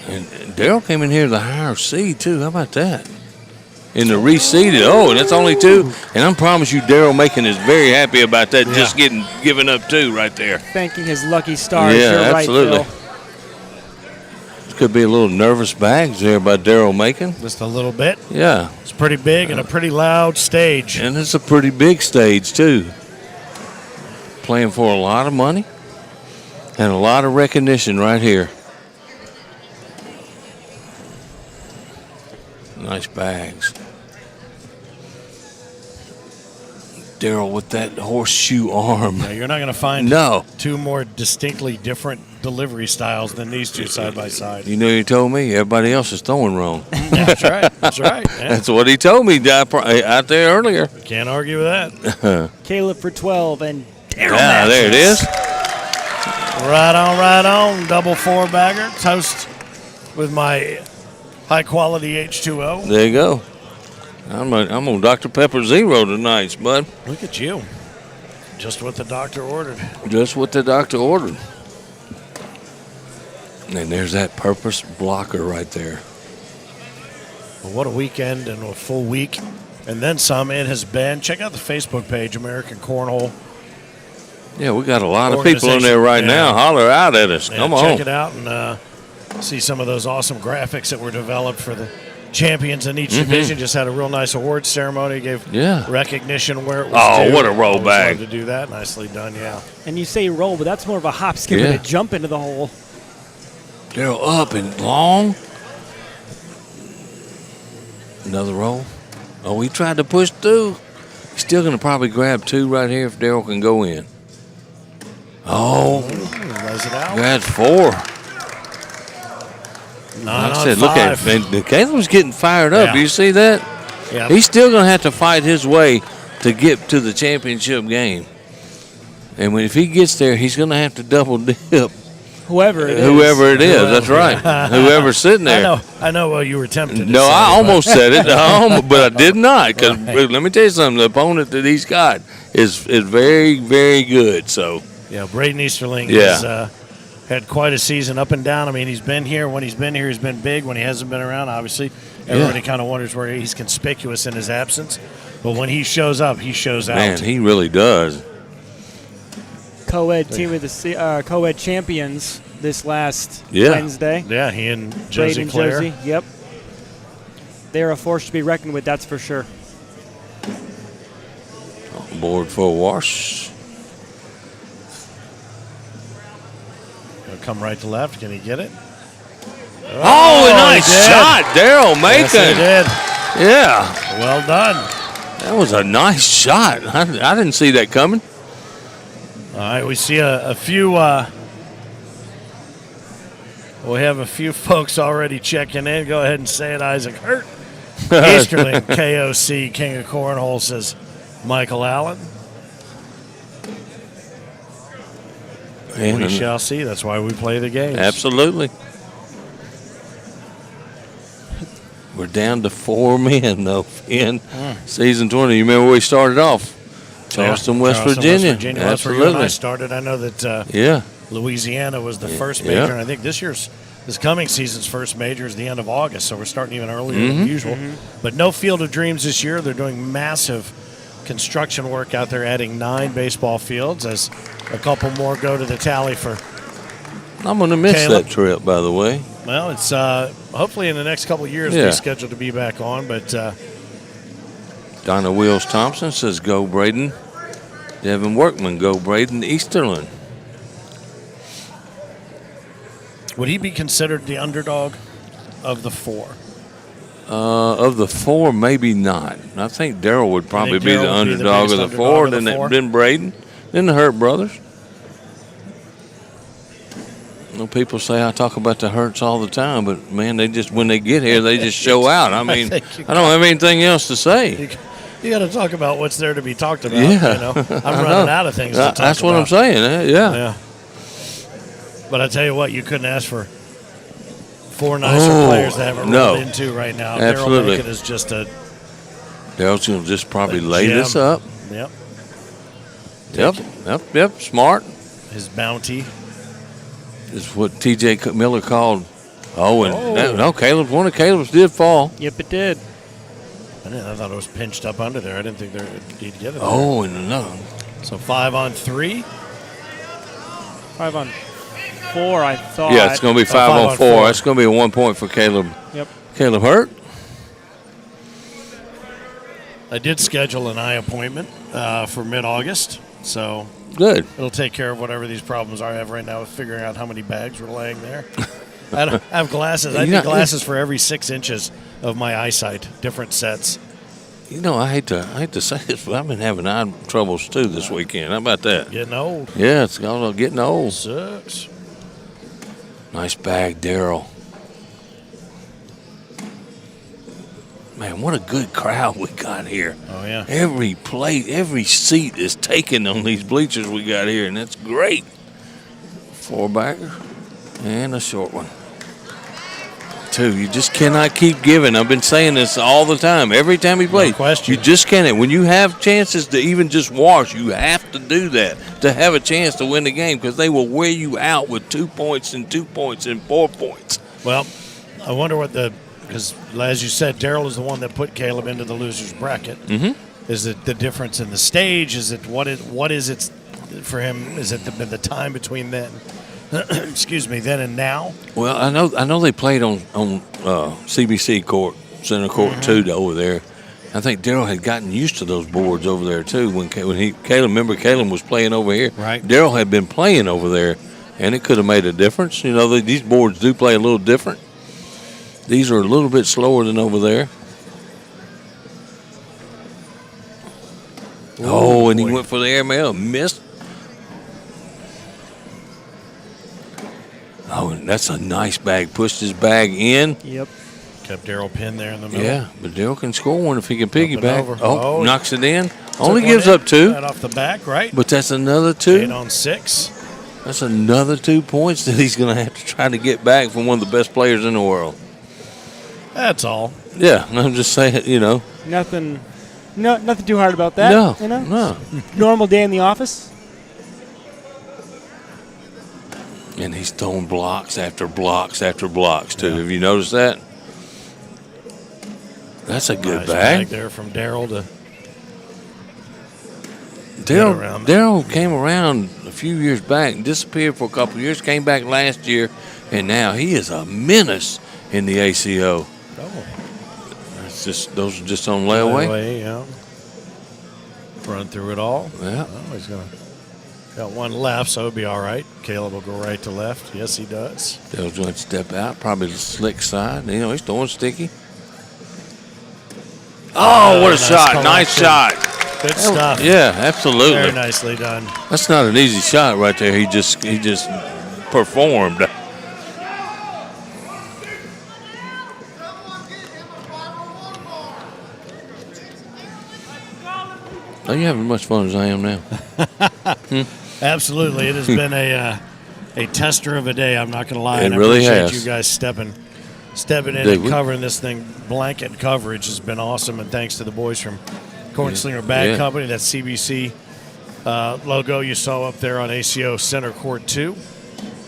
And Daryl came in here to the higher seed, too. How about that? In the reseeded. Oh, that's only 2. And I promise you, Daryl Macon is very happy about that, just giving up 2 right there. Thanking his lucky stars. Yeah, You're absolutely. Right, Phil. Could be a little nervous bags there by Daryl Macon. Just a little bit. Yeah. It's pretty big and a pretty loud stage. And it's a pretty big stage, too. Playing for a lot of money and a lot of recognition right here. Nice bags. Daryl with that horseshoe arm. Now, you're not going to find No. two more distinctly different delivery styles than these two side by side. You know, he told me everybody else is throwing wrong. That's right. That's right. Yeah. That's what he told me out there earlier. Can't argue with that. Caleb for 12 and Daryl. Yeah, there it is. Right on, right on. Double 4-bagger. Toast with my high-quality H2O. There you go. I'm on Dr. Pepper Zero tonight, bud. Look at you. Just what the doctor ordered. Just what the doctor ordered. And there's that purpose blocker right there. Well, what a weekend and a full week. And then some it has been. Check out the Facebook page, American Cornhole. Yeah, we got a lot of people in there right now. Holler out at us. Yeah, Come on. Check it out and see some of those awesome graphics that were developed for the champions in each division. Just had a real nice awards ceremony. Gave recognition where it was due. What a roll Always bag. love to do that. Nicely done, yeah. And you say roll, but that's more of a hop, skip, and a jump into the hole. Daryl up and long. Another roll. Oh, he tried to push through. He's still going to probably grab two right here if Daryl can go in. Oh, lays it out. That's 4. Nine Like I on said, look at 5. it. Caleb's getting fired up. Yeah. Do you see that? Yeah. He's still going to have to fight his way to get to the championship game. And if he gets there, he's going to have to double dip. Whoever it is. Whoever it is, that's right. Whoever's sitting there. I know what you were tempted to No, say. I almost said it, but I did not. Because let me tell you something, the opponent that he's got is very, very good. So yeah, Braden Easterling has had quite a season up and down. I mean, he's been here. When he's been here, he's been big. When he hasn't been around, obviously, everybody kind of wonders where he's conspicuous in his absence. But when he shows up, he shows out. Man, he really does. Co-ed team of the co-ed champions this last Wednesday. Yeah, he and Josie Braden Clare. Josie, yep. They're a force to be reckoned with, that's for sure. Board for a wash. Gonna come right to left. Can he get it? Oh, a nice shot, Daryl Macon. Yes, he did. Yeah. Well done. That was a nice shot. I didn't see that coming. All right, we see a few. We have a few folks already checking in. Go ahead and say it, Isaac Hurt. Easterling, KOC, King of Cornhole, says Michael Allen. We shall see. That's why we play the games. Absolutely. We're down to 4 men, though, in season 20. You remember where we started off? Charleston, West Virginia. That's Absolutely. where you and I started. I know that Louisiana was the first major, and I think this coming season's first major is the end of August, so we're starting even earlier than usual. But no Field of Dreams this year. They're doing massive construction work out there, adding 9 baseball fields as a couple more go to the tally for I'm going to miss Caleb. that trip, by the way. Well, it's hopefully in the next couple of years they're scheduled to be back on, but Donna Wills Thompson says, go Braden. Devin Workman, go Braden Easterling. would he be considered the underdog of the 4? Of the 4, maybe not. I think Daryl would probably be the Darryl would be the underdog biggest of the underdog 4, of the four? then Braden, then the Hurt brothers. You know, people say I talk about the Hurts all the time, but man, they just when they get here, they just show out. I mean, I don't have anything else to say. You got to talk about what's there to be talked about. Yeah. You know? I'm running out of things to talk That's about. what I'm saying. Yeah. But I tell you what, you couldn't ask for 4 nicer players to have it rolled into right now. Absolutely. Daryl Macon is just a Daryl's going to just probably lay gem. this up. Yep. Smart. His bounty is what T.J. Miller called. Caleb. One of Caleb's did fall. Yep, it did. I thought it was pinched up under there. I didn't think he'd get it. And no. So 5 on 3. 5 on 4, I thought. Yeah, it's going to be 5 on 4. That's going to be a 1 point for Caleb. Yep. Caleb Hurt. I did schedule an eye appointment for mid-August, so good. It'll take care of whatever these problems I have right now with figuring out how many bags we're laying there. I have glasses. I need glasses for every 6 inches of my eyesight, different sets. You know, I hate to say this, but I've been having eye troubles too this weekend. How about that? Getting old. Yeah, it's all getting old. Sucks. Nice bag, Daryl. Man, what a good crowd we got here. Oh, yeah. Every plate, every seat is taken on these bleachers we got here, and that's great. 4-bagger and a short one. 2. You just cannot keep giving. I've been saying this all the time. Every time he plays, you just can't. When you have chances to even just wash, you have to do that to have a chance to win the game because they will wear you out with 2 points and 2 points and 4 points. Well, I wonder what because as you said, Daryl is the one that put Caleb into the loser's bracket. Mm-hmm. Is it the difference in the stage? Is it what is it for him? Is it the time between then? Excuse me, then and now? Well, I know they played on CBC court, Center Court 2 over there. I think Daryl had gotten used to those boards over there too. When Caleb was playing over here. Right. Daryl had been playing over there, and it could have made a difference. You know, these boards do play a little different. These are a little bit slower than over there. Ooh, and he went for the airmail, missed. Oh, and that's a nice bag. Pushed his bag in. Yep. Kept Daryl pinned there in the middle. Yeah, but Daryl can score one if he can piggyback. over. Oh, Oh, knocks it in. Took Only one gives in, up 2. Right off the back, right? But that's another 2. 8 on 6. That's another 2 points that he's going to have to try to get back from one of the best players in the world. That's all. Yeah, I'm just saying, you know. Nothing too hard about that. No, you know? no. Normal day in the office. And he's throwing blocks after blocks after blocks, too. Have you noticed that? That's a good Nice bag. there from Daryl to get around. Daryl came around a few years back and disappeared for a couple of years, came back last year, and now he is a menace in the ACO. Oh. Those are just on layaway. Yeah. Run through it all. Yeah. Oh, he's got one left, so it'll be all right. Caleb will go right to left. Yes, he does. Daryl's going to step out, probably the slick side. You know, he's throwing sticky. Oh, what a shot. Nice shot. Good stuff. Yeah, absolutely. Very nicely done. That's not an easy shot right there. He just performed. Are you having as much fun as I am now? Absolutely. It has been a tester of a day, I'm not going to lie. It and really I appreciate has. you guys stepping in and covering this thing. Blanket coverage has been awesome, and thanks to the boys from Cornslinger Bag Company. That CBC logo you saw up there on ACO Center Court 2.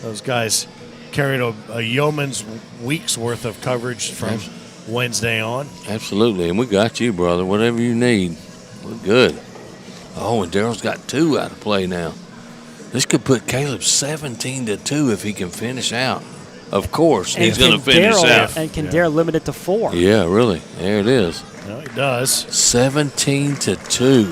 Those guys carried a yeoman's week's worth of coverage from Wednesday on. Absolutely, and we got you, brother. Whatever you need, we're good. Oh, and Daryl's got 2 out of play now. This could put Caleb 17-2 if he can finish out. Of course, And he's going to finish out. And can Daryl limit it to 4? Yeah, really. There it is. No, he does. 17-2.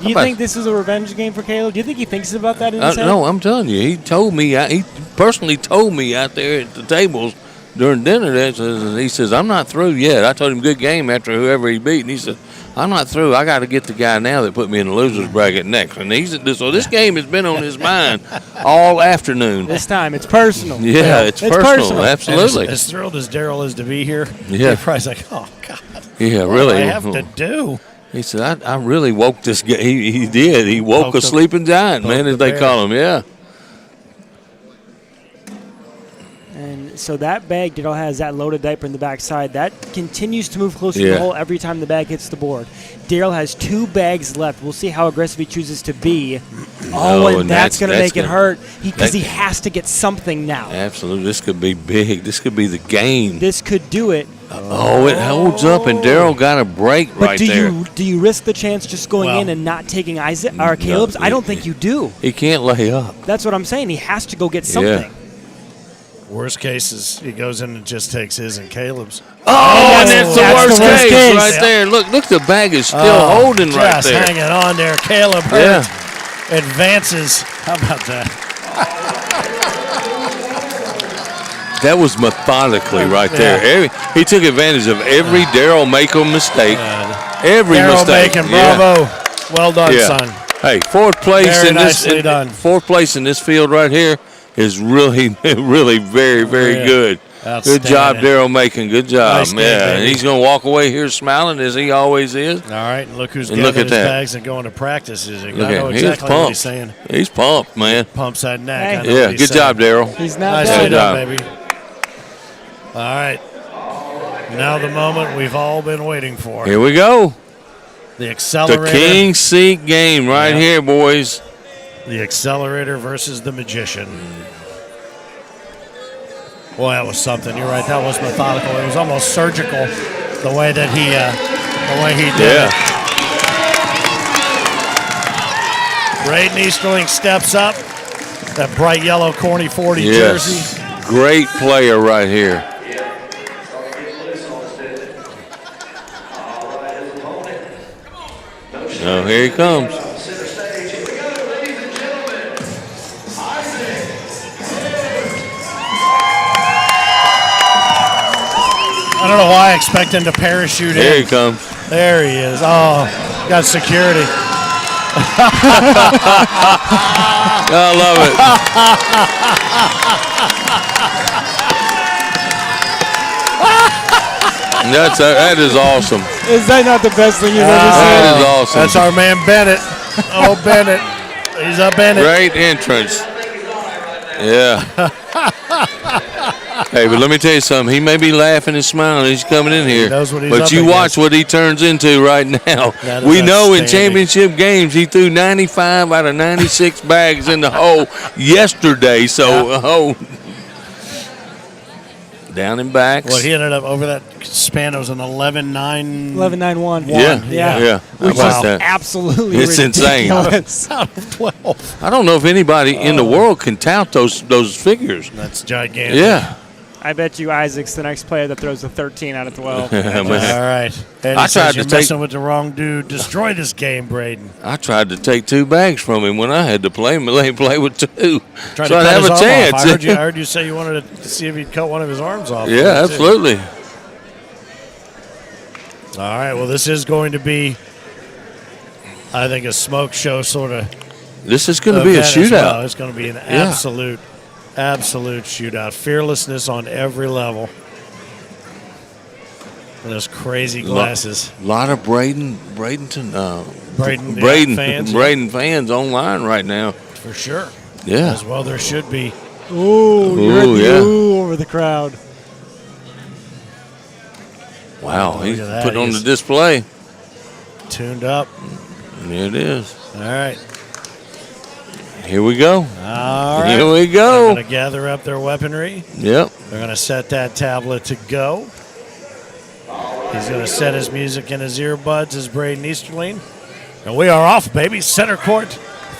Do you think this is a revenge game for Caleb? Do you think he thinks about that in his head? No, I'm telling you. He told me. He personally told me out there at the tables during dinner that he says, I'm not through yet. I told him good game after whoever he beat, and he said, I'm not through. I got to get the guy now that put me in the loser's bracket next. And so this game has been on his mind all afternoon. This time it's personal. Yeah, it's personal. Absolutely. As thrilled as Daryl is to be here, yeah. he's probably like, oh, God. Yeah, what really. do I have to do? He said, I really woke this guy. He did. He woke a sleeping giant, man, as they call him. Yeah. And so that bag, Daryl has that loaded diaper in the backside. That continues to move closer to the hole every time the bag hits the board. Daryl has 2 bags left. We'll see how aggressive he chooses to be. And that's going to make it hurt because he has to get something now. Absolutely. This could be big. This could be the game. This could do it. It holds up, and Daryl got a break right there. But do you risk the chance just going in and not taking Isaac or Caleb's? I don't think you do. He can't lay up. That's what I'm saying. He has to go get something. Yeah. Worst case is he goes in and just takes his and Caleb's. And that's the worst case right there. Look, the bag is still holding right there. Just hanging on there. Caleb Hurt advances. How about that? That was methodically right there. He took advantage of every Daryl Macon mistake. Every Daryl mistake. Macon, bravo. Well done, son. Hey, fourth place Very nicely done. Fourth place in this field right here is really, really very, very good. Good job, Daryl Macon. Good job. Nice game, and he's going to walk away here smiling as he always is. All right, and look who's gathering his bags and going to practice. I know exactly what he's saying. He's pumped, man. Pumps that neck. Hey. Yeah, good job, Daryl. He's not nicely done, baby. All right. Now the moment we've all been waiting for. Here we go. The accelerator. The King Seat game right here, boys. The accelerator versus the magician. Boy, that was something. You're right. That was methodical. It was almost surgical the way that he did it. Braden Easterling steps up. That bright yellow corny 40 jersey. Great player right here. Oh, here he comes. I don't know why I expect him to parachute in. Here he comes. There he is. Oh, got security. I love it. That is awesome. Is that not the best thing you've ever seen? That is awesome. That's our man Bennett. Oh, Bennett. He's up Bennett. Great entrance. Yeah. Hey, but let me tell you something. He may be laughing and smiling as he's coming in here. He knows what he's but up you against. watch what he turns into right now. We know in championship games he threw 95 out of 96 bags in the hole yesterday. So, down and back. Well, he ended up over that span. It was an 11-9. 11-9-1. Yeah. Which How about is that? absolutely It's ridiculous. insane. Out of 12. I don't know if anybody in the world can tout those figures. That's gigantic. Yeah. I bet you Isaac's the next player that throws a 13 out of 12. All right. And I tried to you're take- messing with the wrong dude. Destroy this game, Braden. I tried to take 2 bags from him when I had to play. Let him play with 2. Tried so to I'd cut have his a arm chance. off. I heard you say you wanted to see if he'd cut one of his arms off. Yeah, absolutely. All right. Well, this is going to be, I think, a smoke show sort of. This is going to be a event as shootout. well. It's going to be an absolute shootout. Fearlessness on every level. And those crazy glasses. A lot of Braden fans online right now. For sure. Yeah. As well, there should be. Ooh, you heard the ooh over the crowd. Wow, he's at that. put on He's the display. Tuned up. There it is. All right. Here we go. All right. Here we They're go. going to gather up their weaponry. Yep. They're going to set that tablet to go. He's going to set his music in his earbuds as Braden Easterling. And we are off, baby. Center court,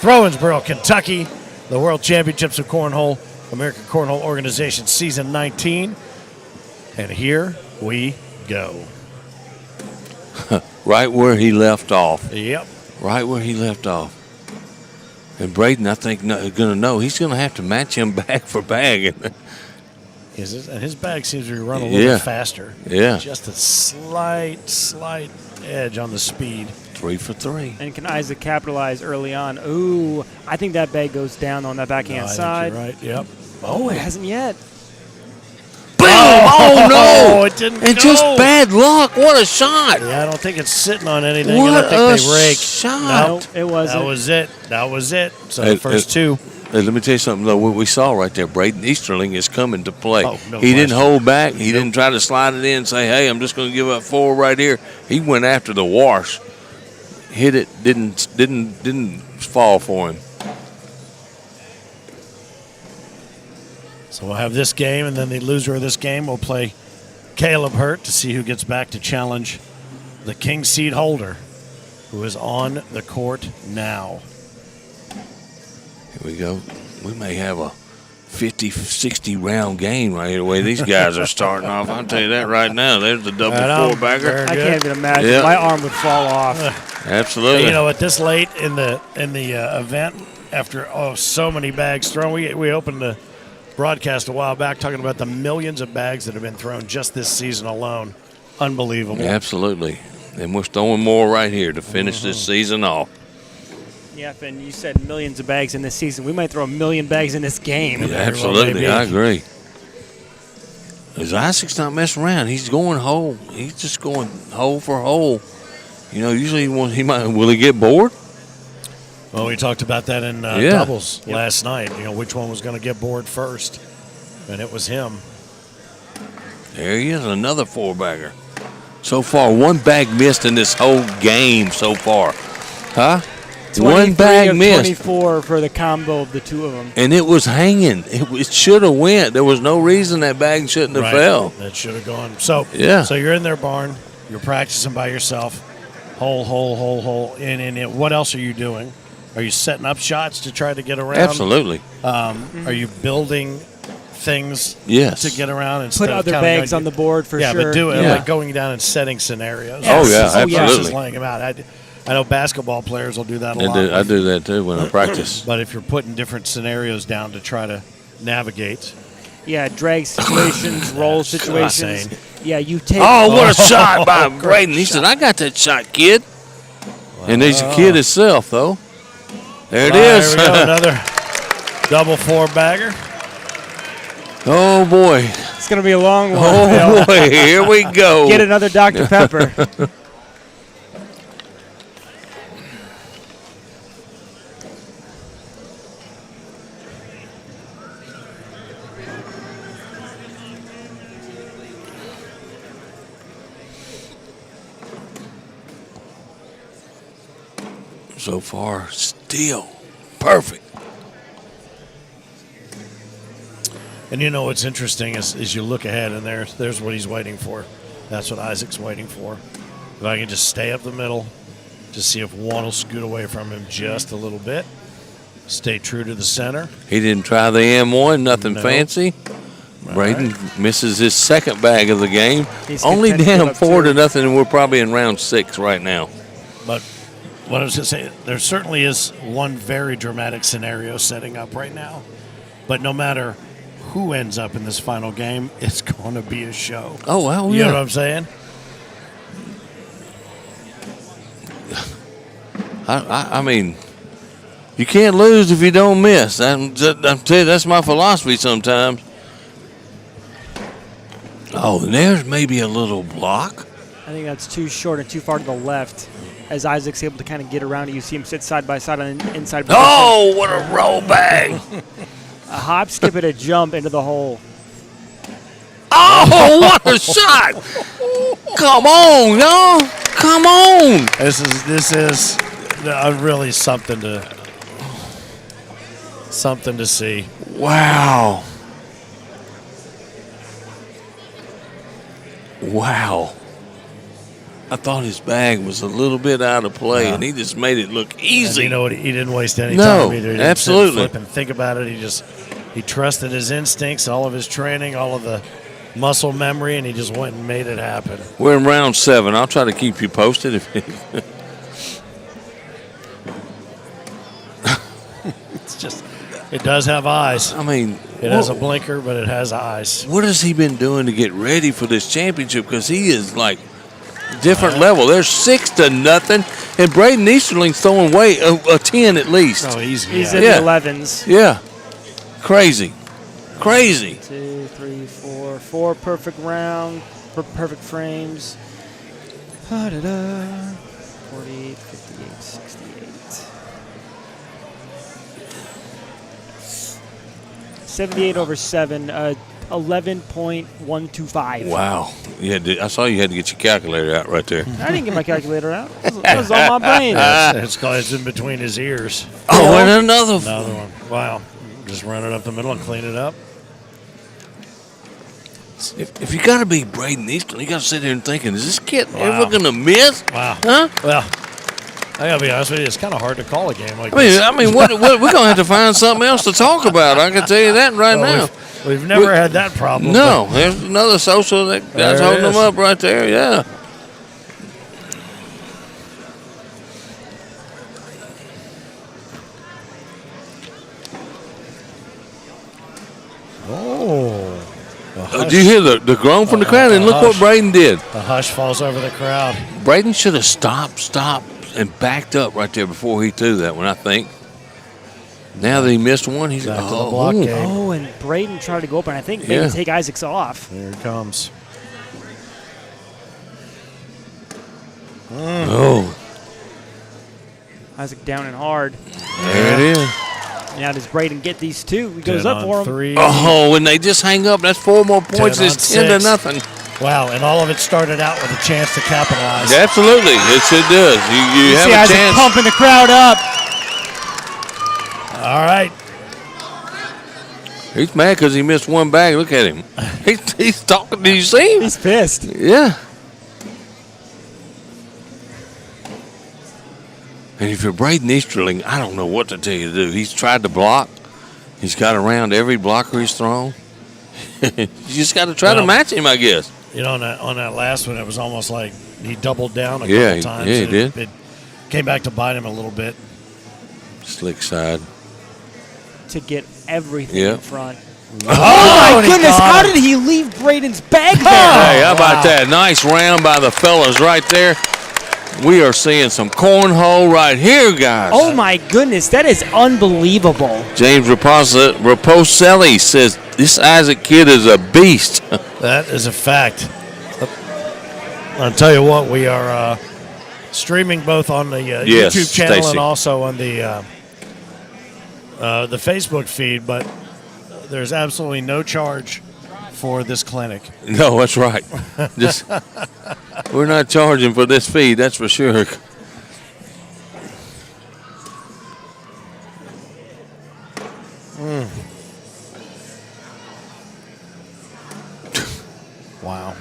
Owensboro, Kentucky. The World Championships of Cornhole, American Cornhole Organization, Season 19. And here we go. Right where he left off. Yep. Right where he left off. And Braden, I think, is going to know. He's going to have to match him bag for bag. And his bag seems to be running a little bit faster. Yeah. Just a slight edge on the speed. 3 for 3. And can Isaac capitalize early on? Ooh, I think that bag goes down on that backhand side. You're right. Yep. Oh, it hasn't yet. Oh, no! It didn't And go. just bad luck. What a shot. Yeah, I don't think it's sitting on anything. What I don't think a they raked. shot. Nope. It wasn't. That was it. So the first 2. Hey, let me tell you something, though. What we saw right there, Braden Easterling is coming to play. Oh, no he didn't question. hold back. He didn't try to slide it in and say, hey, I'm just going to give up 4 right here. He went after the wash. Hit it, didn't fall for him. So we'll have this game, and then the loser of this game will play Caleb Hurt to see who gets back to challenge the king seed holder, who is on the court now. Here we go. We may have a 50, 60 round game right here, the way these guys are starting off. I'll tell you that right now. There's the double Right on. 4-bagger. I can't even imagine. Yep. My arm would fall off. Absolutely. You know, at this late in the event, after so many bags thrown, we opened the broadcast a while back talking about the millions of bags that have been thrown just this season alone. Unbelievable. Absolutely. And we're throwing more right here to finish this season off. Yep, and you said millions of bags in this season. We might throw a million bags in this game. Yeah, absolutely, I agree. Because Isaac's not messing around. He's going hole. He's just going hole for hole. You know, usually will he get bored? Well, we talked about that in doubles last night. You know, which one was going to get bored first, and it was him. There he is, another 4-bagger. So far, one bag missed in this whole game so far. Huh? One bag missed. 24 for the combo of the two of them. And it was hanging. It should have went. There was no reason that bag shouldn't have fell. That should have gone. So, yeah. So you're in their barn. You're practicing by yourself. Hole, in. What else are you doing? Are you setting up shots to try to get around? Absolutely. Are you building things to get around and put other bags on the board for sure? Yeah, but do it like going down and setting scenarios. Oh, yeah, absolutely. Just laying them out. I know basketball players will do that a lot. I do that too when I practice. But if you're putting different scenarios down to try to navigate. Yeah, drag situations, roll situations. Insane. Yeah, you take. Oh, what a shot by Braden. He said, I got that shot, kid. And he's a kid himself, though. There it is. There we go, another double 4-bagger. Oh, boy. It's going to be a long one. Oh, boy. Here we go. Get another Dr. Pepper. So far, still perfect. And you know what's interesting is you look ahead and there's what he's waiting for. That's what Isaac's waiting for. If I can just stay up the middle, just see if one will scoot away from him just a little bit. Stay true to the center. He didn't try the M1, nothing fancy. Braden misses his second bag of the game. Only down 4-0, and we're probably in round 6 right now. But what I was going to say, there certainly is one very dramatic scenario setting up right now. But no matter who ends up in this final game, it's going to be a show. Oh, well, You know what I'm saying? I mean, you can't lose if you don't miss. I'm telling you, that's my philosophy sometimes. Oh, and there's maybe a little block. I think that's too short and too far to the left. As Isaac's able to kind of get around it, you see him sit side by side on the inside. Oh, what a roll bag. A hop, skip, and a jump into the hole. Oh, what a shot. Come on, y'all. Come on. This is really something to see. Wow. Wow. I thought his bag was a little bit out of play, and he just made it look easy. And you know what? He didn't waste any No, time either. He didn't absolutely. sit and flip and think about it. He trusted his instincts, all of his training, all of the muscle memory, and he just went and made it happen. We're in round 7. I'll try to keep you posted. It's just, it does have eyes. I mean, it has a blinker, but it has eyes. What has he been doing to get ready for this championship? Because he is like different level. There's 6-0, and Braden Easterling's throwing away a 10 at least. Oh, He's in the 11s. Yeah. Crazy. 2, 3, 4. 4 perfect round, perfect frames. 48, 58, 68. 78 over 7, 11.125. Wow. I saw you had to get your calculator out right there. I didn't get my calculator out. That was on my brain. It's in between his ears. Oh, and another one. Wow. Just run it up the middle and clean it up. If you got to be Braden Easton, you got to sit there and thinking, is this kid ever going to miss? Wow. Huh? Well, I got to be honest with you, it's kind of hard to call a game like I this. mean, we're going to have to find something else to talk about. I can tell you that right now. We've never had that problem. No, there's another social that's holding them up right there, yeah. Oh. Did you hear the groan from the crowd? And look what Braden did. The hush falls over the crowd. Braden should have stopped, and backed up right there before he threw that one, I think. Now that he missed one, he's back to the block game. Oh, and Braden tried to go up, and I think maybe take Isaacs off. Here it comes. Oh. Isaac down and hard. There it is. Now does Braden get these two? He goes up for him. 3. Oh, and they just hang up. That's 4 more points. It's 10 to nothing. Wow, and all of it started out with a chance to capitalize. Absolutely. It does. You have see a Isaac chance. pumping the crowd up. All right. He's mad because he missed one bag. Look at him. He's talking. Did you see him? He's pissed. Yeah. And if you're Braden Easterling, I don't know what to tell you to do. He's tried to block. He's got around every blocker he's thrown. You just got to try to match him, I guess. You know, on that last one, it was almost like he doubled down a Yeah, couple times. yeah, he did. It came back to bite him a little bit. Slick side. To get everything Yeah. in front. Oh, my goodness. How did he leave Braden's bag there? Hey, how about that? Nice round by the fellas right there. We are seeing some cornhole right here, guys. Oh, my goodness. That is unbelievable. James Raposelli says, this Isaac kid is a beast. That is a fact. I'll tell you what, we are streaming both on the Yes, YouTube channel Stacy. and also on the Facebook feed, but there's absolutely no charge for this clinic. No, that's right. Just we're not charging for this feed, that's for sure. Wow.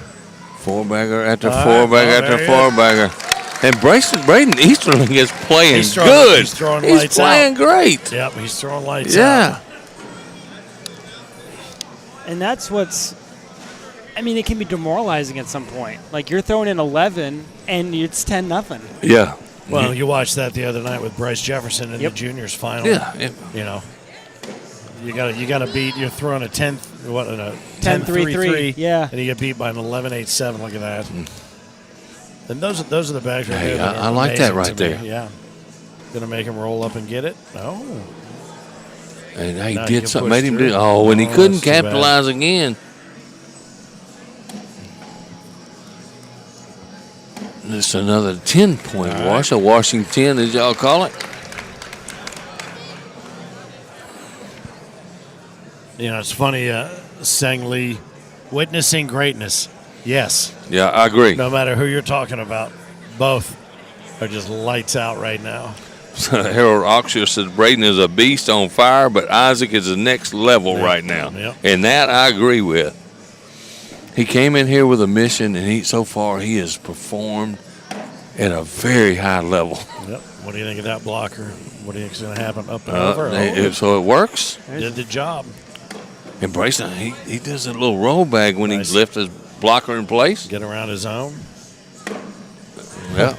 4-bagger after All 4-bagger right, after well, 4-bagger. And Braden Easterling is playing He's throwing- good. he's throwing He's lights playing out. great. Yep, he's throwing lights Yeah. out. And that's what's, I mean, it can be demoralizing at some point. Like, you're throwing in 11, and it's 10-0. Yeah. Well, you watched that the other night with Bryce Jefferson in Yep. the juniors final. Yeah. You know, you got to beat. You're throwing a 10-3-3, yeah. and you get beat by an 11-8-7. Look at that. And those are the bags right Hey, there. that I are like that amazing right to me. there. Yeah, gonna make him roll up and get it. Oh, And he Now he did can something, push made him through. do. Oh, and he Oh, couldn't that's too bad. capitalize again. This another 10-point wash, a washing 10, as y'all call it. you know it's funny. Sang Lee, witnessing greatness. Yes. Yeah, I agree. No matter who you're talking about, both are just lights out right now. Harold Oxshire says Braden is a beast on fire, but Isaac is the next level right now. Yep. And that I agree with. He came in here with a mission, and so far he has performed at a very high level. Yep. What do you think of that blocker? What do you think is going to happen? Up and over? So it works. Did the job. And Brayson, he does a little roll bag when he left his blocker in place. Get around his own. Yeah.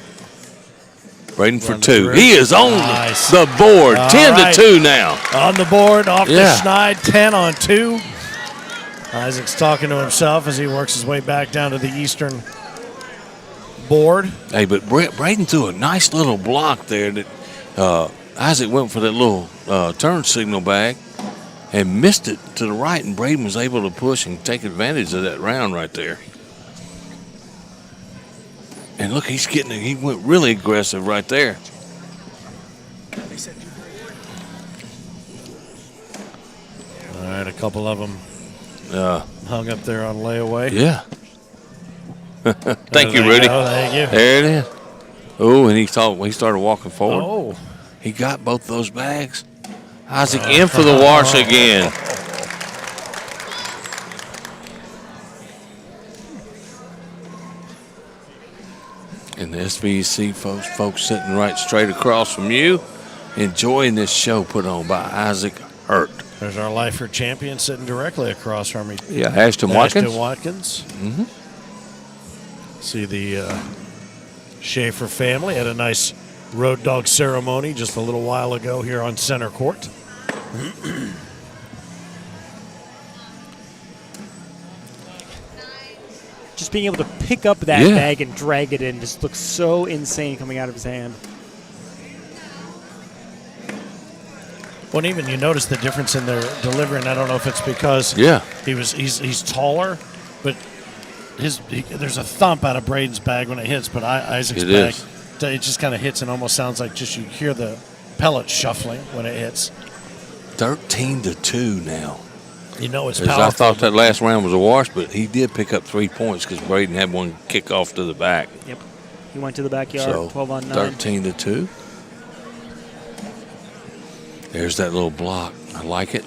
Braden for Run the 2. group. He is on Nice. the board. All 10-2 now. On the board, off the Yeah. schneid, 10-2. Isaac's talking to himself as he works his way back down to the eastern board. Hey, but Braden threw a nice little block there that Isaac went for that little turn signal bag and missed it to the right, and Braden was able to push and take advantage of that round right there. And look, he went really aggressive right there. All right, a couple of them hung up there on layaway. Yeah. Thank Oh, you, there Rudy. go, thank you. There it is. Oh, and he started walking forward. Oh. He got both those bags. Isaac in for the wash again. And the SBC folks sitting right straight across from you, enjoying this show put on by Isaac Hurt. There's our Lifer champion sitting directly across from me. Yeah, Ashton Watkins. Mm-hmm. See the Schaefer family had a nice road dog ceremony just a little while ago here on center court. just being able to pick up that Yeah. bag and drag it in just looks so insane coming out of his hand. Well, and even you notice the difference in their delivery, and I don't know if it's because he's taller, but there's a thump out of Braden's bag when it hits, but Isaac's bag, it just kind of hits and almost sounds like just you hear the pellets shuffling when it hits. 13-2 now. You know it's 'Cause powerful. I thought that last round was a wash, but he did pick up 3 points because Braden had one kick off to the back. Yep. He went to the backyard, So 12 on 9. 13-2. There's that little block. I like it.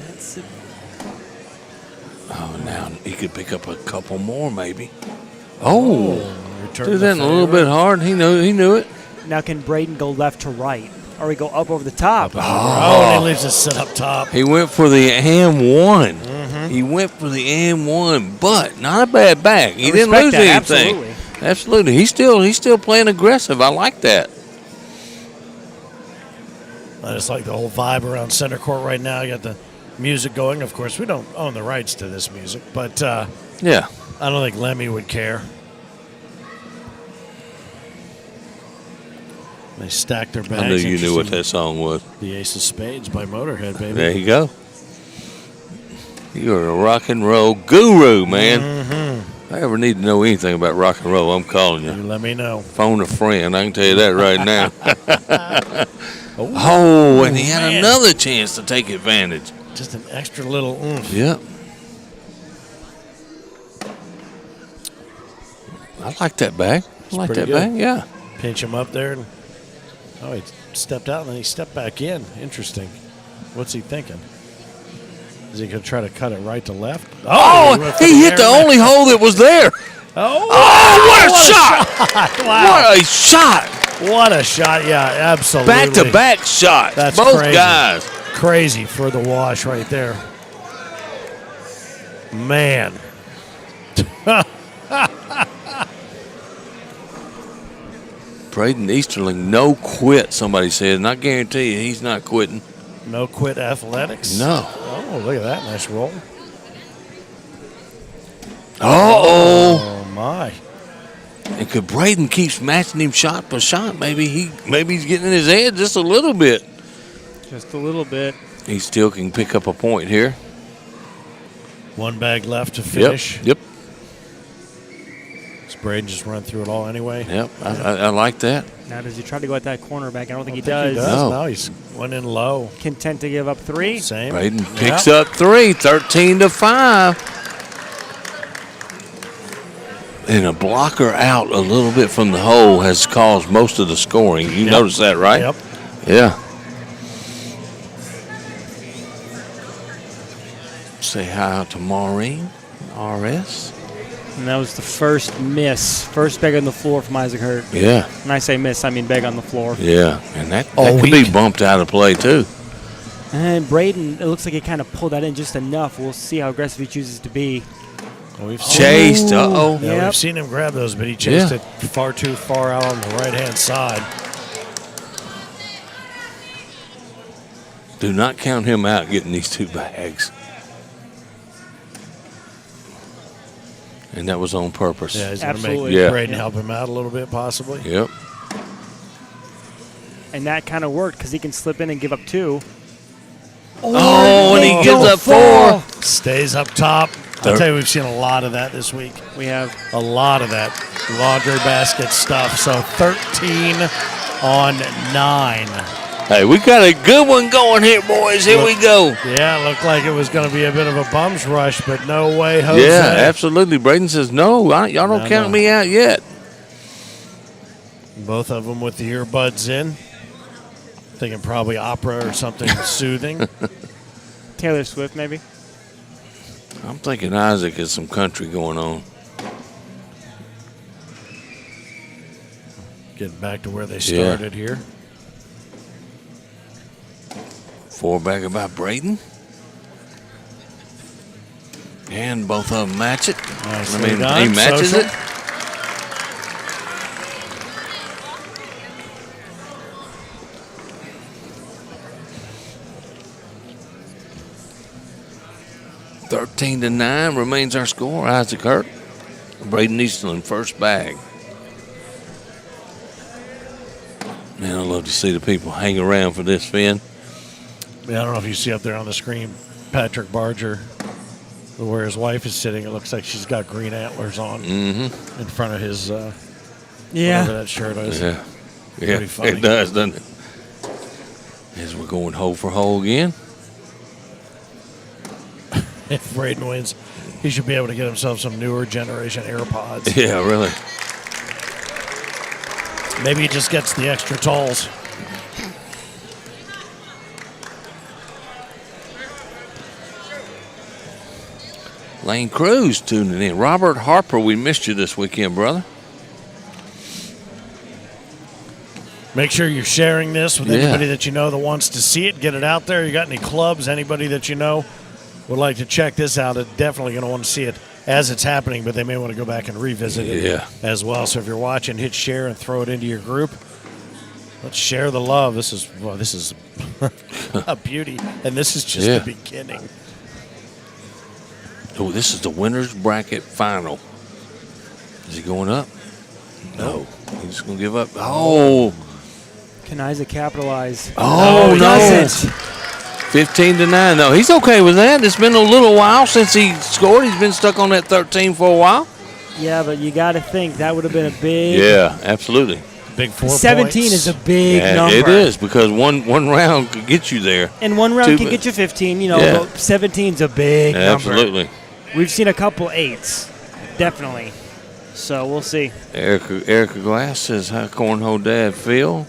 That's it. Oh, now he could pick up a couple more, maybe. Oh, return do the that a little favor. bit hard. He knew it. Now can Braden go left to right? Or we go up over the top? Oh, and he leaves it sit up top. He went for the AM1. He went for the AM1, but not a bad bag. He didn't respect lose that, anything. Absolutely. He's still playing aggressive. I like that. I just like the whole vibe around center court right now. You got the music going. Of course, we don't own the rights to this music, but yeah, I don't think Lemmy would care. They stacked their bags. I knew you knew what Interesting. that song was. The Ace of Spades by Motorhead, baby. There you go. You're a rock and roll guru, man. If I ever need to know anything about rock and roll, I'm calling you. You let me know. Phone a friend. I can tell you that right now. Oh, and he had man. another chance to take advantage. Just an extra little oomph. Yep. I like that bag. I like pretty that good. bag, yeah. Pinch him up there. And, oh, he stepped out and then he stepped back in. Interesting. What's he thinking? Is he going to try to cut it right to left? Oh, went for he hit the air only hole that was there. Oh, what a shot! Wow. What a shot! What a shot. Yeah, absolutely. Back-to-back shots. That's Both crazy. guys. Crazy for the wash right there. Man. Braden Easterling, no quit, somebody said, and I guarantee you he's not quitting. No quit athletics. No. Oh, look at that. Nice roll. Uh-oh. Oh, my. And could Braden keeps matching him shot for shot, maybe he's getting in his head just a little bit. Just a little bit. He still can pick up a point here. One bag left to finish. Yep. Does Braden just run through it all anyway? Yep. I like that. Now, does he try to go at that corner back? I don't think he He does. does. No, he's went in low. Content to give up 3. Same. Braden picks up 3, 13-5. And a blocker out a little bit from the hole has caused most of the scoring. You notice that, right? Yep. Yeah. Say hi to Maureen, RS. And that was the first miss. First bag on the floor from Isaac Hurt. Yeah. When I say miss, I mean bag on the floor. Yeah. And that All could week. be bumped out of play, too. And Braden, it looks like he kind of pulled that in just enough. We'll see how aggressive he chooses to be. Well, we've Chased. Uh-oh. Yeah, Yep. we've seen him grab those, but he chased Yeah. it far too far out on the right-hand side. Do not count him out getting these 2 bags. And that was on purpose. Yeah, he's going to make Absolutely. Braden help him out a little bit, possibly. Yep. And that kind of worked because he can slip in and give up 2. Oh, and he gives up 4. Stays up top. I'll tell you, we've seen a lot of that this week. We have A lot of that laundry basket stuff. So 13 on 9. Hey, we got a good one going here, boys. Here we go. Yeah, it looked like it was going to be a bit of a bum's rush, but no way, Jose. Yeah, absolutely. Braden says, no, y'all don't count me out yet. Both of them with the earbuds in. Thinking probably opera or something soothing. Taylor Swift, maybe. I'm thinking Isaac has some country going on. Getting back to where they started here. 4 back by Braden. And both of them match it. Nicely he done. matches Social. it. 13-9 remains our score. Isaac Hurt, Braden Easterling, first bag. Man, I love to see the people hang around for this, Finn. Yeah, I don't know if you see up there on the screen, Patrick Barger, where his wife is sitting. It looks like she's got green antlers on in front of his whatever that shirt is. Yeah, Pretty funny. it does, doesn't it? As we're going hole for hole again. If Braden wins, he should be able to get himself some newer generation AirPods. Yeah, really. Maybe he just gets the extra tolls. Lane Cruz tuning in. Robert Harper, we missed you this weekend, brother. Make sure you're sharing this with anybody that you know that wants to see it. Get it out there. You got any clubs, anybody that you know would like to check this out, are definitely going to want to see it as it's happening, but they may want to go back and revisit it as well. So if you're watching, hit share and throw it into your group. Let's share the love. This is a beauty, and this is just the beginning. Oh, this is the winner's bracket final. Is he going up? No. He's just going to give up. Oh. Can Isaac capitalize? Oh, no. Doesn't. 15-9. No, he's okay with that. It's been a little while since he scored. He's been stuck on that 13 for a while. Yeah, but you got to think that would have been a big. Yeah, absolutely. Big 4 17 points. is a big number. It is, because one round could get you there. And one round can get you 15. You know, 17 is a big number. Absolutely. We've seen a couple 8s, definitely. So we'll see. Erica Glass says, "How Cornhole Dad feel?"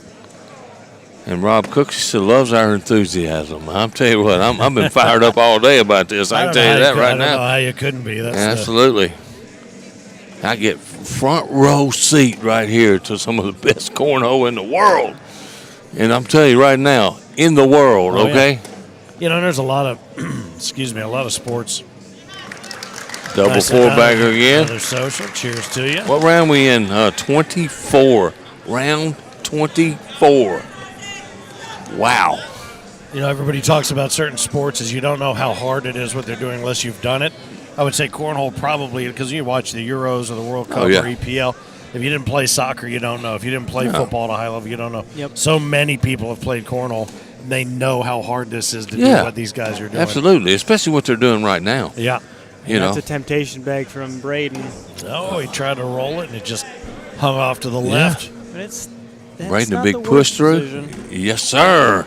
And Rob Cooksey said, "Loves our enthusiasm." I'll tell you what, I've been fired up all day about this. I can tell you that right now. I don't know how you couldn't be. That's absolutely. I get front row seat right here to some of the best cornhole in the world. And I'm telling you right now, in the world, okay? Yeah. You know, there's a lot of, a lot of sports. Double four-bagger again. Another social. Cheers to you. What round we in? 24. Round 24. Wow. You know, everybody talks about certain sports as you don't know how hard it is what they're doing unless you've done it. I would say cornhole probably, because you watch the Euros or the World Cup or EPL. If you didn't play soccer, you don't know. If you didn't play football at a high level, you don't know. Yep. So many people have played cornhole. And they know how hard this is to do what these guys are doing. Absolutely, especially what they're doing right now. Yeah. You know. That's a temptation bag from Braden. Oh, he tried to roll it, and it just hung off to the left. That's Braden, a not big the push worst through. decision. Yes, sir.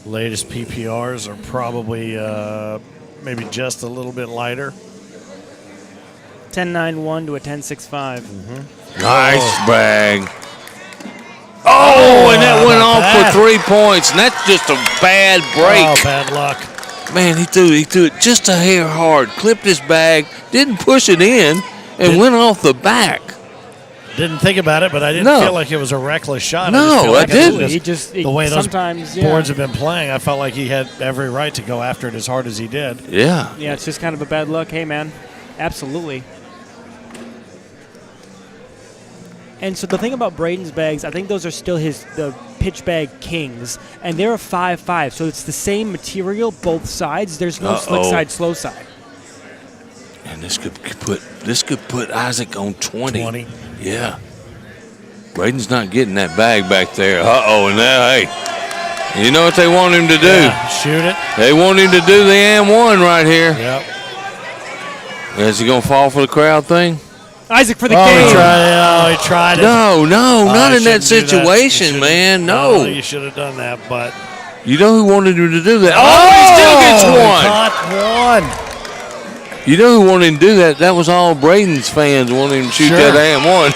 Latest PPRs are probably maybe just a little bit lighter. 10.91 to a 10.65. Nice bag. Oh, and that went off for 3 points, and that's just a bad break. Oh, bad luck. Man, he threw it just a hair hard, clipped his bag, didn't push it in, and went off the back. Didn't think about it, but I didn't feel like it was a reckless shot. No, I didn't. The way those boards have been playing, I felt like he had every right to go after it as hard as he did. Yeah. Yeah, it's just kind of a bad luck. Hey, man, absolutely. And so the thing about Braden's bags, I think those are still the pitch bag kings, and they're a 5.5, so it's the same material both sides. There's no slick side, slow side. And this could put Isaac on 20. Yeah. Braden's not getting that bag back there. And now, hey, you know what they want him to do? Yeah, shoot it. They want him to do the and one right here. Yep. Is he going to fall for the crowd thing? Isaac for the He game. tried it. No, not in that situation, man. No. You should have done that, but. You know who wanted him to do that? Oh, he still gets one. Caught one. You know who wanted him to do that? That was all Braden's fans wanting him to shoot that and one.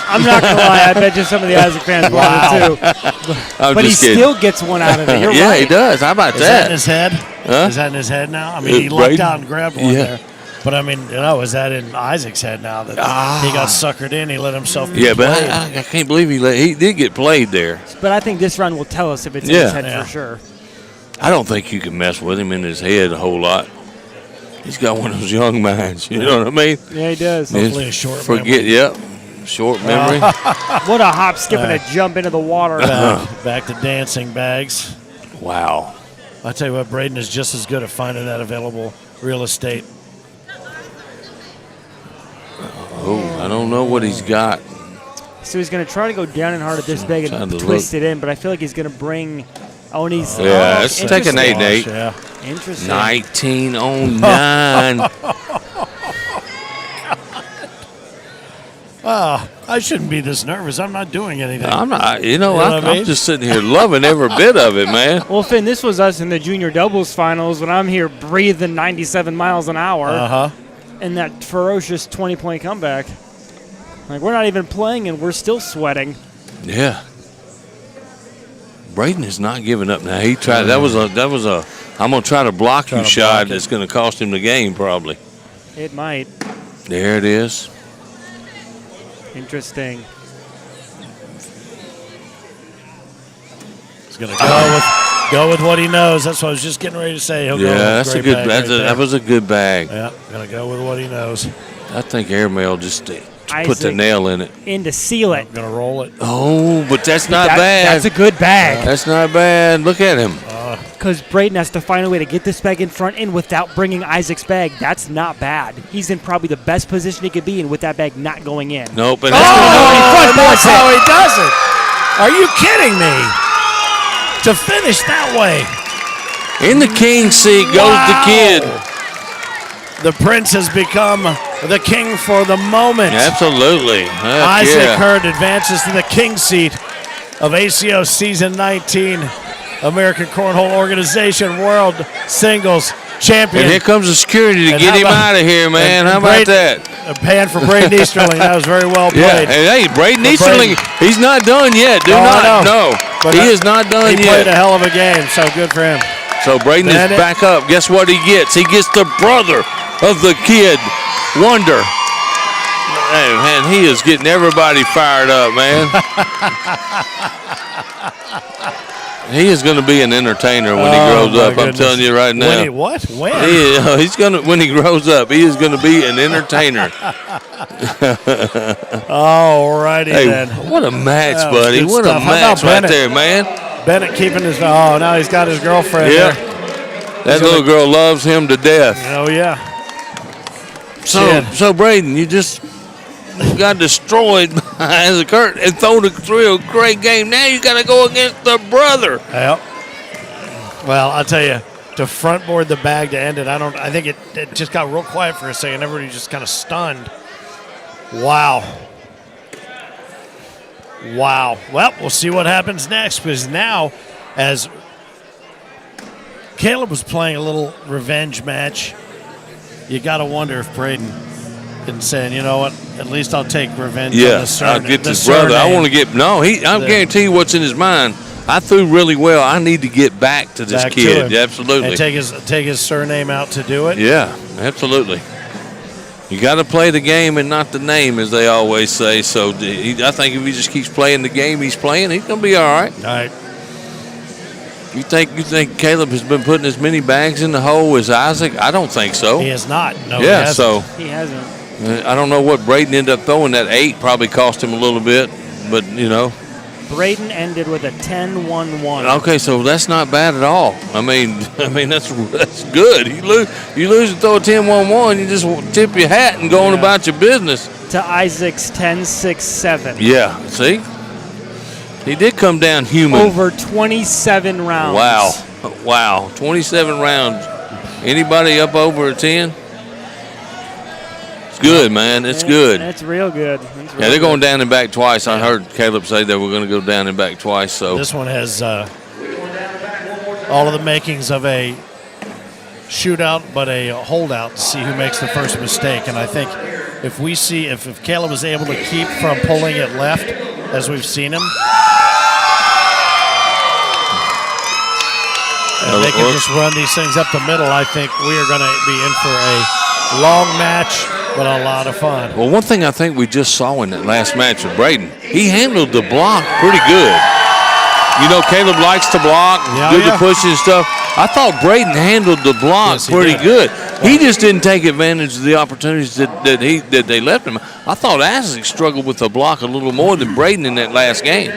I'm not going to lie. I bet you some of the Isaac fans wanted too. But he still gets one out of it. You're right. He does. How about that? Is that in his head? Huh? Is that in his head now? I mean, he lucked out and grabbed one there. But, I mean, is that in Isaac's head now that he got suckered in? He let himself be played. But I can't believe he did get played there. But I think this round will tell us if it's in his head for sure. I don't think you can mess with him in his head a whole lot. He's got one of those young minds. You know what I mean? Yeah, he does. Hopefully a short memory. Yep. Short memory. What a hop, skip, and a jump into the water. Back to dancing bags. Wow. I tell you what, Braden is just as good at finding that available real estate. Oh, I don't know what he's got. So he's going to try to go down and hard at this bag and twist it in, but I feel like he's going to bring. Oh, and he's. Yeah, let's take an 8-8. Yeah. Interesting. 1909. I shouldn't be this nervous. I'm not doing anything. I'm not. what I mean? I'm just sitting here loving every bit of it, man. Well, Finn, this was us in the junior doubles finals when I'm here breathing 97 miles an hour in that ferocious 20-point comeback. Like, we're not even playing and we're still sweating. Yeah. Braden is not giving up now. He tried. That was a. I'm gonna try to block you shot. That's gonna cost him the game probably. It might. There it is. Interesting. He's gonna go with what he knows. That's what I was just getting ready to say. He'll That's a good. That was a good bag. Yeah, gonna go with what he knows. I think Airmail just put the nail in it. In to seal it. Gonna roll it. Oh, but that's not bad. That's a good bag. That's not bad. Look at him. Because Braden has to find a way to get this bag in front and without bringing Isaac's bag. That's not bad. He's in probably the best position he could be in with that bag not going in. Nope. And that's how he does it. Are you kidding me? To finish that way. In the king seat goes the kid. The prince has become the king for the moment. Absolutely. Isaac Hurd advances to the king seat of ACO Season 19. American Cornhole Organization World Singles Champion. And here comes the security to get him out of here, man. How about that? A pan for Braden Easterling. That was very well played. Yeah, hey, Braden Easterling, he's not done yet. No. He is not done yet. He played a hell of a game, so good for him. So Braden is back up. Guess what he gets? He gets the brother of the kid, Wonder. Hey, man, he is getting everybody fired up, man. He is going to be an entertainer when he grows up. I'm telling you right now. When he what? When? He's going to. When he grows up, he is going to be an entertainer. All righty then. What a match, buddy! What a match right there, man. Bennett keeping his. Oh, now he's got his girlfriend. Yeah. There. That little girl loves him to death. Oh yeah. So Braden, you just got destroyed by Isaac Hurt and through a great game. Now you got to go against the brother. Yep. Well, I'll tell you, to front board the bag to end it, I think it just got real quiet for a second. Everybody just kind of stunned. Wow. Well, we'll see what happens next, because now, as Caleb was playing a little revenge match, you got to wonder if Braden and saying, you know what, at least I'll take revenge on the surname. I'll get his brother. I want to get, I guarantee you what's in his mind. I threw really well. I need to get back to this kid. Absolutely. And take his surname out to do it? Yeah, absolutely. You got to play the game and not the name, as they always say. So I think if he just keeps playing the game he's playing, he's going to be all right. All right. You think Caleb has been putting as many bags in the hole as Isaac? I don't think so. He has not. No, yeah, he hasn't. so he hasn't. I don't know what Braden ended up throwing. That 8 probably cost him a little bit, but you know. Braden ended with a 10-1-1. Okay, so that's not bad at all. I mean that's good. You lose and throw a 10-1-1, you just tip your hat and go on about your business. To Isaac's 10-6-7. Yeah, see? He did come down human. Over 27 rounds. Wow. 27 rounds. Anybody up over a 10? It's good, man. It's good. That's real good. They're going down and back twice. I heard Caleb say they were going to go down and back twice. So this one has all of the makings of a shootout, but a holdout to see who makes the first mistake. And I think if we see if Caleb is able to keep from pulling it left, as we've seen him, and they can just run these things up the middle, I think we are going to be in for a long match, but a lot of fun. Well, one thing I think we just saw in that last match with Braden, he handled the block pretty good. You know, Caleb likes to block, to push and stuff. I thought Braden handled the block pretty good. He just didn't take advantage of the opportunities that they left him. I thought Isaac struggled with the block a little more than Braden in that last game.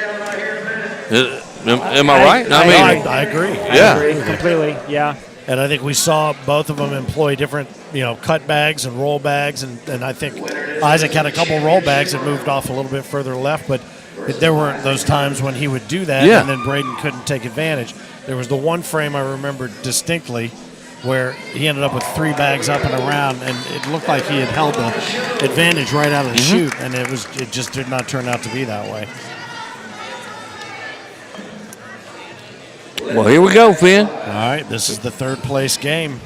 Am I right? I agree. Yeah. I agree completely. Yeah. And I think we saw both of them employ different, cut bags and roll bags. And I think Isaac had a couple roll bags that moved off a little bit further left, but there weren't those times when he would do that, and then Braden couldn't take advantage. There was the one frame I remember distinctly where he ended up with 3 bags up and around, and it looked like he had held the advantage right out of the chute, and it just did not turn out to be that way. Well, here we go, Finn. All right, this is the third place game.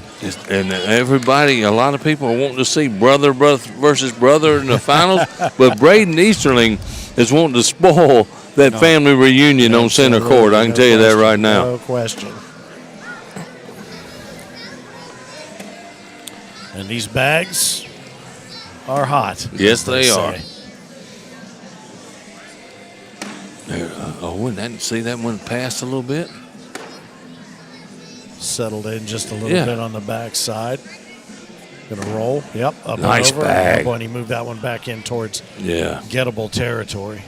And everybody, a lot of people are wanting to see brother versus brother in the finals, but Braden Easterling is wanting to spoil that family reunion on center court. I can tell you that right now. No question. And these bags are hot. Yes, they are. say. And that, see that one passed a little bit? Settled in just a little bit on the back side. Gonna roll. Yep. Up Nice and over. bag. And he moved that one back in towards gettable territory.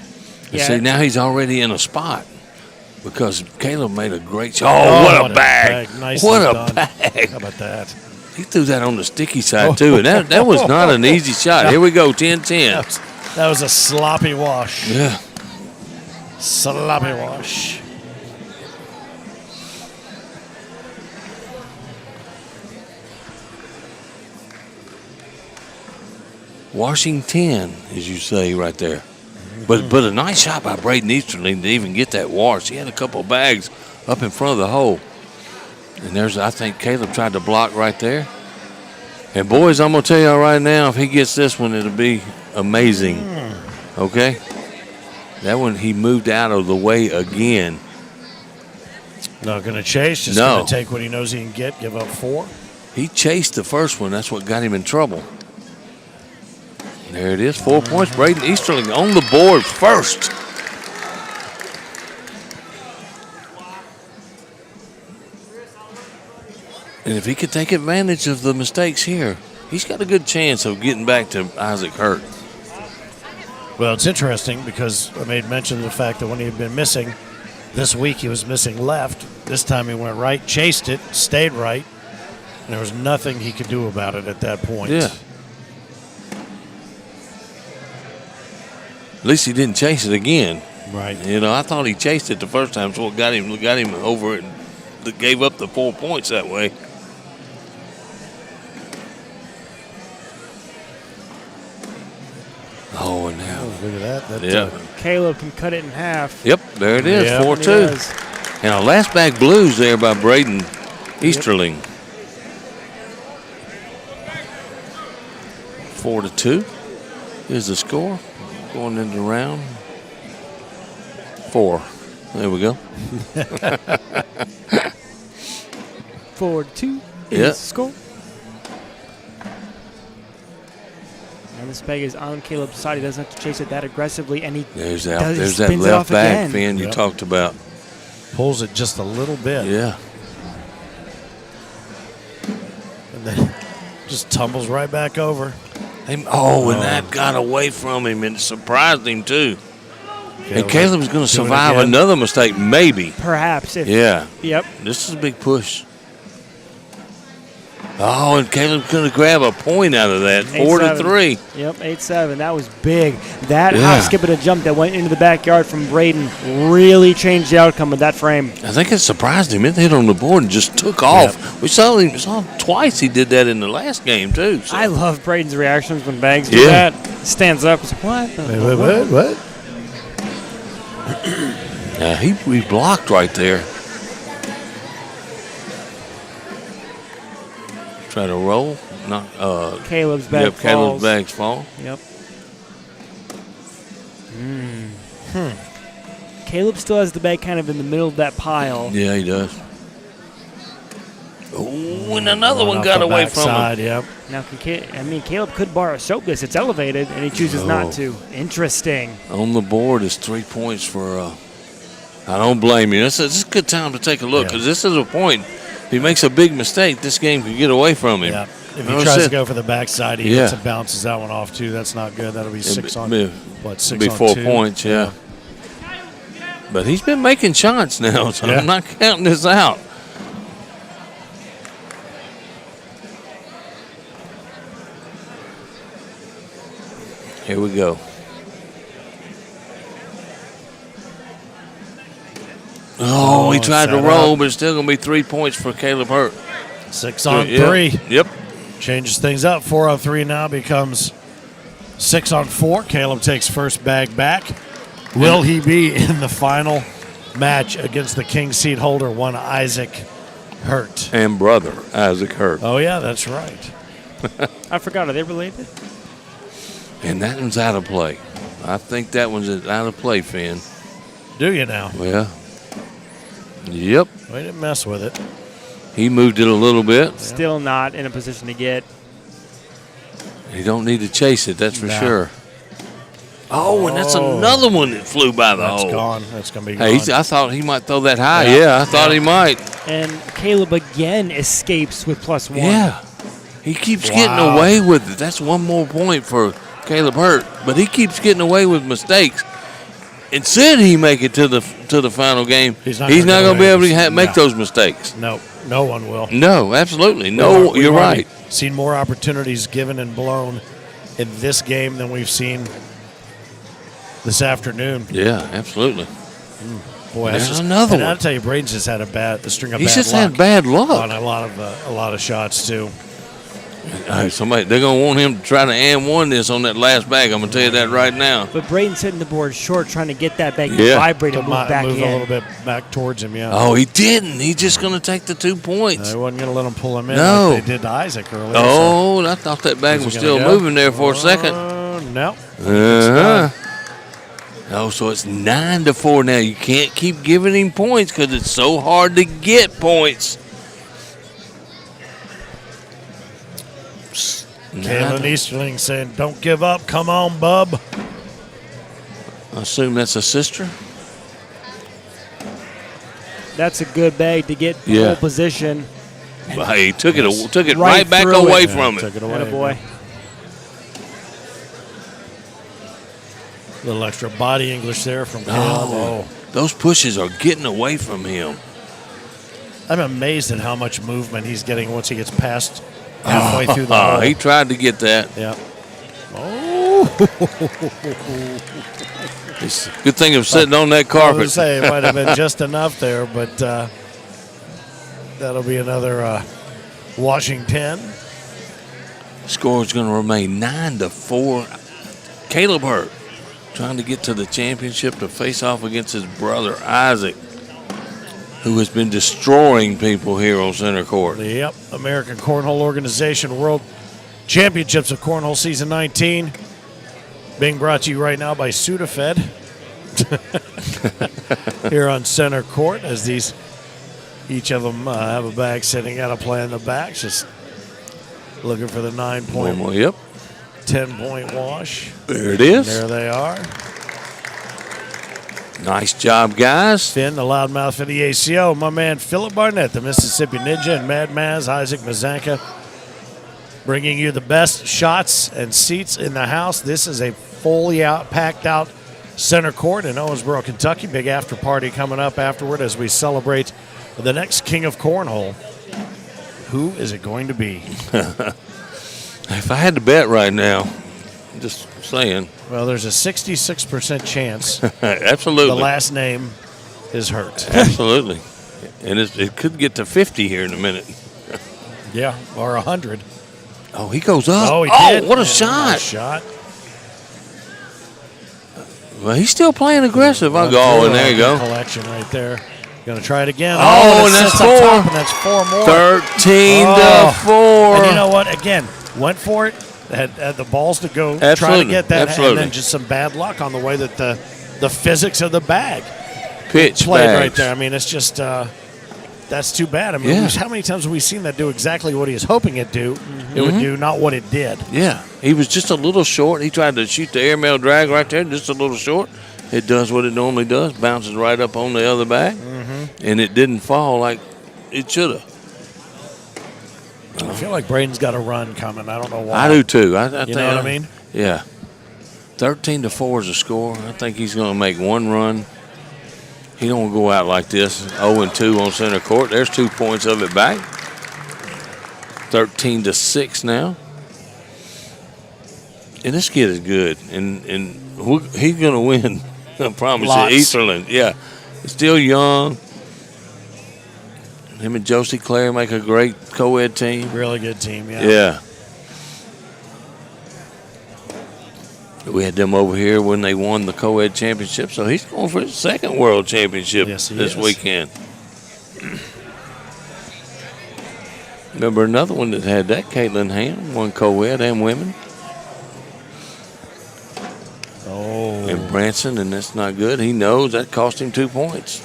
And see, now he's already in a spot because Caleb made a great shot. Oh, what a bag. Nicely What a done. bag. How about that? He threw that on the sticky side, too, and that was not an easy shot. Here we go, 10-10. That was a sloppy wash. Yeah. Sloppy wash. Washington, as you say right there. But a nice shot by Braden Easterling to even get that wash. He had a couple of bags up in front of the hole. And I think Caleb tried to block right there. And boys, I'm going to tell y'all right now, if he gets this one, it'll be amazing. Okay? That one, he moved out of the way again. Not going to chase, just going to take what he knows he can get, give up 4. He chased the first one. That's what got him in trouble. There it is, 4 points. Braden Easterling on the board first. And if he could take advantage of the mistakes here, he's got a good chance of getting back to Isaac Hurt. Well, it's interesting because I made mention of the fact that when he had been missing, this week he was missing left. This time he went right, chased it, stayed right, and there was nothing he could do about it at that point. Yeah. At least he didn't chase it again. Right. I thought he chased it the first time, so it got him over it and gave up the 4 points that way. Oh, and now. Look at that. Yeah. Caleb can cut it in half. Yep, there it is, 4-2. And a last back blues there by Braden Easterling. 4-2 is the score. Going into the round 4. There we go. 4-2 is the score. And this bag is on Caleb's side. He doesn't have to chase it that aggressively, and there's that left back, Finn, you talked about. Pulls it just a little bit. Yeah. And then just tumbles right back over. And that got away from him and surprised him too. And Caleb's going to survive another mistake, maybe. Perhaps. Yeah. Yep. This is a big push. Oh, and Caleb's going to grab a point out of that. 4-3. Yep, 8-7. That was big. That hop, skip, and a jump that went into the backyard from Braden really changed the outcome of that frame. I think it surprised him. It hit on the board and just took off. Yep. We saw him twice. He did that in the last game, too. So. I love Braden's reactions when bags do that. Stands up. It's like, what? What? Yeah, he blocked right there. Try to roll. Not Caleb's bag falls. Caleb's bags fall. Yep. Caleb still has the bag kind of in the middle of that pile. Yeah, he does. Oh, and another one got away from him. Yep. Now, Caleb could borrow soap this. It's elevated, and he chooses not to. Interesting. On the board is 3 points for. I don't blame you. This is a good time to take a look because this is a point. If he makes a big mistake, this game could get away from him. Yeah. If he tries to go for the backside, he hits and bounces that one off too. That's not good. That'll be 6 on. 6 be on 4 2. points. Yeah. But he's been making shots now, so I'm not counting this out. Here we go. Oh, he tried to roll, but it's still going to be 3 points for Caleb Hurt. 6 on 3. Yep. Changes things up. 4 on 3 now becomes 6 on 4. Caleb takes first bag back. Will he be in the final match against the king seat holder, one Isaac Hurt? And brother, Isaac Hurt. Oh, yeah, that's right. I forgot. Are they related? And that one's out of play. I think that one's out of play, Finn. Do you now? Yeah. Yep. We didn't mess with it. He moved it a little bit. Still not in a position to get. You don't need to chase it, that's for sure. Oh, and that's another one that flew by the hole. That's gone. That's going to be Hey, gone. I thought he might throw that high. Yeah, I thought he might. And Caleb again escapes with +1. Yeah. He keeps getting away with it. That's one more point for Caleb Hurt, but he keeps getting away with mistakes. And said he make it to the final game. He's not going to be able to make those mistakes. No, no one will. No, absolutely. No, you're right. Seen more opportunities given and blown in this game than we've seen this afternoon. Yeah, absolutely. Boy, there's another one. I'll tell you, Braden's just had a string of He's bad just luck had bad luck on a lot of shots too. They're gonna want him to try to and one this on that last bag. I'm gonna tell you that right now. But Braden's hitting the board short, trying to get that bag to vibrate and move back move in. a little bit back towards him. Yeah. Oh, he didn't. He's just gonna take the 2 points. They wasn't gonna let him pull him in No. like they did to Isaac earlier. Oh, I thought that bag was still moving there for a second. No. Oh, so it's 9-4 now. You can't keep giving him points because it's so hard to get points. Kalen Easterling saying, "Don't give up. Come on, bub." I assume that's a sister. That's a good bag to get pole position. Well, hey, he took it right back through away from it. Took it away. Boy. A little extra body English there from Caleb. Those pushes are getting away from him. I'm amazed at how much movement he's getting once he gets past halfway through the hole. He tried to get that. Yeah. Oh. It's a good thing of sitting on that I carpet. would say it might have been just enough there, but that'll be another Washington. Score is going to remain 9-4. Caleb Hurt trying to get to the championship to face off against his brother Isaac, who has been destroying people here on center court. Yep, American Cornhole Organization World Championships of Cornhole Season 19 being brought to you right now by Sudafed here on center court as each of them have a bag sitting out a play in the back, just looking for the 9-point, 10-point wash. There it is. There they are. Nice job, guys. Finn, the loudmouth for the ACO. My man Philip Barnett, the Mississippi Ninja, and Mad Maz, Isaac Mazanka, bringing you the best shots and seats in the house. This is a fully packed out center court in Owensboro, Kentucky. Big after party coming up afterward as we celebrate the next king of cornhole. Who is it going to be? If I had to bet right now, just saying. Well, there's a 66% chance. Absolutely. The last name is Hurt. Absolutely. And it could get to 50 here in a minute. Yeah, or 100. Oh, he goes up. Oh, he did. What a shot. Nice shot. Well, he's still playing aggressive. And there you go. Collection right there. Going to try it again. Oh, and that's 4. Top, and that's 4 more. 13-4. And you know what? Again, went for it. Had the balls to go try to get that. Absolutely. And then just some bad luck on the way that the physics of the bag pitch played bags. right there. I mean, it's just that's too bad. I mean, how many times have we seen that do exactly what he was hoping it would do, not what it did. Yeah, he was just a little short. He tried to shoot the airmail drag right there, just a little short. It does what it normally does, bounces right up on the other bag, and it didn't fall like it should have. I feel like Braden's got a run coming. I don't know why. I do too. You know what I mean? Yeah. 13-4 is the score. I think he's going to make one run. He don't go out like this. 0-2 on center court. There's 2 points of it back. 13-6 now. And this kid is good, and he's going to win. I promise you, Easterland. Yeah, still young. Him and Josie Clare make a great co-ed team. Really good team, yeah. Yeah. We had them over here when they won the co-ed championship, so he's going for his second world championship this weekend. Remember another one that had that, Caitlin Ham, won co-ed and women. Oh. And Branson, and that's not good. He knows that cost him 2 points.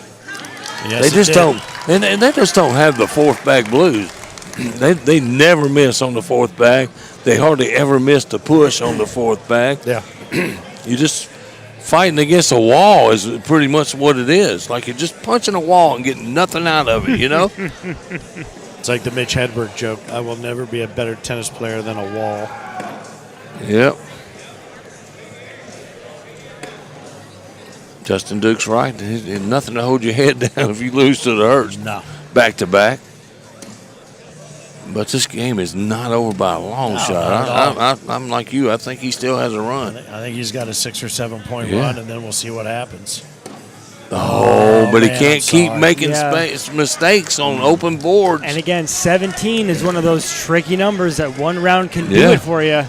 Yes, they just don't, and they just don't have the fourth bag blues. They never miss on the fourth bag. They hardly ever miss the push on the fourth bag. Yeah. You just fighting against a wall is pretty much what it is. Like you're just punching a wall and getting nothing out of it, you know? It's like the Mitch Hedberg joke. I will never be a better tennis player than a wall. Yep. Justin Duke's right. There's nothing to hold your head down if you lose to the Hurts. No. Back to back. But this game is not over by a long shot. I'm like you. I think he still has a run. I think he's got a 6 or 7 point run, and then we'll see what happens. But he can't keep making mistakes on open boards. And again, 17 is one of those tricky numbers that one round can do it for you.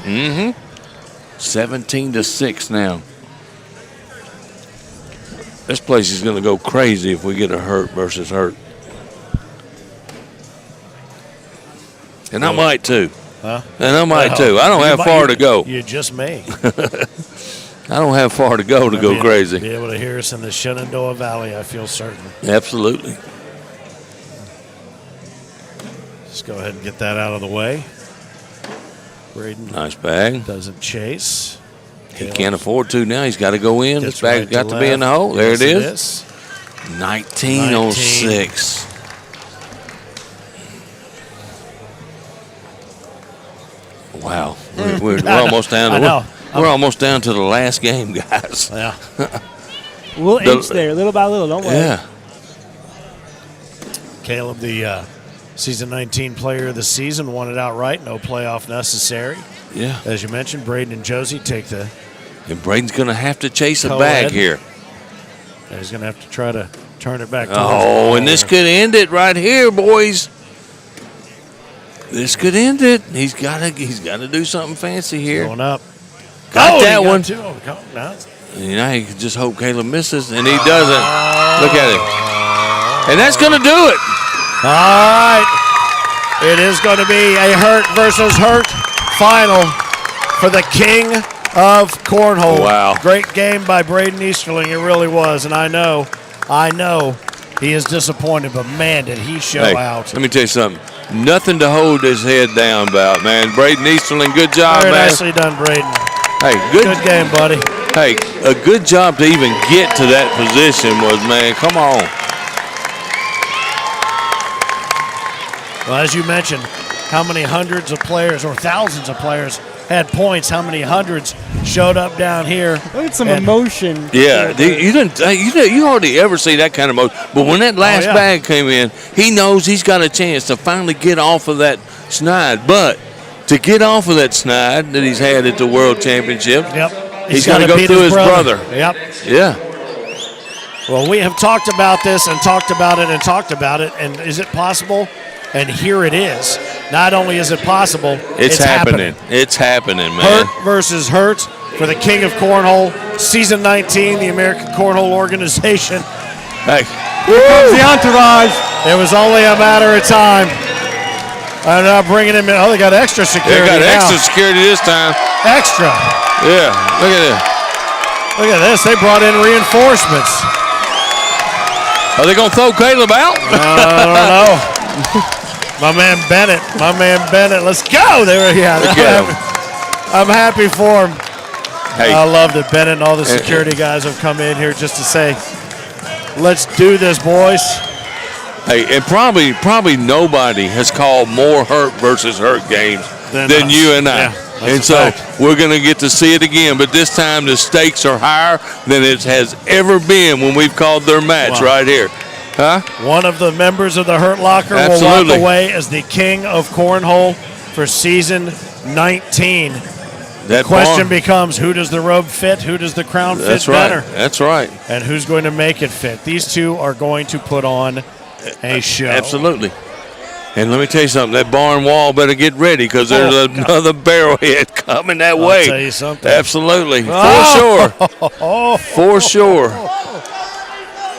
17-6 now. This place is going to go crazy if we get a Hurt versus Hurt. And I might too. Huh? And I might too. I don't have far to go. You just may. I don't have far to go to go crazy. Be able to hear us in the Shenandoah Valley, I feel certain. Absolutely. Let's go ahead and get that out of the way. Braden. Nice bag. Doesn't chase. He can't afford to now. He's got to go in. His bag's got to be in the hole. There it is. 19 on 6. Wow, we're almost down. We're almost down to the last game, guys. Yeah, we'll inch there, little by little. Don't worry. Yeah. Caleb, the season 19 player of the season, won it outright. No playoff necessary. Yeah. As you mentioned, Braden and Josie take the. And Braden's going to have to chase a bag here. Yeah, he's going to have to try to turn it back. And this could end it right here, boys. This could end it. He's got to do something fancy here. Going up. Got that one. You know, he can just hope Caleb misses, and he doesn't. Look at him. And that's going to do it. All right. It is going to be a Hurt versus Hurt final for the king of Cornhole. Wow. Great game by Braden Easterling. It really was. And I know he is disappointed, but man, did he show out. Let me tell you something. Nothing to hold his head down about, man. Braden Easterling, good job, Very man. nicely done, Braden. Hey, good game, buddy. Hey, a good job to even get to that position was, man, come on. Well, as you mentioned, how many hundreds of players or thousands of players had points? How many hundreds showed up down here? Look at some emotion. Yeah, you hardly ever see that kind of emotion. But when that last bag came in, he knows he's got a chance to finally get off of that snide. But to get off of that snide that he's had at the World Championship, he's got to go through his brother. Yep. Yeah. Well, we have talked about this and talked about it and talked about it. And is it possible? And here it is. Not only is it possible, it's happening. It's happening, man. Hurt versus Hurt for the king of Cornhole, season 19, the American Cornhole Organization. Hey. Here comes the entourage. It was only a matter of time. I'm now bringing him in. Oh, they got extra security. They got now. extra security this time. Extra. Yeah, look at this. Look at this. They brought in reinforcements. Are they going to throw Caleb out? I don't know. My man Bennett. Let's go. I'm happy for him. Hey. I love that Bennett and all the security guys have come in here just to say, let's do this, boys. Hey, and probably nobody has called more Hurt versus Hurt games than you and I. And so we're going to get to see it again. But this time the stakes are higher than it has ever been when we've called their match right here. Huh? One of the members of the Hurt Locker will walk away as the king of Cornhole for season 19. The question becomes, who does the robe fit? Who does the crown fit better? That's right. And who's going to make it fit? These two are going to put on a show. Absolutely. And let me tell you something, that barn wall better get ready because there's another barrelhead coming that way. I'll tell you something. Absolutely. For sure. For sure.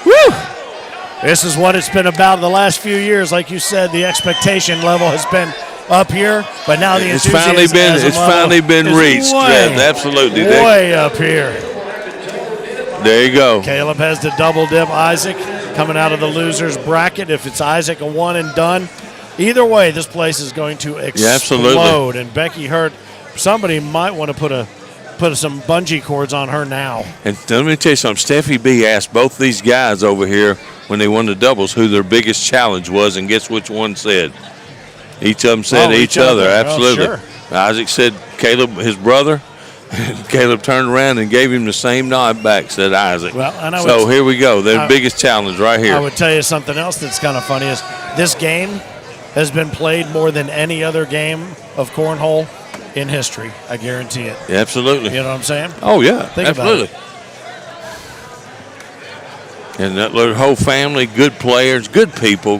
Woo! This is what it's been about the last few years. Like you said, the expectation level has been up here, but now the enthusiasm it's finally been reached. Absolutely. Way up here. There you go. Caleb has the double dip. Isaac coming out of the losers bracket. If it's Isaac, a one and done. Either way, this place is going to explode. Yeah, absolutely. And Becky Hurt, somebody might want to put some bungee cords on her now. And let me tell you something. Steffi B asked both these guys over here when they won the doubles who their biggest challenge was, and guess which one said? Each of them said each other. Absolutely. Sure. Isaac said Caleb, his brother. Caleb turned around and gave him the same nod back, said Isaac. Well, and so here we go. Their biggest challenge right here. I would tell you something else that's kind of funny is this game has been played more than any other game of Cornhole in history. I guarantee it. Yeah, absolutely. You know what I'm saying? Oh, yeah. Think absolutely. About it. And that little whole family, good players, good people,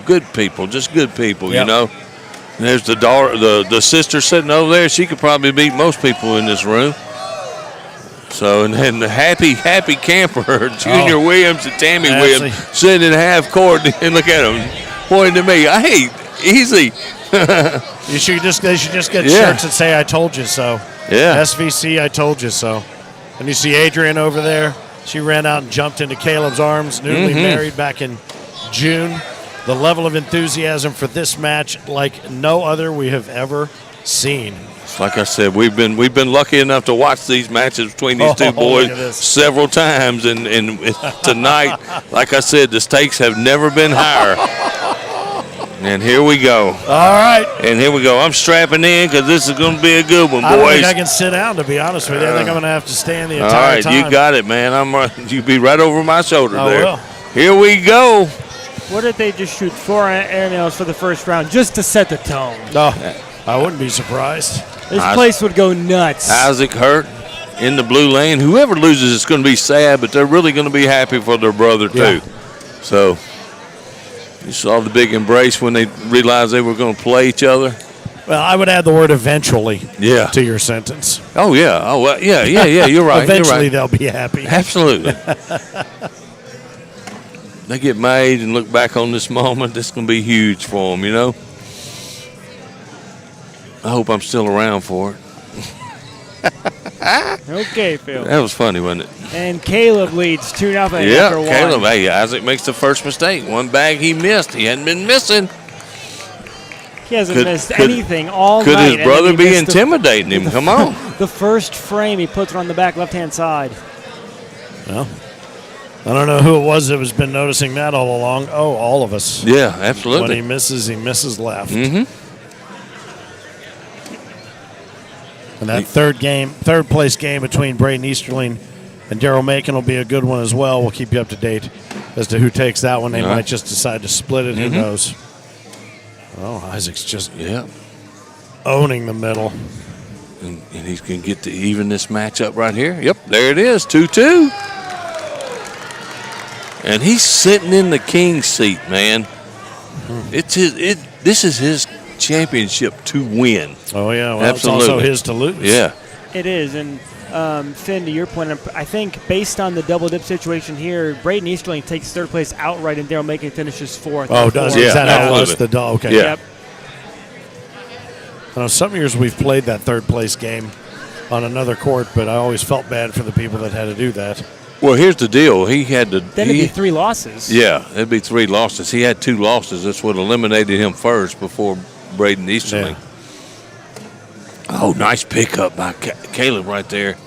just good people, you know. And there's the daughter, the sister sitting over there. She could probably beat most people in this room. So, and then the happy camper, Junior Williams and Tammy Williams, sitting in half court, and look at them, pointing to me. Hey, easy. They should just get shirts that say "I told you so." Yeah. SVC, I told you so. And you see Adrian over there. She ran out and jumped into Caleb's arms, newly married back in June. The level of enthusiasm for this match, like no other we have ever seen. Like I said, we've been lucky enough to watch these matches between these two boys several times, and tonight, like I said, the stakes have never been higher. And here we go. All right. And here we go. I'm strapping in because this is going to be a good one, boys. I don't think I can sit down, to be honest with you. I think I'm going to have to stand the entire time. All right, you got it, man. You be right over my shoulder there. Will. Here we go. What if they just shoot 4 air nails for the first round just to set the tone? No, I wouldn't be surprised. This place would go nuts. Isaac Hurt in the blue lane. Whoever loses is going to be sad, but they're really going to be happy for their brother, too. So you saw the big embrace when they realized they were going to play each other. Well, I would add the word eventually to your sentence. Oh, yeah. Oh, well, yeah. You're right. Eventually they'll be happy. Absolutely. They get made and look back on this moment. This is going to be huge for them, you know. I hope I'm still around for it. Okay, Phil. That was funny, wasn't it? And Caleb leads 2-0 after one. Caleb. Hey, Isaac makes the first mistake. One bag he missed. He hadn't been missing. He hasn't missed anything all could night. Could his brother be intimidating him? Come on. The first frame, he puts it on the back left-hand side. Well, I don't know who it was that has been noticing that all along. Oh, all of us. Yeah, absolutely. When he misses left. Mm-hmm. And that third place game between Braden Easterling and Daryl Macon will be a good one as well. We'll keep you up to date as to who takes that one. They might just decide to split it. Who knows? Oh, Isaac's just owning the middle. And he's going to get to even this matchup right here. Yep, there it is, 2-2. And he's sitting in the king's seat, man. It's this is his championship to win. Oh, yeah. Well, absolutely. It's also his to lose. Yeah. It is. And, Finn, to your point, I think based on the double dip situation here, Braden Easterling takes third place outright and Daryl Macon finishes fourth. Oh, does he? Yeah, is that how it was? Okay. Yeah. Yep. I know some years we've played that third place game on another court, but I always felt bad for the people that had to do that. Well, here's the deal. He had to. Then it'd be 3 losses. Yeah, it'd be 3 losses. He had 2 losses. That's what eliminated him first before Braden Easterling. Yeah. Oh, nice pickup by Caleb right there.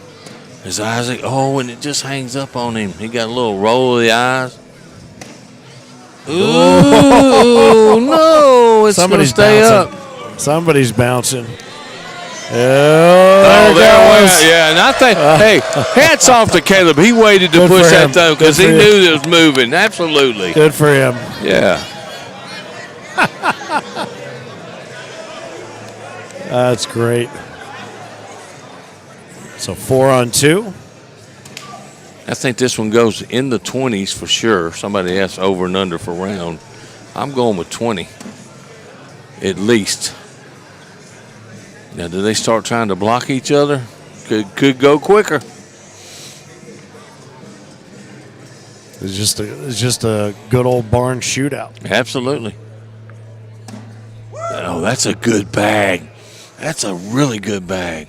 Is Isaac? Oh, and it just hangs up on him. He got a little roll of the eyes. Ooh, no! It's going to stay bouncing. up. Somebody's bouncing. there it goes. Yeah, and I think, hey, hats off to Caleb. He waited to Good push for that him. thing because Good he for knew it was moving. Absolutely. Good for him. Yeah. That's great. So 4-on-2. I think this one goes in the 20s for sure. Somebody asked over and under for round. I'm going with 20, at least. Now, do they start trying to block each other? Could go quicker. It's just a good old barn shootout. Absolutely. Oh, that's a good bag. That's a really good bag.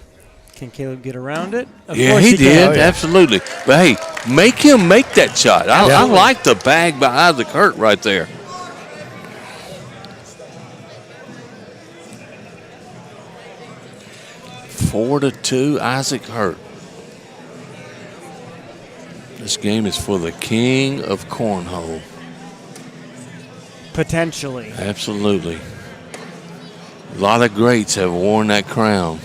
Can Caleb get around it? Of Yeah, course he did. can. Oh, yeah. Absolutely. But, hey, make him make that shot. I like the bag by Isaac Hurt right there. Four to 2, Isaac Hurt. This game is for the king of cornhole. Potentially. Absolutely. A lot of greats have worn that crown.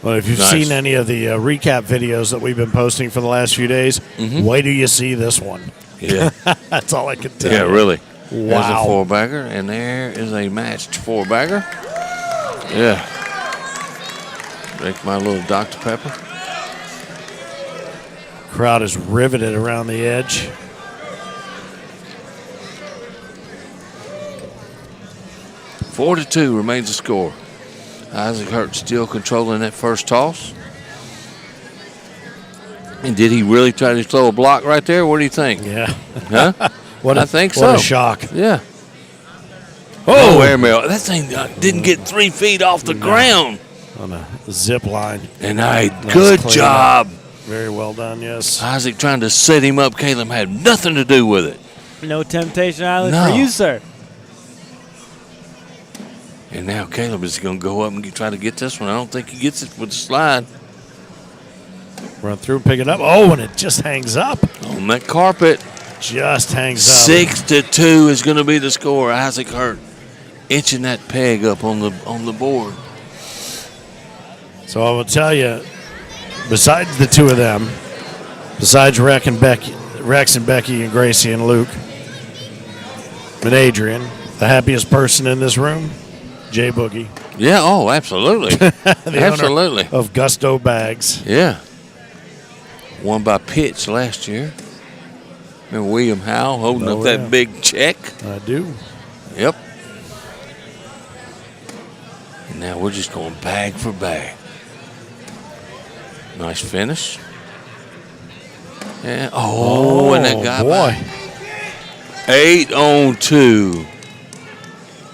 Well, if you've Nice. seen any of the recap videos that we've been posting for the last few days, wait till you see this one. Yeah. That's all I can tell Yeah, you. really. Wow. There's a four-bagger, and there is a matched four-bagger. Yeah. Drink my little Dr. Pepper. Crowd is riveted around the edge. Four to 2 remains the score. Isaac Hurt still controlling that first toss. And did he really try to throw a block right there? What do you think? Yeah. Huh? I think What a so. shock. Yeah. Oh, airmail. That thing didn't get 3 feet off the ground. On a zip line. And I Nice good clean job. Very well done, yes. Isaac trying to set him up. Caleb had nothing to do with it. No Temptation Island No. for you, sir. And now Caleb is going to go up and try to get this one. I don't think he gets it with the slide. Run through, pick it up. Oh, and it just hangs up. On that carpet. Just hangs up. 6 to 2 is going to be the score. Isaac Hurt inching that peg up on the board. So I will tell you, besides the two of them, besides Rex and Becky and Gracie and Luke and Adrian, the happiest person in this room, Jay Boogie. Yeah, oh, absolutely. The Absolutely. owner of Gusto Bags. Yeah. Won by pitch last year. Remember William Howe holding up that big check? I do. Yep. And now we're just going bag for bag. Nice finish. And, and that got boy. 8 on 2.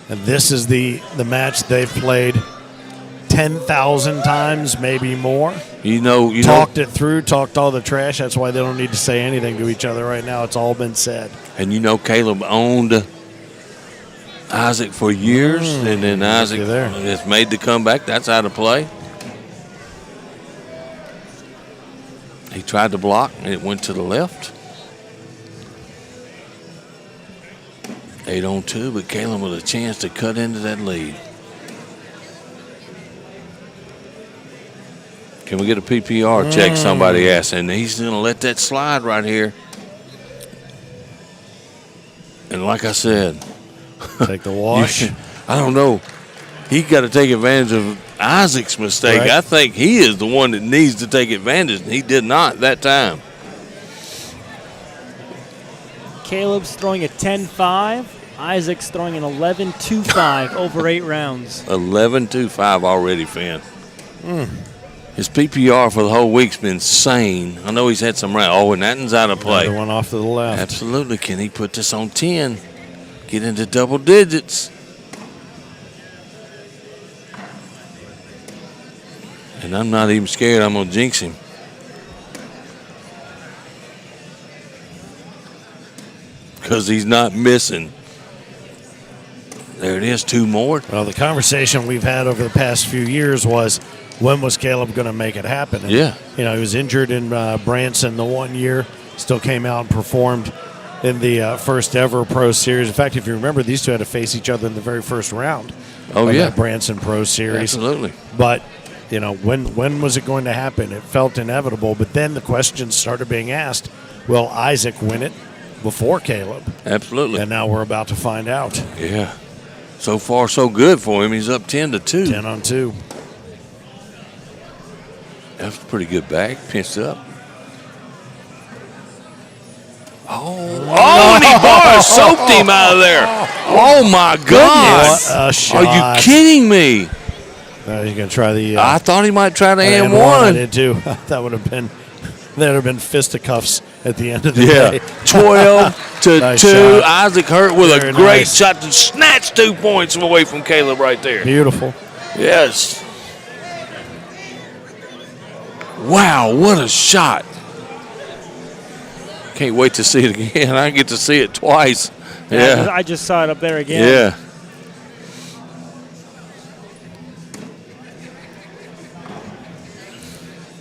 And this is the match they've played 10,000 times, maybe more. You know, talked it through, talked all the trash. That's why they don't need to say anything to each other right now. It's all been said. And you know, Caleb owned Isaac for years, and then Isaac has made the comeback. That's out of play. He tried to block, and it went to the left. 8 on 2, but Caleb with a chance to cut into that lead. Can we get a PPR check? Somebody asked, and he's going to let that slide right here. And like I said, take the wash. I don't know. He got to take advantage of Isaac's mistake. Right. I think he is the one that needs to take advantage, and he did not that time. Caleb's throwing a 10-5. Isaac's throwing an 11-2-5 over 8 rounds. 11-2-5 already, Finn. His PPR for the whole week's been insane. I know he's had some rounds. Oh, and that one's out of play. Another one off to the left. Absolutely. Can he put this on 10? Get into double digits. And I'm not even scared I'm going to jinx him. Because he's not missing. There it is, 2 more. Well, the conversation we've had over the past few years was, when was Caleb going to make it happen? And, Yeah. You know, he was injured in Branson the one year, still came out and performed in the first ever Pro Series. In fact, if you remember, these two had to face each other in the very first round of that Branson Pro Series. Absolutely. But, you know, when was it going to happen? It felt inevitable. But then the questions started being asked, will Isaac win it before Caleb? Absolutely. And now we're about to find out. Yeah. So far, so good for him. He's up 10-2. 10-2. That's a pretty good bag. Pinched up. Oh, and he bar-soaped him out of there. Oh, my God. What a shot. Are you kidding me? You're going to try the... I thought he might try the and M1. I did, too. That would have been... There would have been fisticuffs at the end of the day. 12-2. Nice shot. Isaac Hurt with Very a great nice. shot to snatch 2 points away from Caleb right there. Beautiful. Yes. Wow, what a shot. Can't wait to see it again. I get to see it twice. Yeah. I just saw it up there again. Yeah.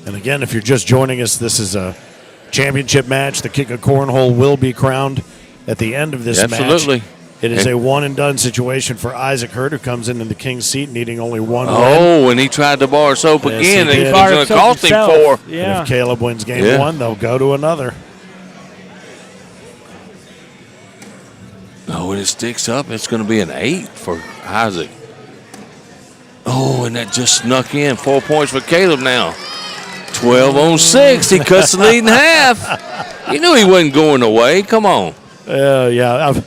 And again, if you're just joining us, this is a championship match. The King of Cornhole will be crowned at the end of this match. Absolutely. It is a one-and-done situation for Isaac Hurt, who comes in the king's seat needing only one win. Oh, and he tried to bar soap Yes, again. he And did. it's going to cost him 4. And if Caleb wins game 1, they'll go to another. Oh, and it sticks up. It's going to be an 8 for Isaac. Oh, and that just snuck in. 4 points for Caleb now. 12-6. He cuts the lead in half. You knew he wasn't going away. Come on. Yeah.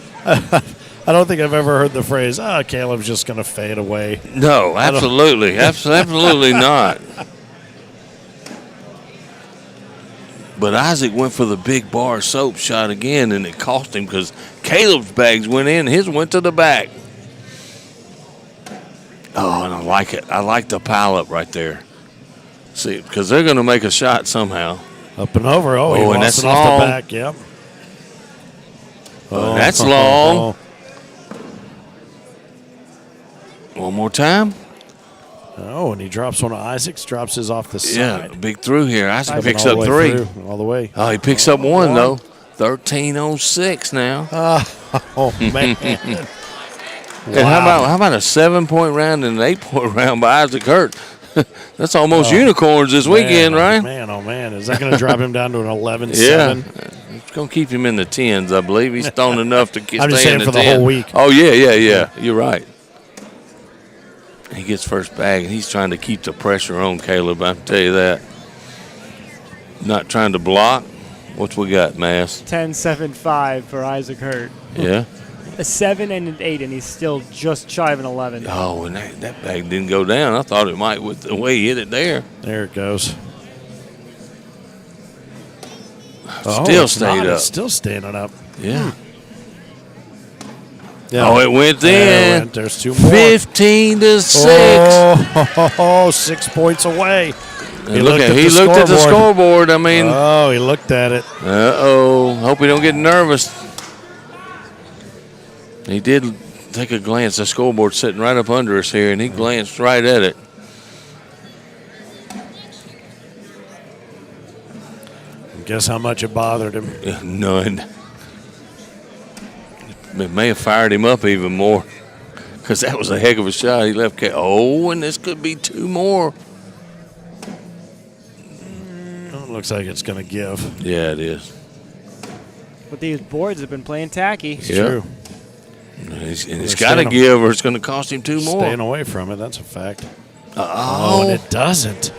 I don't think I've ever heard the phrase, Caleb's just going to fade away. No, absolutely. Absolutely not. But Isaac went for the big bar soap shot again, and it cost him because Caleb's bags went in. His went to the back. Oh, and I like it. I like the pile up right there. See, because they're going to make a shot somehow. Up and over. Oh, he and lost that's it off long. the back. Yep. Oh, that's long. One more time. Oh, and he drops one of Isaac's, drops his off the side. Yeah, big through here. Isaac picks all up the way 3. through, all the way. Oh, he picks up 1, though. 13-06 now. Oh, man. And how about a 7-point round and an 8-point round by Isaac Hurt? That's almost unicorns this weekend, right? Man, oh, man. Is that going to drop him down to an 11-7? Yeah. It's going to keep him in the 10s, I believe. He's thrown enough to stay I'm just in saying the for 10. the whole week. Oh, yeah. You're right. He gets first bag, and he's trying to keep the pressure on Caleb, I can tell you that. Not trying to block. What we got, Mass? 10-7-5 for Isaac Hurt. Yeah. A 7 and an 8, and he's still just shy of an 11. Oh, and that bag didn't go down. I thought it might with the way he hit it there. There it goes. Still stayed up. It's still standing up. Yeah. Yeah. Oh, it went There it in. went. There's 2 more. 15-6. Oh, 6 points away. He looked at the scoreboard. I mean. Oh, he looked at it. Uh-oh. Hope he don't get nervous. He did take a glance. The scoreboard's sitting right up under us here, and he glanced right at it. Guess how much it bothered him? None. It may have fired him up even more because that was a heck of a shot. He left. Oh, and this could be 2 more. It looks like it's going to give. Yeah, it is. But these boards have been playing tacky. It's true. It's got to give, or it's going to cost him 2 more. Staying away from it, that's a fact. Oh, and it doesn't.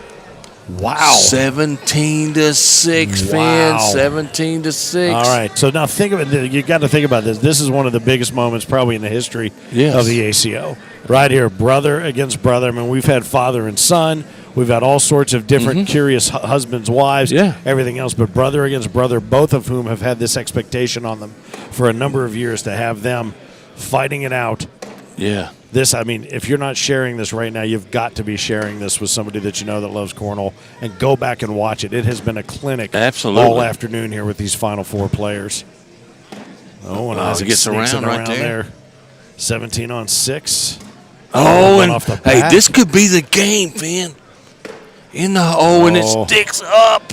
Wow. 17-6, Finn. 17-6. All right. So now think of it. You got to think about this. This is one of the biggest moments probably in the history of the ACO. Right here, brother against brother. I mean, we've had father and son. We've had all sorts of different curious husbands, wives, everything else. But brother against brother, both of whom have had this expectation on them for a number of years to have them fighting it out. Yeah. This, I mean, if you're not sharing this right now, you've got to be sharing this with somebody that you know that loves cornhole, and go back and watch it. It has been a clinic all afternoon here with these final 4 players. Oh, and Isaac gets sneaks around it right there. 17-6. Oh, and off the hey, back. this could be the game, Finn. And it sticks up.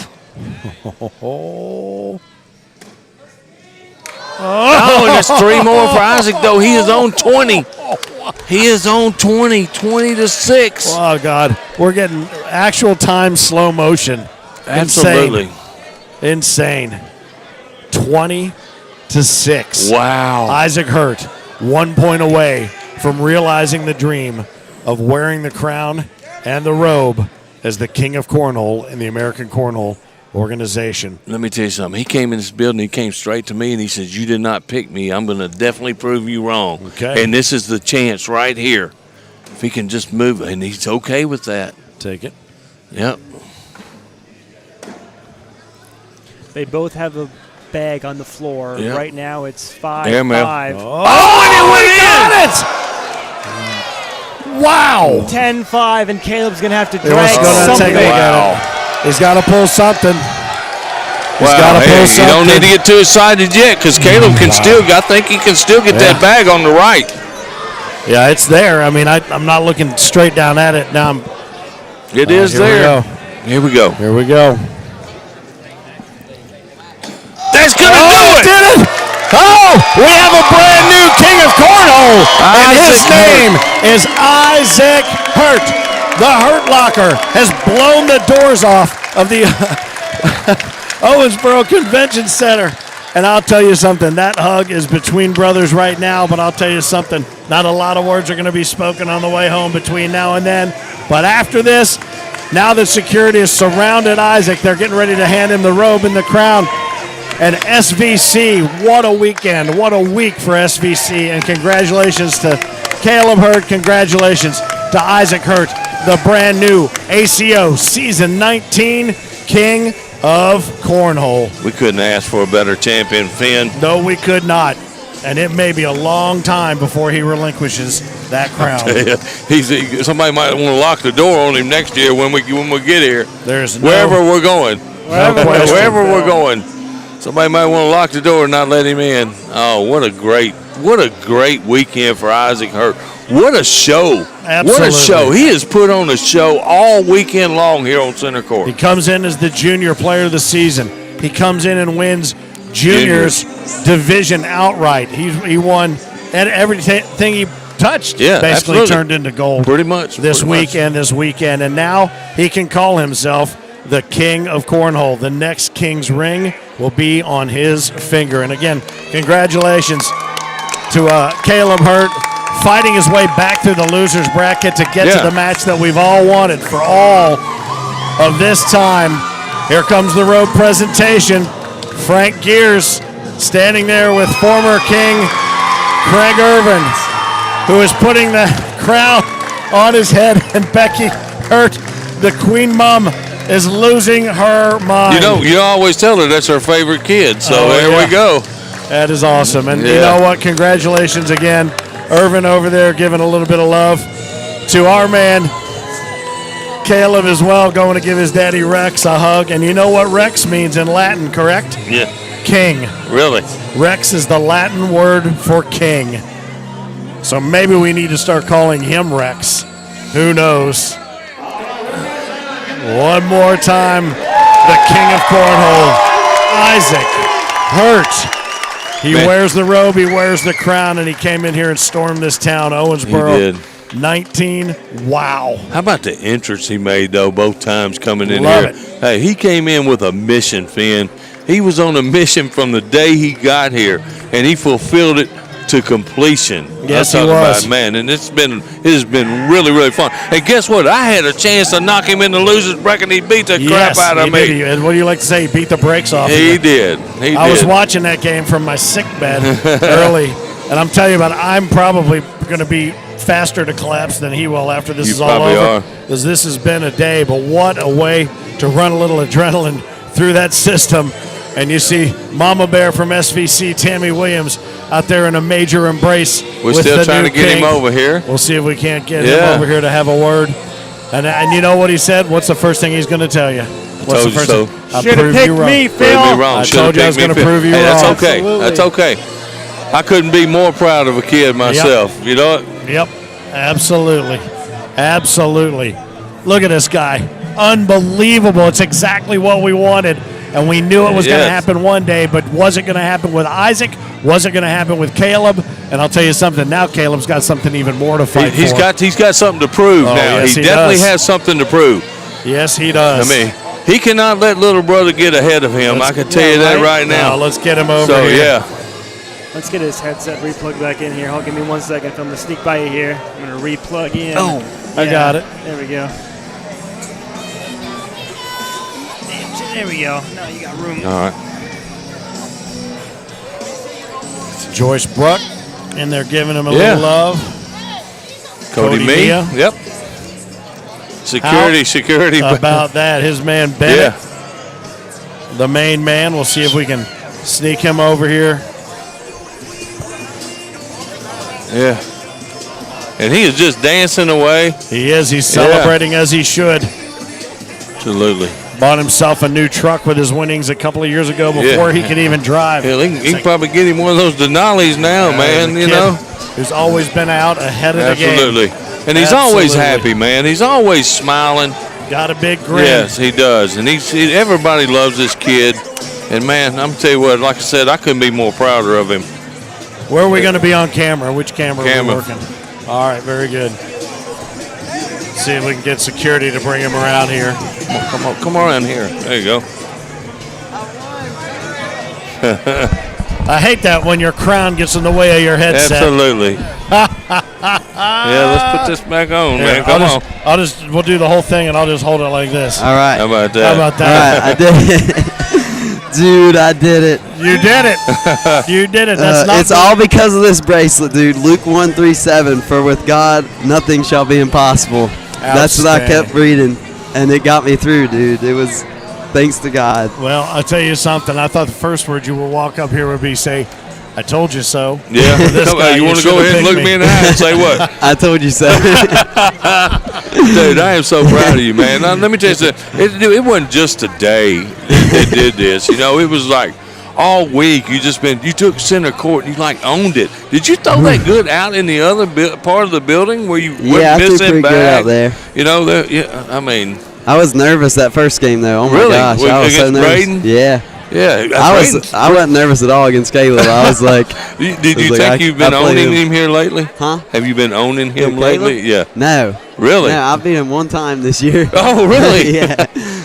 Oh, and that's 3 more for Isaac, though. He is on 20. He is on 20 to 6. Oh, God. We're getting actual time slow motion. Absolutely. Insane. 20 to 6. Wow. Isaac Hurt, 1 point away from realizing the dream of wearing the crown and the robe as the king of cornhole in the American Cornhole organization. Let me tell you something. He came in this building, he came straight to me, and he says, you did not pick me. I'm going to definitely prove you wrong. Okay. And this is the chance right here. If he can just move, and he's okay with that. Take it. Yep. They both have a bag on the floor. Yep. Right now it's 5-5. Airmail. Oh, and he got it! Wow. 10-5, and Caleb's going to have to He wants drag to go down and something. take a look at it. He's got to pull something. Well, hey, you don't need to get too excited yet because Caleb can still, I think he can still get that bag on the right. Yeah, it's there. I mean, I'm not looking straight down at it now. It is there. Here we go. Here we go. That's going to do it. Did it. Oh, we have a brand new king of cornhole, and his name is Isaac Hurt. The Hurt Locker has blown the doors off of the Owensboro Convention Center. And I'll tell you something, that hug is between brothers right now, but I'll tell you something, not a lot of words are going to be spoken on the way home between now and then. But after this, now that security has surrounded Isaac, they're getting ready to hand him the robe and the crown. And SVC, what a weekend, what a week for SVC. And congratulations to Caleb Hurt, congratulations to Isaac Hurt, the brand new ACO Season 19 King of Cornhole. We couldn't ask for a better champion, Finn. No, we could not. And it may be a long time before he relinquishes that crown. Somebody might want to lock the door on him next year when we get here. There's wherever we're going. Wherever we're going. Somebody might want to lock the door and not let him in. Oh, what a great weekend for Isaac Hurt. What a show. Absolutely. What a show. He has put on a show all weekend long here on center court. He comes in as the junior player of the season. He comes in and wins juniors division outright. He won, and everything he touched basically absolutely. turned into gold. Pretty much. This weekend. And now he can call himself the king of cornhole. The next king's ring will be on his finger. And again, congratulations to Caleb Hurt, fighting his way back through the loser's bracket to get to the match that we've all wanted for all of this time. Here comes the road presentation. Frank Gears standing there with former king Craig Irvin, who is putting the crown on his head, and Becky Hurt, the queen mom, is losing her mind. You always tell her that's her favorite kid, so there we go. That is awesome. And you know what? Congratulations again. Irvin over there giving a little bit of love to our man, Caleb, as well, going to give his daddy Rex a hug. And you know what Rex means in Latin, correct? Yeah. King. Really? Rex is the Latin word for king. So maybe we need to start calling him Rex. Who knows? One more time, the king of cornhole, Isaac Hurt. He wears the robe, he wears the crown, and he came in here and stormed this town, Owensboro. He did. 19. Wow. How about the entrance he made, though, both times coming in Love here? it. Hey, he came in with a mission, Finn. He was on a mission from the day he got here, and he fulfilled it to completion. Yes, he was. Man, and it has been really, really fun. And guess what? I had a chance to knock him in the losers bracket, and he beat the crap out of me. Did. What do you like to say? He beat the brakes off. He did. I was watching that game from my sick bed early, and I'm telling you about it, I'm probably going to be faster to collapse than he will after this is all over. Because this has been a day, but what a way to run a little adrenaline through that system. And you see Mama Bear from SVC, Tammy Williams, out there in a major embrace. We're still trying to get him over here. We'll see if we can't get him over here to have a word. And you know what he said? What's the first thing he's going to tell you? What's the first thing? Should have picked me, Phil. I told you I was going to prove you wrong. That's okay. That's okay. I couldn't be more proud of a kid myself. You know what? Yep. Absolutely. Absolutely. Look at this guy. Unbelievable. It's exactly what we wanted. and we knew it was going to happen one day, but wasn't going to happen with Isaac, wasn't going to happen with Caleb, and I'll tell you something, now Caleb's got something even more to fight for. He's got something to prove now. Yes, he definitely has something to prove. Yes, he does. I mean, he cannot let little brother get ahead of him. I can tell you that right now. Let's get him over so, here. Yeah. Let's get his headset replugged back in here. Hold, give me 1 second. I'm going to sneak by you here. I'm going to replug in. Oh, I got it. There we go. There we go. Now you got room. All right. It's Joyce Bruck, and they're giving him a little love. Cody Me. Yep. Security. About that, his man Bennett, the main man. We'll see if we can sneak him over here. Yeah. And he is just dancing away. He is. He's celebrating as he should. Absolutely. Bought himself a new truck with his winnings a couple of years ago before he could even drive. Yeah, he can probably get him one of those Denali's now, man, you know. Who's always been out ahead of the game. Absolutely. And he's always happy, man. He's always smiling. Got a big grin. Yes, he does. And everybody loves this kid. And, man, I'm tell you what, like I said, I couldn't be more prouder of him. Where are we going to be on camera? Which camera are we working? All right, very good. See if we can get security to bring him around here. Come around here. There you go. I hate that when your crown gets in the way of your headset. Absolutely. Yeah, let's put this back on, man. Come on. We'll do the whole thing, and I'll just hold it like this. All right. How about that? How about that? All right, I did it. Dude, I did it. You did it. You did it. That's not it's all because of this bracelet, dude. Luke 1:37, for with God nothing shall be impossible. That's what I kept reading, and it got me through, dude. It was thanks to God. Well, I'll tell you something. I thought the first word you would walk up here would be say, I told you so. Yeah. You want to go ahead and look me in the eye and say what? I told you so. Dude, I am so proud of you, man. Now, let me tell you something. It wasn't just today that did this. You know, it was like all week you took center court and you like owned it. Did you throw that good out in the other part of the building where you went missing pretty back? good out there. You know, I mean. I was nervous that first game though. Oh my gosh, I was so nervous. Braden? Yeah. Yeah, I wasn't nervous at all against Caleb. I was like, did you think you've been owning him here lately? Huh? Have you been owning him lately? Yeah. No. Really? No, I beat him one time this year. Oh, really? Yeah.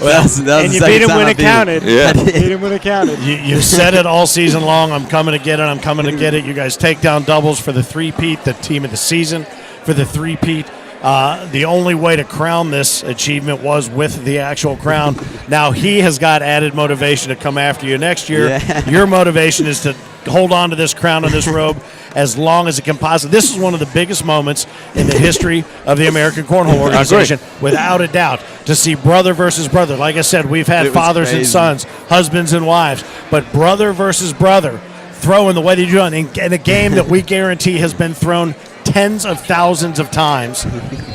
Well, that was and you beat him when it counted. Yeah. You beat him when it counted. You said it all season long. I'm coming to get it. I'm coming to get it. You guys take down doubles for the three-peat, the team of the season for the three-peat. The only way to crown this achievement was with the actual crown. Now he has got added motivation to come after you next year. Yeah. Your motivation is to hold on to this crown and this robe as long as it can possibly. This is one of the biggest moments in the history of the American Cornhole Organization, without a doubt, to see brother versus brother. Like I said, we've had fathers and sons, husbands and wives, but brother versus brother throwing the way they do it in a game that we guarantee has been thrown tens of thousands of times.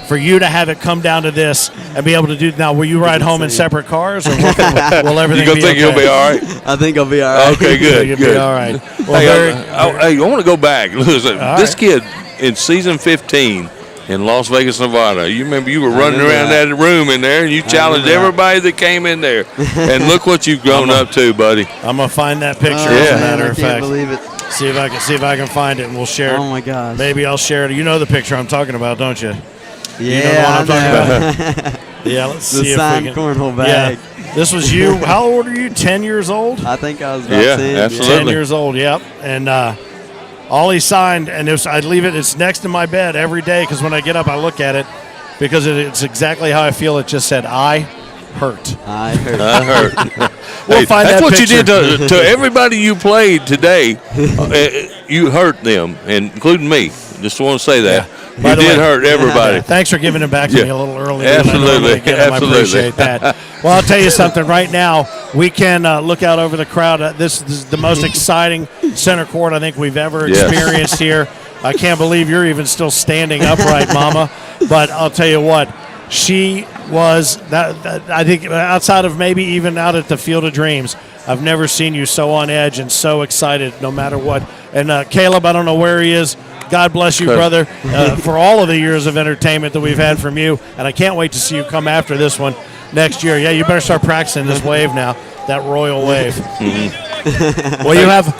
For you to have it come down to this and be able to do. Now, will you ride home in separate cars, or will everything you be think okay? you'll be all right? I think I'll be all right. Okay, good. You'll good. be all right. Well, Hey, I want to go back. Listen, this kid in season 15 in Las Vegas, Nevada. You remember you were running around that room in there, and you challenged everybody that came in there. And look what you've grown up to, buddy. I'm gonna find that picture. Yeah. As a matter of I can't fact, believe it. see if I can find it, and we'll share it. Oh my gosh. Maybe I'll share it. You know the picture I'm talking about, don't you? Yeah, you know the one I'm talking about. Yeah, let's the see if signed we can. cornhole bag. Yeah, this was you. How old are you? 10 years old? I think I was about 10. Absolutely. 10 years old. Yep. And all he signed, and I'd leave it. It's next to my bed every day because when I get up, I look at it because it's exactly how I feel. It just said, "I hurt." I hurt. I hurt. We'll find that's that what picture. you did to everybody you played today. You hurt them, and including me. Just want to say that. By You the did way, hurt everybody. Thanks for giving it back to me a little earlier. Absolutely. Than I normally get 'em. I appreciate that. Well, I'll tell you something. Right now, we can look out over the crowd. This is the most exciting center court I think we've ever experienced here. I can't believe you're even still standing upright, Mama. But I'll tell you what, she was that I think outside of maybe even out at the Field of Dreams, I've never seen you so on edge and so excited no matter what. And Caleb, I don't know where he is. God bless you, brother, for all of the years of entertainment that we've had from you. And I can't wait to see you come after this one. next year. Yeah, you better start practicing this wave now, that royal wave. Well, you have.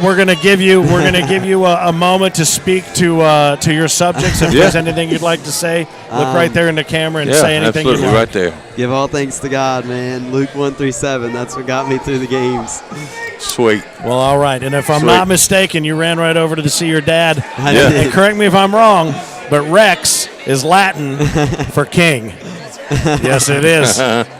We're gonna give you a moment to speak to your subjects. If there's anything you'd like to say, look right there in the camera and say anything you absolutely, want. right there. Give all thanks to God, man. Luke 1:37. That's what got me through the games. Sweet. Well, all right. And if I'm not mistaken, you ran right over to see your dad. I did. And correct me if I'm wrong, but Rex is Latin for king. Yes, it is.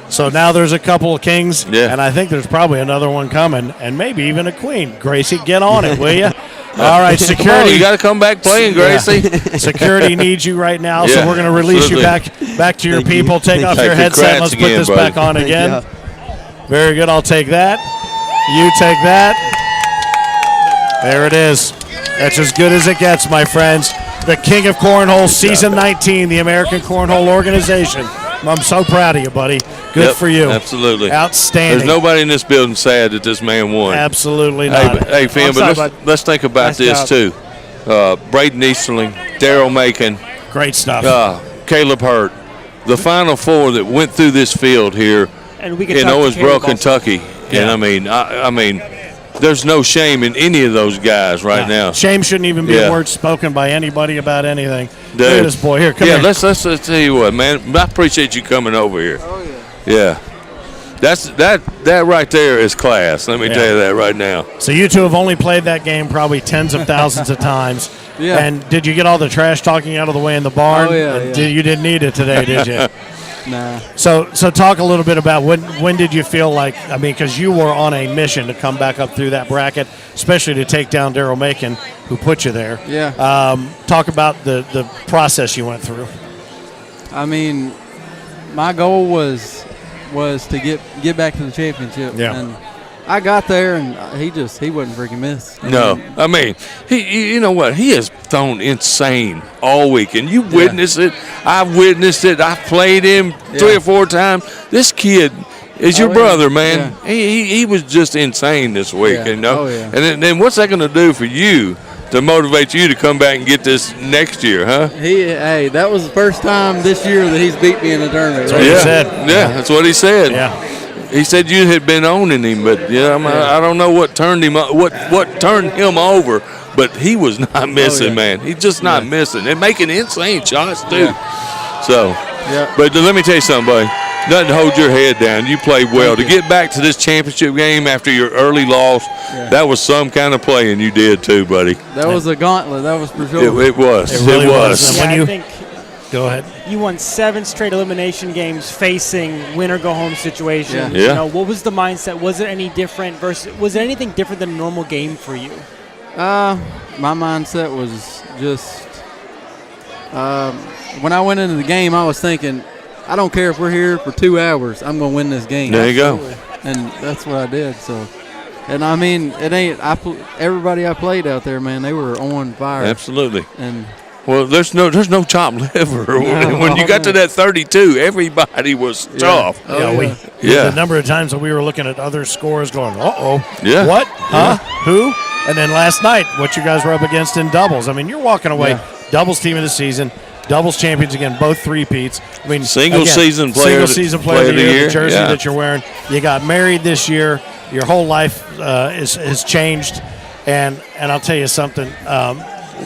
So now there's a couple of kings, and I think there's probably another one coming, and maybe even a queen. Gracie, get on it, will you? All right, security. You got to come back playing, Gracie. Security needs you right now, so we're going to release you back to your people. Take off your headset. Let's put this back on again. Very good. I'll take that. You take that. There it is. That's as good as it gets, my friends. The King of Cornhole, Season 19, the American Cornhole Organization. I'm so proud of you, buddy. Good for you. Absolutely. Outstanding. There's nobody in this building sad that this man won. Absolutely not. Hey Finn, but let's think about this, too. Braden Easterling, Daryl Macon. Great stuff. Caleb Hurt. The Final Four that went through this field here and we in Owensboro, Kentucky. And I mean, there's no shame in any of those guys right now. Shame shouldn't even be a word spoken by anybody about anything. Dude. Look at this boy. Here, come here. Let's tell you what, man. I appreciate you coming over here. Oh, yeah. Yeah. That right there is class. Let me tell you that right now. So you two have only played that game probably tens of thousands of times. Yeah. And did you get all the trash talking out of the way in the barn? Oh, yeah. You didn't need it today, did you? Nah. So talk a little bit about when did you feel like, I mean, because you were on a mission to come back up through that bracket, especially to take down Daryl Macon, who put you there. Yeah. Talk about the process you went through. I mean, my goal was to get back to the championship. Yeah. And I got there, and he wouldn't freaking miss. I mean, he you know what? He has thrown insane all week, and you witnessed it. I've witnessed it. I've played him 3 or 4 times. This kid is your brother, man. Yeah. He was just insane this week, you know. Oh, yeah. And then what's that going to do for you to motivate you to come back and get this next year, huh? Hey, that was the first time this year that he's beat me in the tournament. That's what he said. Yeah, that's what he said. Yeah. He said you had been owning him, but I don't know what turned him what turned him over, but he was not missing, man. He's just not missing. They're making insane shots too. Yeah. So, but let me tell you something, buddy. Nothing to hold your head down. You played well. To get back to this championship game after your early loss, that was some kind of playing you did too, buddy. That was a gauntlet. That was for sure. It was. It really was. Yeah, I think go ahead. You won 7 straight elimination games facing win or go home situations. Yeah. You know, what was the mindset? Was it any different was it anything different than a normal game for you? My mindset was just when I went into the game, I was thinking, I don't care if we're here for 2 hours, I'm going to win this game. There you go. And that's what I did. So, and I mean, it ain't. Everybody I played out there, man, they were on fire. Absolutely. And well, there's no chopped liver. When you got to that 32, everybody was tough. The number of times that we were looking at other scores going, Yeah. What? Huh? Who? And then last night, what you guys were up against in doubles. I mean, you're walking away doubles team of the season, doubles champions again, both three-peats. I mean, single season player of the year, the jersey that you're wearing. You got married this year. Your whole life has changed. And I'll tell you something.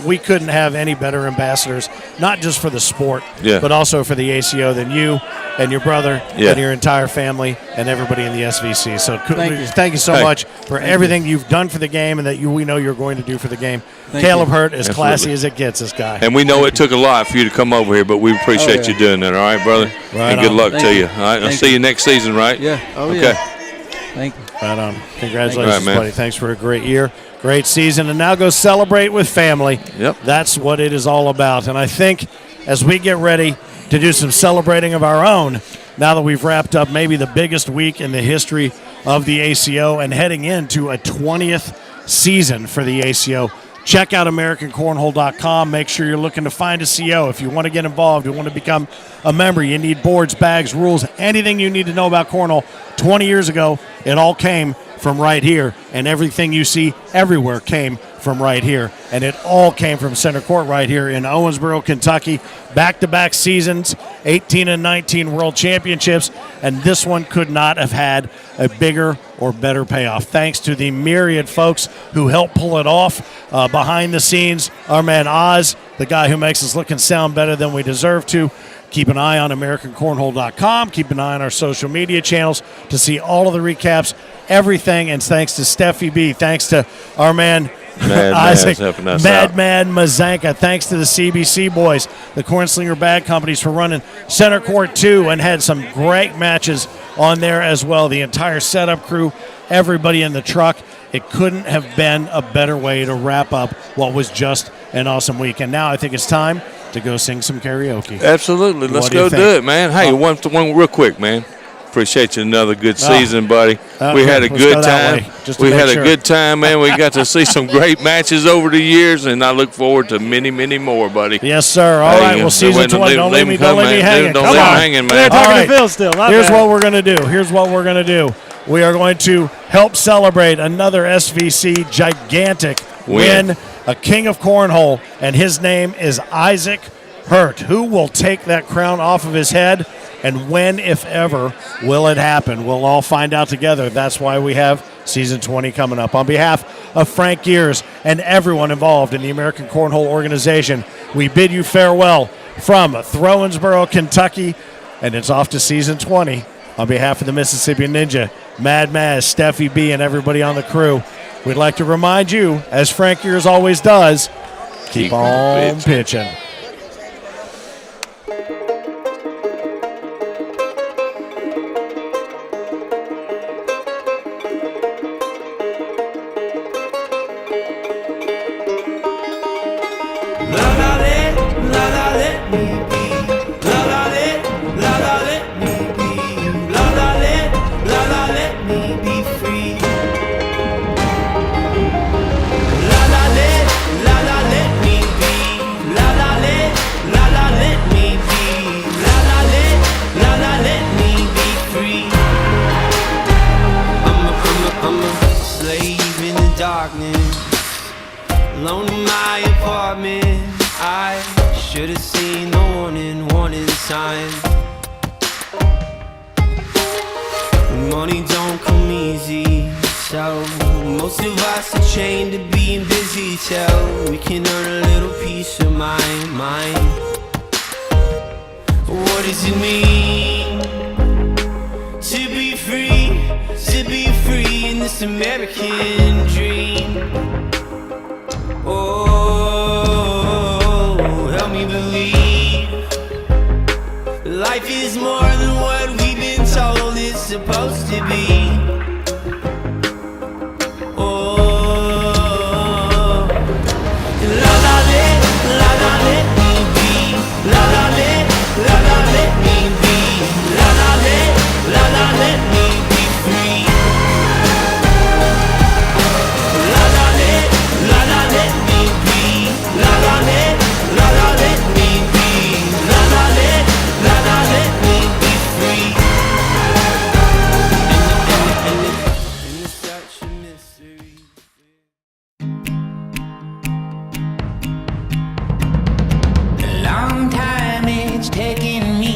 We couldn't have any better ambassadors, not just for the sport, but also for the ACO than you and your brother and your entire family and everybody in the SVC. So thank you so much for everything you've done for the game and that we know you're going to do for the game. Caleb Hurt, as classy as it gets, this guy. And we know it took a lot for you to come over here, but we appreciate you doing that. All right, brother? Right and good on. luck to you. All right, I'll see you next season, right? Yeah. Oh, okay. yeah. Thank you. Right on. Congratulations, All right, man. buddy. Thanks for a great year, great season, and now go celebrate with family. Yep. That's what it is all about. And I think as we get ready to do some celebrating of our own, now that we've wrapped up maybe the biggest week in the history of the ACO and heading into a 20th season for the ACO, check out AmericanCornhole.com. Make sure you're looking to find a CO. If you want to get involved, you want to become a member, you need boards, bags, rules, anything you need to know about cornhole. 20 years ago, it all came from right here, and everything you see everywhere came from right here. And it all came from center court right here in Owensboro, Kentucky. Back-to-back seasons, 18 and 19 world championships, and this one could not have had a bigger or better payoff. Thanks to the myriad folks who helped pull it off behind the scenes. Our man Oz, the guy who makes us look and sound better than we deserve to. Keep an eye on AmericanCornhole.com. Keep an eye on our social media channels to see all of the recaps, everything. And thanks to Steffi B. Thanks to our man Isaac, Mad Mazanka. Thanks to the CBC boys, the Cornslinger Bag Companies, for running Center Court 2 and had some great matches on there as well. The entire setup crew, everybody in the truck. It couldn't have been a better way to wrap up what was just an awesome week. And now I think it's time to go sing some karaoke. Absolutely. Let's go do it, man. Hey, one real quick, man. Appreciate you. Another good season, buddy. We had a good time. We had a good time, man. We got to see some great matches over the years, and I look forward to many, many more, buddy. Yes, sir. All right. Well, season 20. Don't leave me hanging. Don't leave me hanging, man. They're talking to Phil still. Here's what we're going to do. We are going to help celebrate another SVC gigantic win, a king of cornhole, and his name is Isaac Hurt. Who will take that crown off of his head, and when, if ever, will it happen? We'll all find out together. That's why we have Season 20 coming up. On behalf of Frank Gears and everyone involved in the American Cornhole organization, we bid you farewell from Owensboro, Kentucky, and it's off to Season 20. On behalf of the Mississippi Ninja, Mad Maz, Steffi B, and everybody on the crew, we'd like to remind you, as Frank Gears always does, keep on pitching. Alone in my apartment, I should have seen the warning sign. Money don't come easy, so most of us are chained to being busy till we can earn a little peace of mind. What does it mean to be free in this American dream? Oh, help me believe life is more than what we've been told it's supposed to be. Oh, la la let me be. La la let me be. La la let me be free. La la let me be. La la let me be. La la let me be free. And it's such a mystery. A long time it's taken me,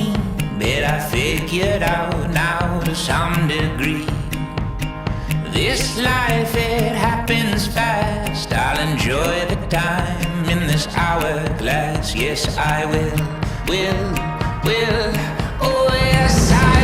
but I figured out now to some degree. This life, it happens fast. I'll enjoy the time in this hourglass. Yes, I will. Oh, yes, I